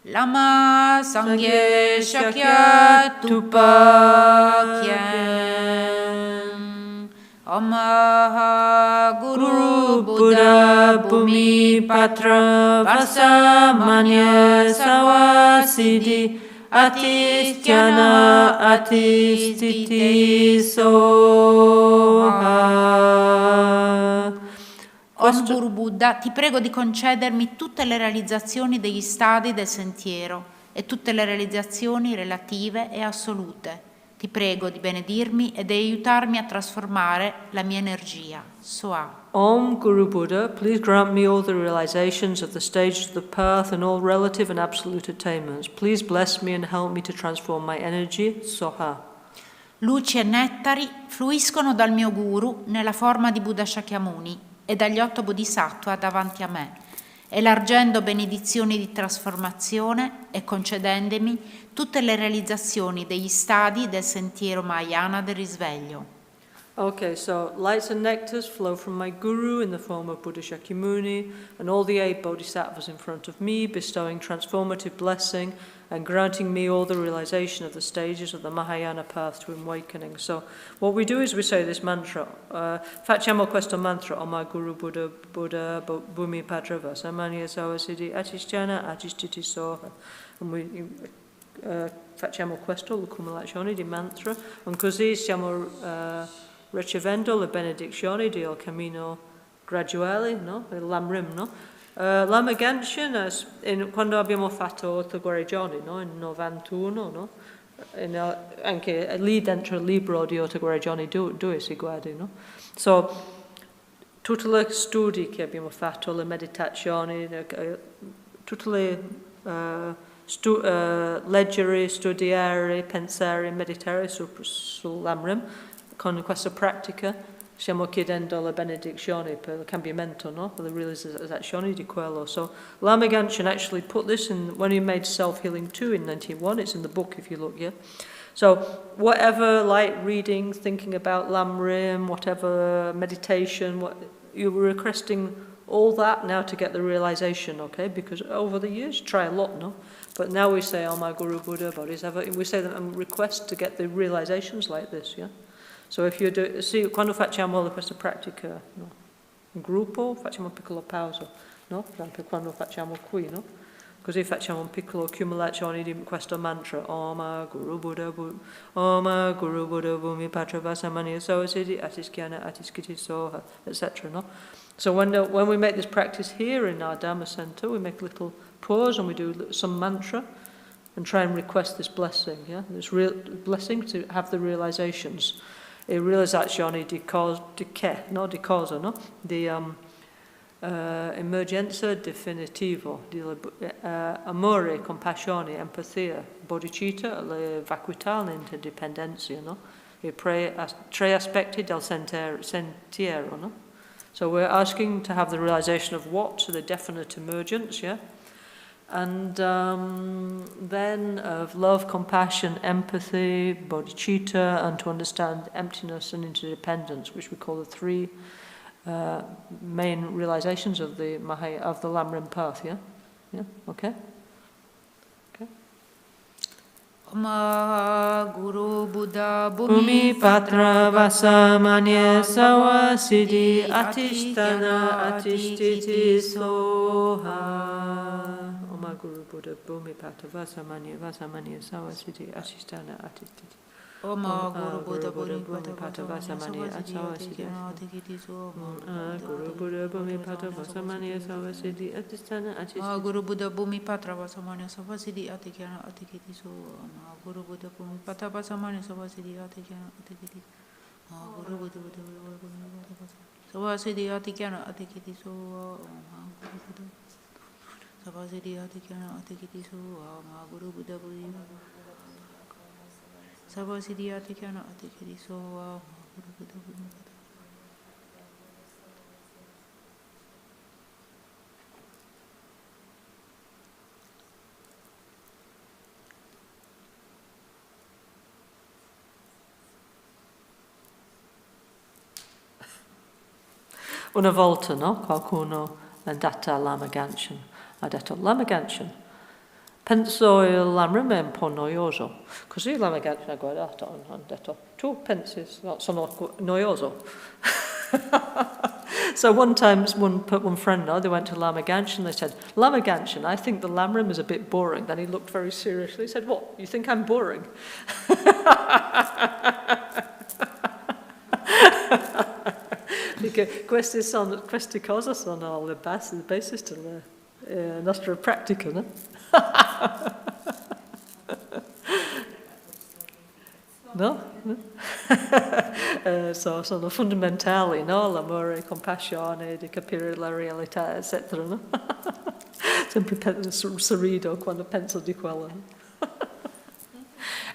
Lama Sangye Shakya Tupa Kyen Om Guru Buddha Bhumi Patra Vasamanya Sawasidi Atistyana Atistiti Soha. Om Guru Buddha, ti prego di concedermi tutte le realizzazioni degli stadi del sentiero e tutte le realizzazioni relative e assolute. Ti prego di benedirmi e di aiutarmi a trasformare la mia energia. Soa. Om Guru Buddha, please grant me all the realizations of the stages of the path and all relative and absolute attainments. Please bless me and help me to transform my energy. Soha. Luci e nettari fluiscono dal mio guru nella forma di Buddha Shakyamuni e dagli 8 bodhisattva davanti a me, elargendo benedizioni di trasformazione e concedendemi tutte le realizzazioni degli stadi del sentiero Mahayana del risveglio. Okay, so lights and nectars flow from my guru in the form of Buddha Shakyamuni and all the 8 bodhisattvas in front of me, bestowing transformative blessing and granting me all the realization of the stages of the Mahayana path to awakening. So what we do is we say this mantra. Facciamo questo mantra. Om Guru Buddha Buddha Bhumi Patra Vasamanya Sawasidi Atisthana Atistiti Soha. And we facciamo questo, l'accumulazione di mantra, e così stiamo ricevendo le benedizioni del cammino graduale, no? Il Lamrim, no? Lama Kyen, quando abbiamo fatto 8 guarigioni, no? In 91, no? Anche lì dentro il libro di 8 guarigioni 2 si guarda, no? So, tutti gli studi che abbiamo fatto, le meditazioni, tutte le leggere, studiare, pensare, meditare sull'Amrim con questa pratica Stiamo chiedendo la benedizione per il cambiamento, no? Per la realizzazione di quello. So Lama Kyen actually put this in when he made Self-Healing 2 in 1991. It's in the book if you look, yeah? So whatever light reading, thinking about Lamrim, whatever meditation, what you're requesting all that now to get the realization, okay? Because over the years you try a lot, no? But now we say, oh my Guru Buddha, Bodhisattva, we say that and request to get the realizations like this, yeah? So if you do, see, quando facciamo questa pratica, no? In gruppo facciamo un piccolo pausa, no? Per esempio quando facciamo qui, no? Così facciamo un piccolo accumulazione di questo mantra, Om Guru Buddha, Om Guru Buddha, Bhumi Patra Vasamani Sawasidi, Atiskhyana, Atiskiti Soha, etc., no? So when we make this practice here in our Dhamma center, we make a little pause and we do some mantra and try and request this blessing, yeah? This real blessing to have the realizations. E realizzazione di che, no? Di cosa, no? Di emergenza definitivo, di amore, compassione, empatia, bodhicitta, la vacuità, l'interdependenza, no? E tre aspetti del sentiero, no? So we're asking to have the realization of what? So the definite emergence, yeah? And then of love, compassion, empathy, bodhicitta, and to understand emptiness and interdependence, which we call the three main realizations of the Lamrim path, yeah? Yeah, okay? Okay. Om Guru Buddha Bhumi Patra Vasamanya Sawa Siddhi Atishtana Atishtiti Soha. Om Guru Buddha Bhumi Patra Vasamanya Sawa Siddhi Atishtana Atishtiti. Om Guru Buddha Bhumi Patra Vasamanya Sawa Siddhi Atishtiti Soha. Guru Buddha Bhumi Patra Vasamanya Sawa Siddhi Atishtana Atishtiti. Guru Buddha Bhumi Patra Vasamanya Sawa Siddhi Atishtana Atishtiti Soha. Guru Buddha Bhumi Patra Vasamanya Sawa Siddhi Atishtana Atishtiti. Guru Buddha Sawa Siddhi Atishtana Atishtiti Soha. Guru Buddha Sawa Siddhi Atishtana Atishtiti Soha. Guru Buddha Bhumi Sawa Siddhi Atishtana Atishtiti Soha. Guru Buddha Bhumi. Una volta, no? Qualcuno è andata a Lama Kyen. Ha detto, Lama Kyen, penso il Lamrim è un po' noioso. Così Lama Kyen ha guardato e ha detto, tu pensi sono noioso? So one time, one friend, no, they went to Lama Kyen and they said, Lama Kyen, I think the Lamrim is a bit boring. Then he looked very seriously. He said, what, you think I'm boring? Queste cose sono le basis della nostra pratica, no? No? Sono fondamentali, no? L'amore, compassione, di capire la realtà, eccetera, no? Sempre sorrido quando penso di quello.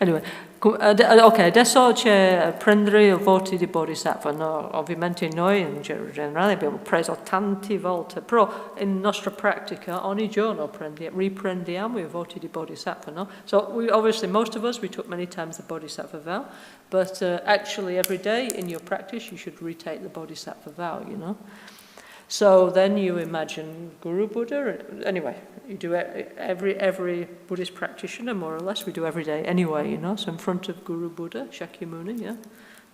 Anyway, ok, adesso c'è prendere i voti di Bodhisattva. No, ovviamente noi in generale abbiamo preso tante volte, però in nostra pratica ogni giorno riprendiamo i voti di Bodhisattva. No? So obviously most of us, we took many times the Bodhisattva vow, but actually every day in your practice you should retake the Bodhisattva vow, you know. So then you imagine Guru Buddha. Anyway, you do every Buddhist practitioner, more or less, we do every day anyway, you know. So in front of Guru Buddha, Shakyamuni, yeah.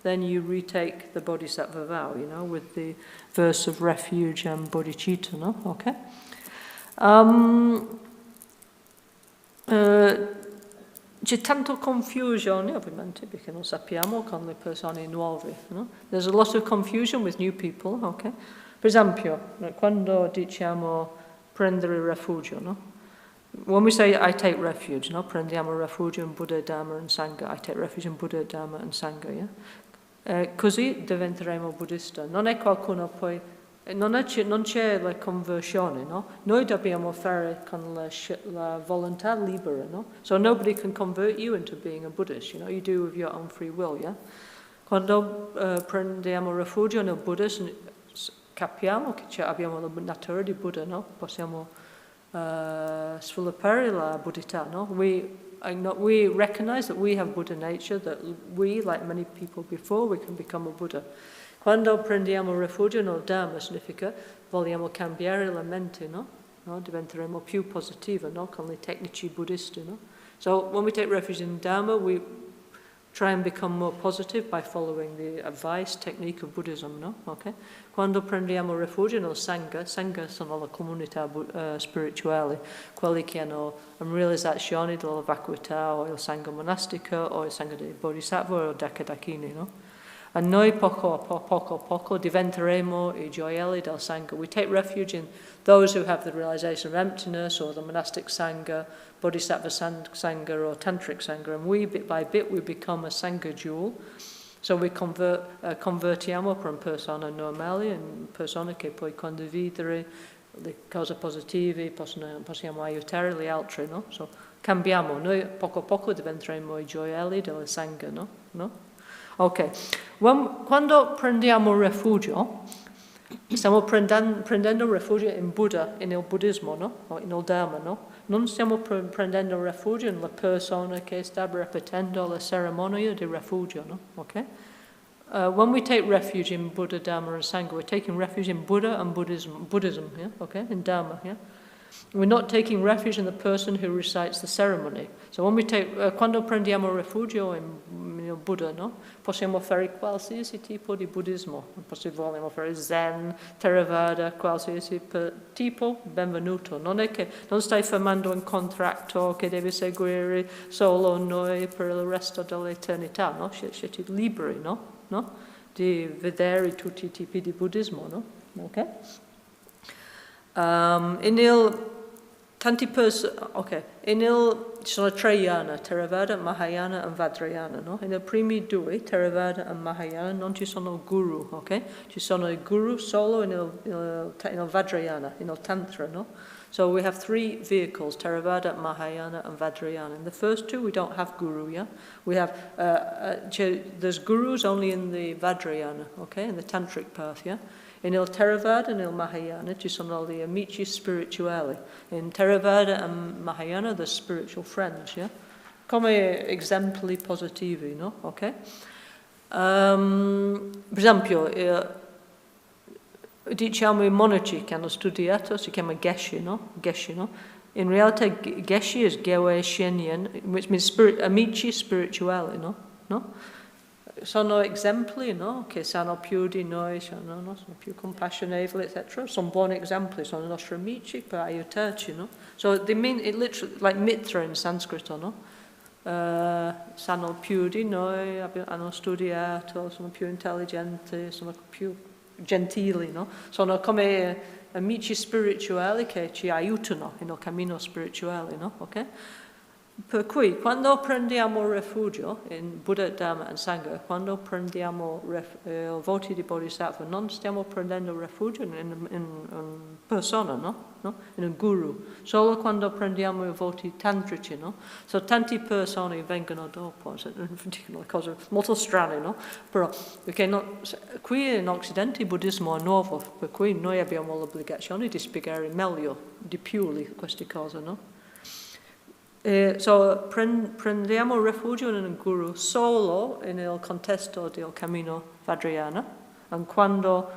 Then you retake the Bodhisattva vow, you know, with the verse of refuge and bodhicitta, no? Okay. C'è tanto confusione, ovviamente, perché non sappiamo con le persone nuove, no? There's a lot of confusion with new people, okay. Per esempio, quando diciamo prendere rifugio, no? When we say I take refuge, no? Prendiamo refugio in Buddha, Dhamma and Sangha. I take refuge in Buddha, Dhamma and Sangha, yeah? Così diventeremo buddista. Non è qualcuno poi... Non c'è la conversione, no? Noi dobbiamo fare con la volontà libera, no? So nobody can convert you into being a Buddhist, you know? You do with your own free will, yeah? Quando prendiamo rifugio nel Buddha, capiamo che abbiamo la natura di Buddha, no? Possiamo sviluppare la buddhità, no? We recognize that we have Buddha nature, that we, like many people before, we can become a Buddha. Quando prendiamo rifugio nel Dhamma significa vogliamo cambiare la mente, no? No? Diventeremo più positivi, no? Con le tecnici buddisti, no? So when we take refuge in Dhamma, we try and become more positive by following the advice, technique of Buddhism, no? Okay? Quando prendiamo rifugio nel Sangha sono le comunità spirituali, quelli che hanno realizzazioni della vacuità, o il Sangha monastico, o il Sangha dei Bodhisattva, o Dakadakini, no? E noi poco a poco diventeremo I gioielli del Sangha. We take refuge in those who have the realization of emptiness, or the monastic Sangha, Bodhisattva Sangha, or Tantric Sangha, and we, bit by bit, we become a Sangha jewel. So we convertiamo from persone normali in persone che poi condividere le cose positive, possiamo aiutare gli altri, no? So cambiamo, noi poco a poco diventeremo I gioielli della Sangha, no? Ok, quando prendiamo rifugio, stiamo prendendo rifugio in Buddha, nel buddismo, no? O nel Dhamma, no? Non stiamo prendendo rifugio nella persona che sta ripetendo la cerimonia di rifugio, no? Ok? When we take refuge in Buddha, Dhamma and Sangha, we're taking refuge in Buddha and Buddhism, yeah? Okay? In Dhamma, yeah? We're not taking refuge in the person who recites the ceremony. So when we take, quando prendiamo rifugio in Buddha, no? Possiamo fare qualsiasi tipo di buddismo. Vogliamo fare Zen, Theravada, qualsiasi tipo, benvenuto. Non è che non stai firmando un contratto che devi seguire solo noi per il resto dell'eternità, no? Siete liberi, no? Di vedere tutti I tipi di buddismo, no? Ok? Ci sono 3 yana, Theravada, Mahayana e Vajrayana, no? Nei primi 2, Theravada e Mahayana, non ci sono guru, ok? Ci sono I guru solo nel Vajrayana, nel Tantra, no? So we have 3 vehicles, Theravada, Mahayana and Vajrayana. In the first 2 we don't have guru, yeah? We have, there's gurus only in the Vajrayana, okay? In the Tantric path, yeah? In il Theravada e nel Mahayana ci sono gli amici spirituali. In Theravada e Mahayana, the spiritual friends, yeah? Come esempi positivi, no? Ok? Per esempio, diciamo I monaci che hanno studiato, si chiama Geshe, no? Geshe, no? In realtà Geshe is Gewe Shenyen, which means amici spirituali, no? Sono esempi, no? Che sanno più di noi, sono più compassionevoli, eccetera. Sono buoni esempi, sono I nostri amici per aiutarci, no? So they mean it literally, like Mitra in Sanscrito, no? Sanno più di noi, hanno studiato, sono più intelligenti, sono più gentili, no? Sono come amici spirituali che ci aiutano nel cammino spirituale, no? Ok? Per cui, quando prendiamo rifugio in Buddha, Dhamma e Sangha, quando prendiamo voti di Bodhisattva, non stiamo prendendo rifugio in persona, no? In un guru, solo quando prendiamo I voti tantrici, no? So tante persone vengono dopo, dicono cose molto strane, no? Però, perché qui in Occidente il buddismo è nuovo, per cui noi abbiamo l'obbligazione di spiegare meglio, di più queste cose, no? So prendiamo rifugio in un guru solo nel contesto del cammino Vajrayana, quando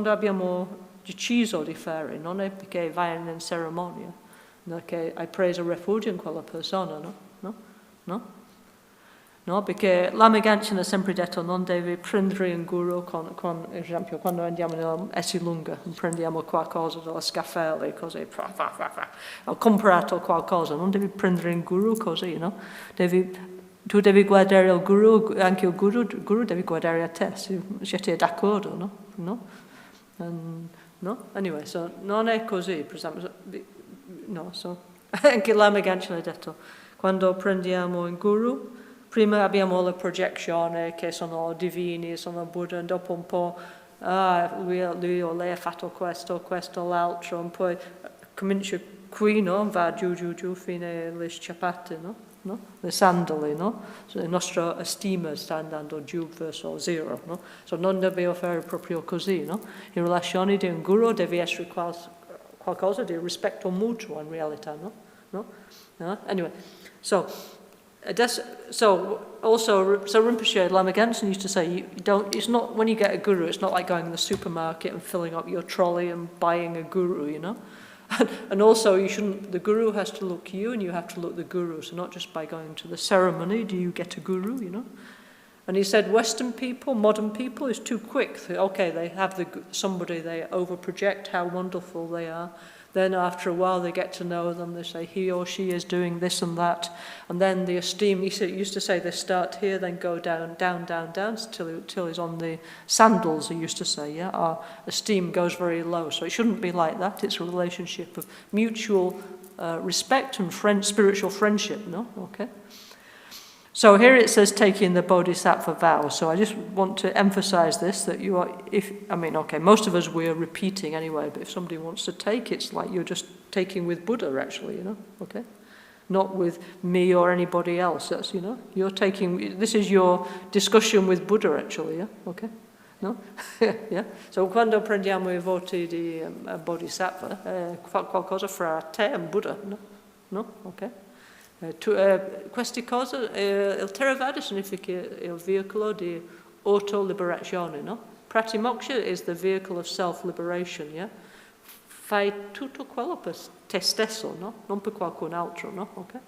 abbiamo deciso di fare, non è perché vai in cerimonia, non è che hai preso rifugio in quella persona, no? No? Perché Lama Kyen ha sempre detto non devi prendere un guru con esempio, quando andiamo nell'Essilunga, prendiamo qualcosa dalla scaffale, così, ho comprato qualcosa, non devi prendere un guru così, no? Tu devi guardare il guru, anche il guru devi guardare a te, se siete d'accordo, no? No? Anyway, so non è così, per esempio, no, so, anche Lama Kyen ha detto, quando prendiamo un guru, prima abbiamo la proiezione che sono divini, sono Buddha, dopo un po' lui o lei ha fatto questo, l'altro, e poi comincia qui, no? Va giù fino alle sciappate, no? no? Le sandali, no? So il nostro stima sta andando giù verso zero, no? So non dobbiamo fare proprio così, no? In relazione di un guru deve essere qualcosa di rispetto mutuo in realtà, no? No? Anyway, so Rinpoche, Lama Kyen used to say, it's not, when you get a guru, it's not like going to the supermarket and filling up your trolley and buying a guru, you know? And also, the guru has to look you and you have to look the guru. So not just by going to the ceremony do you get a guru, you know? And he said Western people, modern people, is too quick. Okay, they have somebody, they over-project how wonderful they are. Then after a while they get to know them, they say he or she is doing this and that. And then the esteem, he used to say they start here, then go down, down, down, down, till he's on the sandals, he used to say, yeah? Our esteem goes very low. So it shouldn't be like that. It's a relationship of mutual respect and spiritual friendship, no? Okay. So here it says taking the bodhisattva vow. So I just want to emphasize this, that you are, most of us we're repeating anyway, but if somebody wants to take, it's like you're just taking with Buddha actually, you know, okay? Not with me or anybody else, that's, you know, you're taking, this is your discussion with Buddha actually, yeah, okay? No? Yeah? So quando prendiamo I voti di bodhisattva, qualcosa fra te e Buddha, no? No? Okay? Queste cose, il Theravada significa il veicolo di autoliberazione, no? Pratimoksha is the vehicle of self-liberation, yeah? Fai tutto quello per te stesso, no? Non per qualcun altro, no? Ok?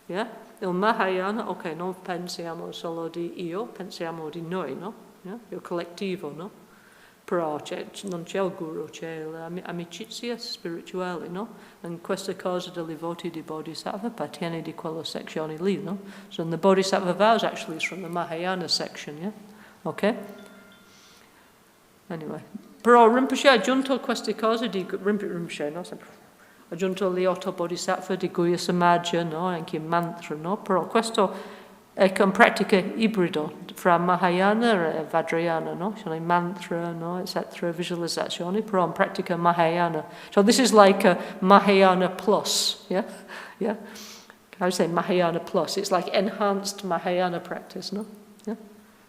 Yeah? Il Mahayana, ok, non pensiamo solo di io, pensiamo di noi, no? Yeah? Il collettivo, no? Però non c'è il guru, c'è l'amicizia spirituale, no? E questa cosa dei voti di Bodhisattva appartiene di quella sezione lì, no? So the Bodhisattva vows actually is from the Mahayana section, yeah? Ok? Anyway. Però Rinpoche ha aggiunto queste cose di Rinpoche, no? Ha aggiunto gli 8 Bodhisattva di Guhya Samaja, no? Anche il mantra, no? Però questo è con pratica ibrido fra Mahayana e Vajrayana, no? Sono i mantra, no? Etc. Visualizzazioni, però in pratica Mahayana. So this is like a Mahayana plus, yeah? Yeah? I would say Mahayana plus. It's like enhanced Mahayana practice, no? Yeah?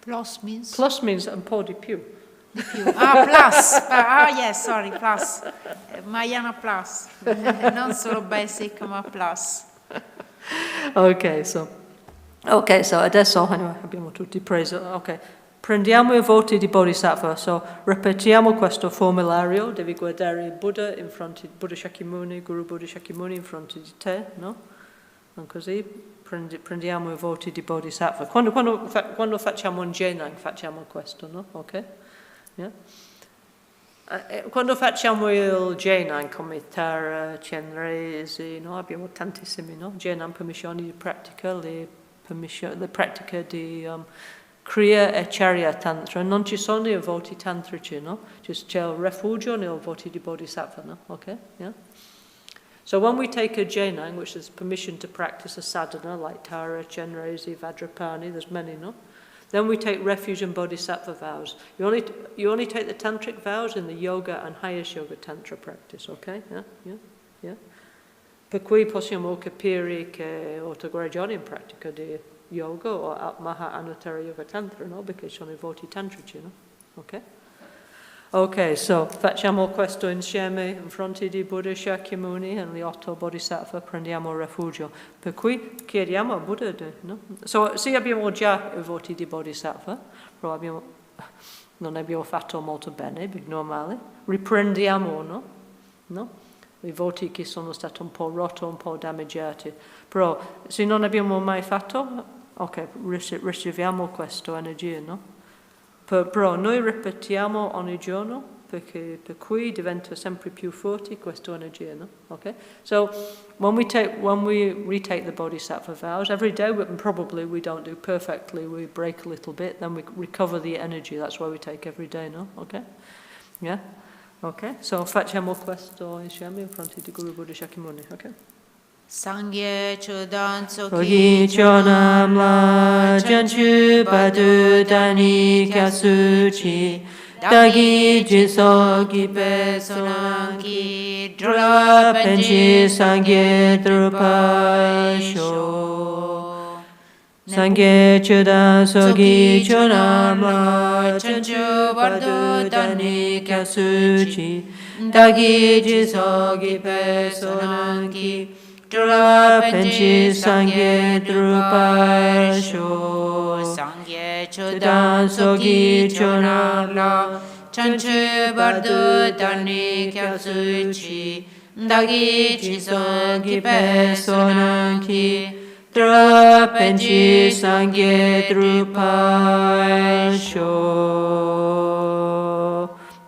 Plus means? Plus means un po' di più. Plus. Yes, sorry, plus. Mahayana plus. Non solo basic, ma plus. Ok, so adesso abbiamo tutti preso. Ok, prendiamo i voti di Bodhisattva. So ripetiamo questo formulario. Devi guardare il Buddha in fronte di Buddha Shakyamuni, Guru Buddha Shakyamuni in fronte di te, no? Non così prendiamo i voti di Bodhisattva. Quando facciamo un Jenang facciamo questo, no? Ok? Yeah? Quando facciamo il Jenang come Tara, Chenresi, no? Abbiamo tantissimi, no? Jenang permissioni di pratica, le pratiche di Kriya e Charya Tantra. Non ci sono i voti tantrici, no? C'è il rifugio nei voti di Bodhisattva, no? Okay? Yeah? So when we take a Jenang, which is permission to practice a sadhana, like Tara, Chenresi, Vajrapani, there's many, no? Then we take refuge and Bodhisattva vows. You only take the tantric vows in the yoga and highest yoga tantra practice, okay? Yeah? Yeah? Yeah? Per cui possiamo capire che 8 guarigioni in pratica di yoga o Maha Anuttara Yoga Tantra, no? Perché sono i voti tantrici, no? Ok? Ok, so facciamo questo insieme in fronte di Buddha Shakyamuni e gli 8 Bodhisattva, prendiamo rifugio. Per cui chiediamo a Buddha, no? So, sì, abbiamo già i voti di Bodhisattva, però non abbiamo fatto molto bene, normale. Riprendiamo, no? No? I voti che sono stati un po' rotti, un po' danneggiati. Però se non abbiamo mai fatto, ok, riceviamo questa energia, no? Però noi ripetiamo ogni giorno, per cui diventa sempre più forte questa energia, no? Okay? So when we retake the Bodhisattva vows, every day probably we don't do perfectly, we break a little bit, then we recover the energy. That's why we take every day, no? Okay? Yeah? Ok, so facciamo questo insieme in fronte di Guru Buddha Shakyamuni, ok? Sangye chodan Sogi chonam la janchu badu dani kyasuchi dagi jisogi pe sonanki drula penji sangye drupa sho Sangye chudan sogi chonamla chanchu bardu dani kyasuchi dagi jisogi pesonanki Drula penchi sangye drupasho Sangye chudan sogi chonamla chanchu bardu dani kyasuchi dagi jisogi pesonanki Drula penchi sangye drupasho.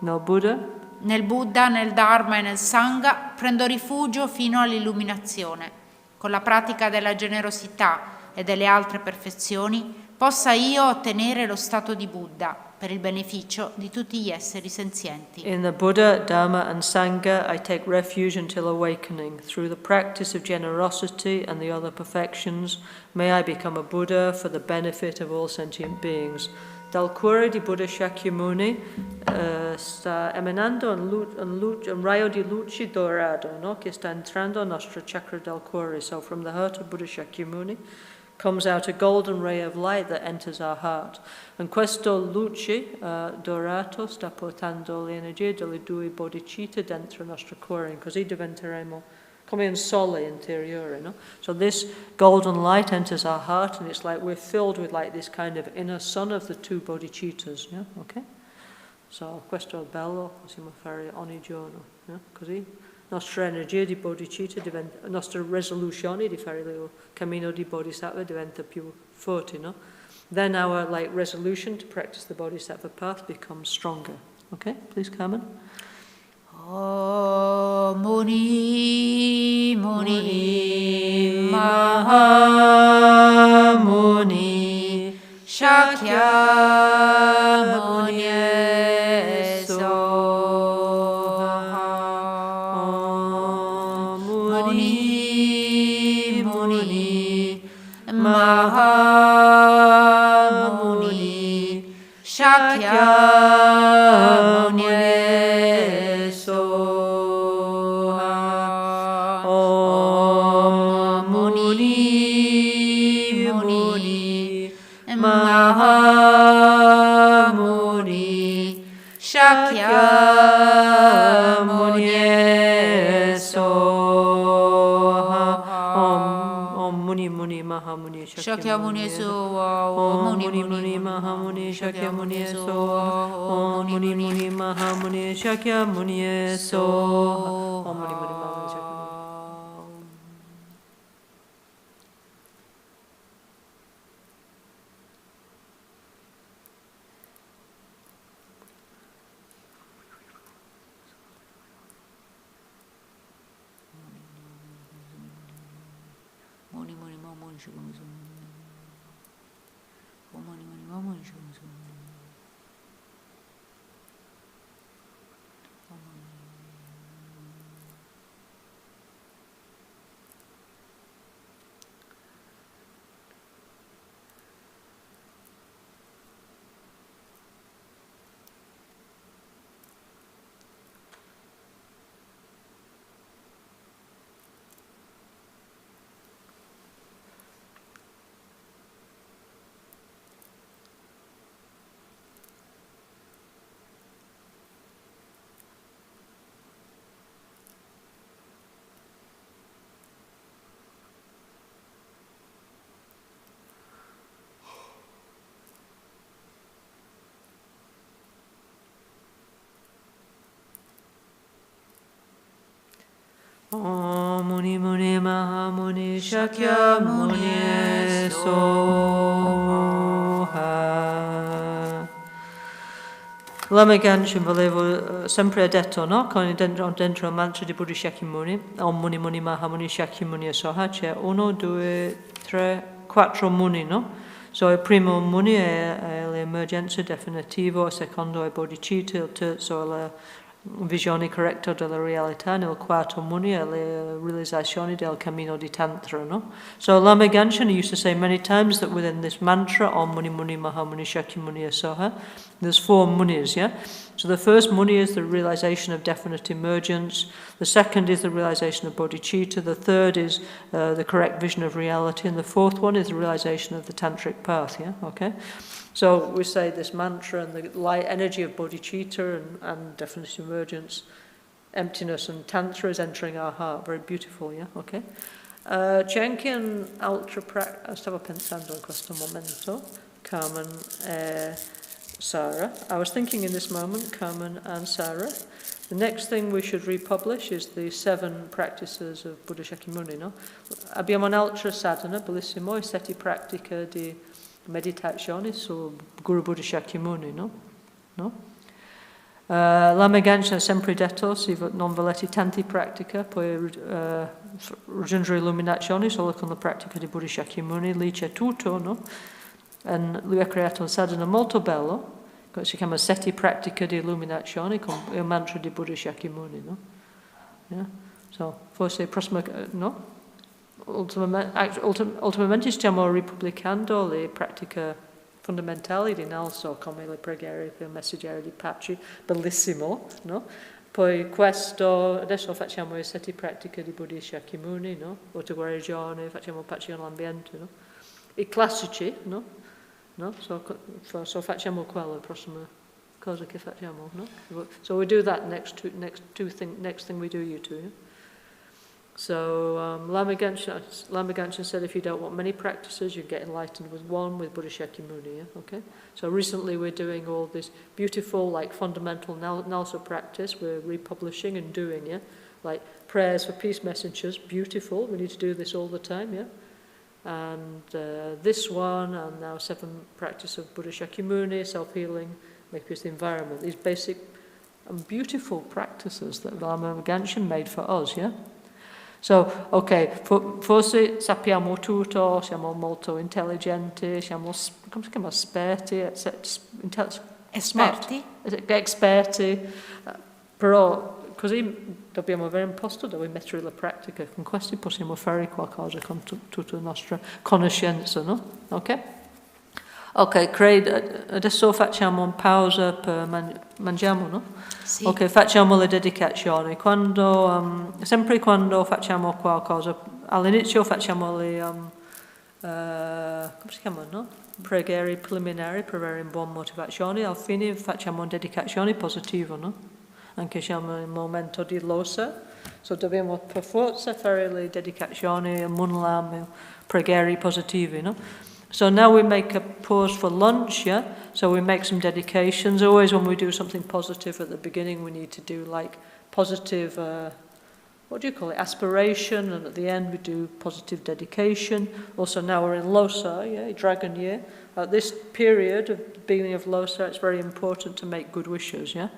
No Buddha. Nel Buddha, nel Dharma e nel Sangha prendo rifugio fino all'illuminazione. Con la pratica della generosità e delle altre perfezioni possa io ottenere lo stato di Buddha per il beneficio di tutti gli esseri senzienti. In the Buddha, Dharma and Sangha I take refuge until awakening. Through the practice of generosity and the other perfections, may I become a Buddha for the benefit of all sentient beings. Dal cuore di Buddha Shakyamuni sta emanando un rayo di luce dorado, no? Che sta entrando nostro chakra del cuore. So from the heart of Buddha Shakyamuni comes out a golden ray of light that enters our heart. And questo luce dorato sta portando l'energia delle due bodhicitta dentro il nostro cuore, così diventeremo come un sole interiore, no? So this golden light enters our heart, and it's like we're filled with like this kind of inner sun of the two bodhicittas, yeah? Okay? So questo è bello, possiamo fare ogni giorno, yeah? Così nostra energia di bodhicitta diventa, nostra risoluzione di fare il cammino di bodhisattva diventa più forte, no? Then our like resolution to practice the bodhisattva path becomes stronger. Okay? Please, Carmen. Muni Muni Mahamuni Shakyamuni Muni Muni Mahamuni Shakyamuni Mahamuni Shakyamuni Soha Om Muni Muni Mahamuni Shakyamuni Soha Om Muni Muni Mahamuni Shakyamuni Soha Om Muni Muni Mahamuni Shakyamuni Soha Om Muni Muni Mahamuni Shakyamuni Om Muni Muni Mahamuni Shakyamuni Soha. Lama Kyen volevo sempre detto, no? Con dentro il mantra di Buddha Shakyamuni, Om Muni Muni Mahamuni Shakyamuni Soha, c'è 1, 2, 3, 4 muni, no? So il primo muni è l'emergenza definitiva, il secondo è bodhicitta, il terzo è la visione corretta della realtà, nel quarto muni è la realizzazione del cammino di tantra, no? So Lama Kyen used to say many times that within this mantra, Om Muni Muni Mahamuni Shakyamuni Soha, there's 4 munis, yeah? So the first muni is the realization of definite emergence. The second is the realization of bodhicitta. The third is the correct vision of reality. And the fourth one is the realization of the tantric path, yeah? Okay? So we say this mantra and the light energy of bodhicitta and definite emergence, emptiness and tantra is entering our heart. Very beautiful, yeah? Okay? C'è anche un'altra stavo pensando in questo momento, Carmen e Sarah. I was thinking in this moment, Carmen and Sarah, the next thing we should republish is the 7 practices of Buddha Shakyamuni, no? Abbiamo un'altra sadhana, bellissimo, i 7 pratiche di meditazione su Guru Buddha Shakyamuni, no? Lama Kyen ha sempre detto, se non volete tanti pratica, poi raggiungere illuminazione solo con la pratica di Buddha Shakyamuni, lì c'è tutto, no? E lui ha creato un sadhana molto bello, che si chiama 7 pratiche di illuminazione, con il mantra di Buddha Shakyamuni, no? Yeah? So, forse prossima, no? Ultimamente stiamo ripubblicando le pratiche fondamentali di NgalSo, come le preghiere per il messaggero di pace, bellissimo, no? Poi questo, adesso facciamo le 7 pratiche di Buddha Shakyamuni, no? Autoguarigione, facciamo pace nell'ambiente, no? I classici, no? So facciamo quella, la prossima cosa che facciamo, no? So we do that next thing we do, you two, yeah? So Lama Kyen said if you don't want many practices, you get enlightened with one, with Buddha Shakyamuni, yeah? Okay? So recently we're doing all this beautiful, like, fundamental NgalSo practice, we're republishing and doing, yeah? Like prayers for peace messengers, beautiful, we need to do this all the time, yeah? And this one, and now 7 practice of Buddha Shakyamuni, self-healing, make peace the environment, these basic and beautiful practices that Lama Kyen made for us, yeah? So, ok, forse sappiamo tutto, siamo molto intelligenti, siamo, come si chiama, esperti, però così dobbiamo avere un posto dove mettere la pratica, con questi possiamo fare qualcosa con tutta la nostra conoscenza, no? Ok? Ok, adesso facciamo una pausa per mangiamo, no? Sì. Ok, facciamo le dedicazioni. Sempre quando facciamo qualcosa, all'inizio facciamo le come si chiamano, no? Preghiere preliminari per avere una buona motivazione, al fine facciamo una dedicazione positiva, no? Anche siamo in un momento di losa, so dobbiamo per forza fare le dedicazioni, munlam, preghiere positive, no? So now we make a pause for lunch, yeah? So we make some dedications. Always when we do something positive at the beginning, we need to do like positive, what do you call it, aspiration, and at the end we do positive dedication. Also now we're in Losa, yeah, Dragon Year. At this period of the beginning of Losa, it's very important to make good wishes, yeah?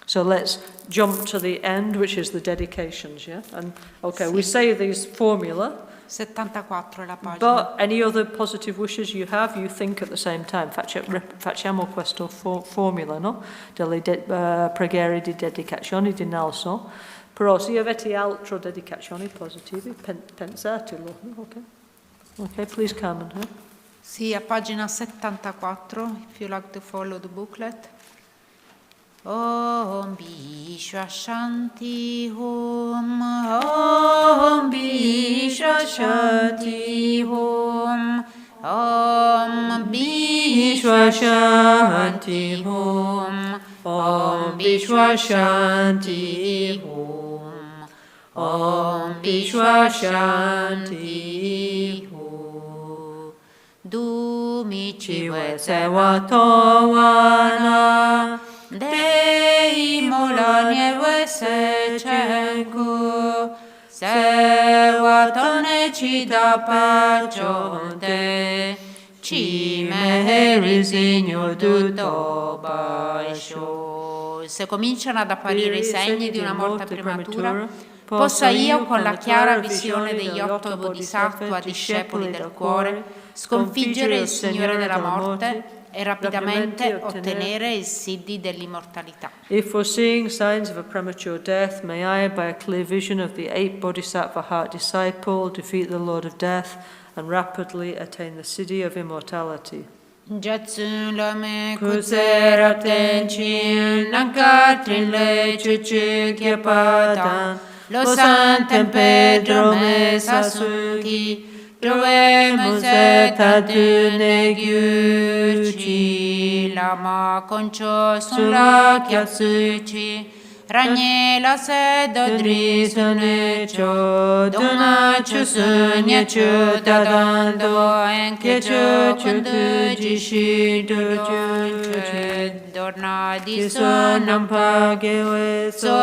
So let's jump to the end, which is the dedications, yeah? And okay, we say these formula. 74 è la pagina. But any other positive wishes you have, you think at the same time. Facciamo questo formula, no? Delle preghiere di dedicazione di NgalSo. Però se avete altre dedicazioni positive, pensatelo. Okay? Okay, please, Carmen. Huh? Sì, a pagina 74, if you like to follow the booklet. Om Vishwa Shanti Om, Om Vishwa Shanti Om, Om Vishwa Shanti Om, Om Vishwa Shanti Om, Om Vishwa Shanti Om. Dumichi Wesewa Towana Dei molanie vese cenku, sewa tone ci da pagionte, ci me risigno tutto bascio. Se cominciano ad apparire i segni di una morte prematura, possa io, con la chiara visione degli 8 bodhisattva discepoli del cuore, sconfiggere il Signore della morte e rapidamente ottenere il siddhi dell'immortalità. If foreseeing signs of a premature death, may I, by a clear vision of the 8 Bodhisattva heart disciple, defeat the Lord of death and rapidly attain the siddhi of immortality. Jatsun lame kutsera tenchin nankatrile chuchu kyapadan lo santem Pedro me sasuki dove museta tu negiuci lama concio sulla chiasuci ragne la sedo drisone cho dona chu sunya chu dadando anche cho chundu jishi do dorna di sonam pagewe so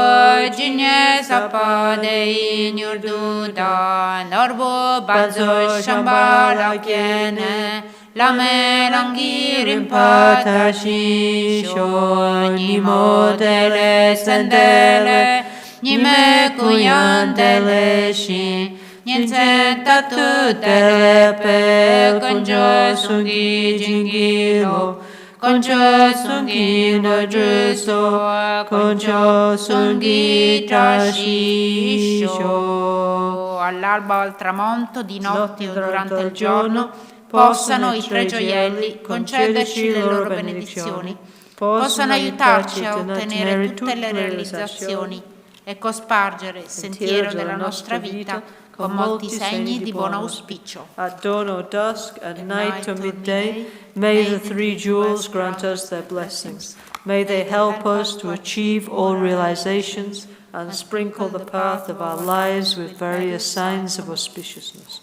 jinye sapade inyurdu da norbo banzo shambala kiene Lame langirim patashi sho ni modele sendele ni me kuyandele shi niente tatutele pe conjo sungi jingilo conjo sungi no giusto conjo sungi tashi sho all'alba o al tramonto di notte o durante il giorno possano i tre gioielli concederci le loro benedizioni, possano aiutarci a ottenere tutte le realizzazioni e cospargere il sentiero della nostra vita con molti segni di buon auspicio. At dawn or dusk, at night or midday, may the three jewels grant us their blessings. May they help us to achieve all realizations and sprinkle the path of our lives with various signs of auspiciousness.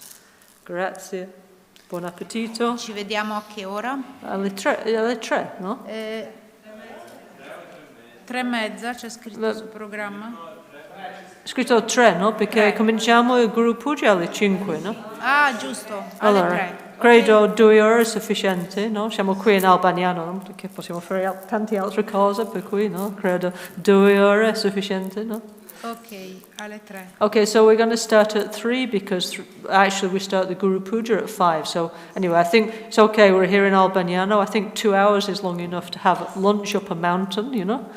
Grazie. Buon appetito. Ci vediamo a che ora? Alle tre, no? 3:30 c'è scritto sul programma. Scritto 3, no? Perché cominciamo il Guru Puja alle 5, no? Ah, giusto, alle 3. Credo 2 ore è sufficiente, no? Siamo qui in Albagnano, no? Perché possiamo fare tante altre cose, per cui, no? Credo 2 ore è sufficiente, no? Ok, alle 3. Okay, so we're going to start at 3 because actually we start the Guru Puja at 5. So anyway, I think it's okay, we're here in Albagnano. I think 2 hours is long enough to have lunch up a mountain, you know.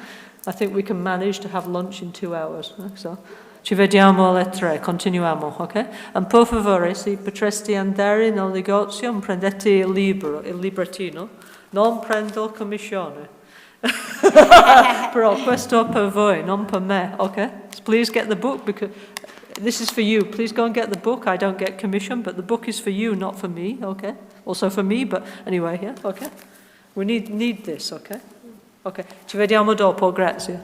I think we can manage to have lunch in 2 hours. So ci vediamo alle 3, continuiamo, ok? And per favore, se potresti andare nel negozio, prendete il librettino. Non prendo commissione. Però questo per voi, non per me, okay? Please get the book because this is for you. Please go and get the book. I don't get commission, but the book is for you, not for me, okay? Also for me, but anyway, yeah, okay? We need this, okay? Okay, ci vediamo dopo, grazie.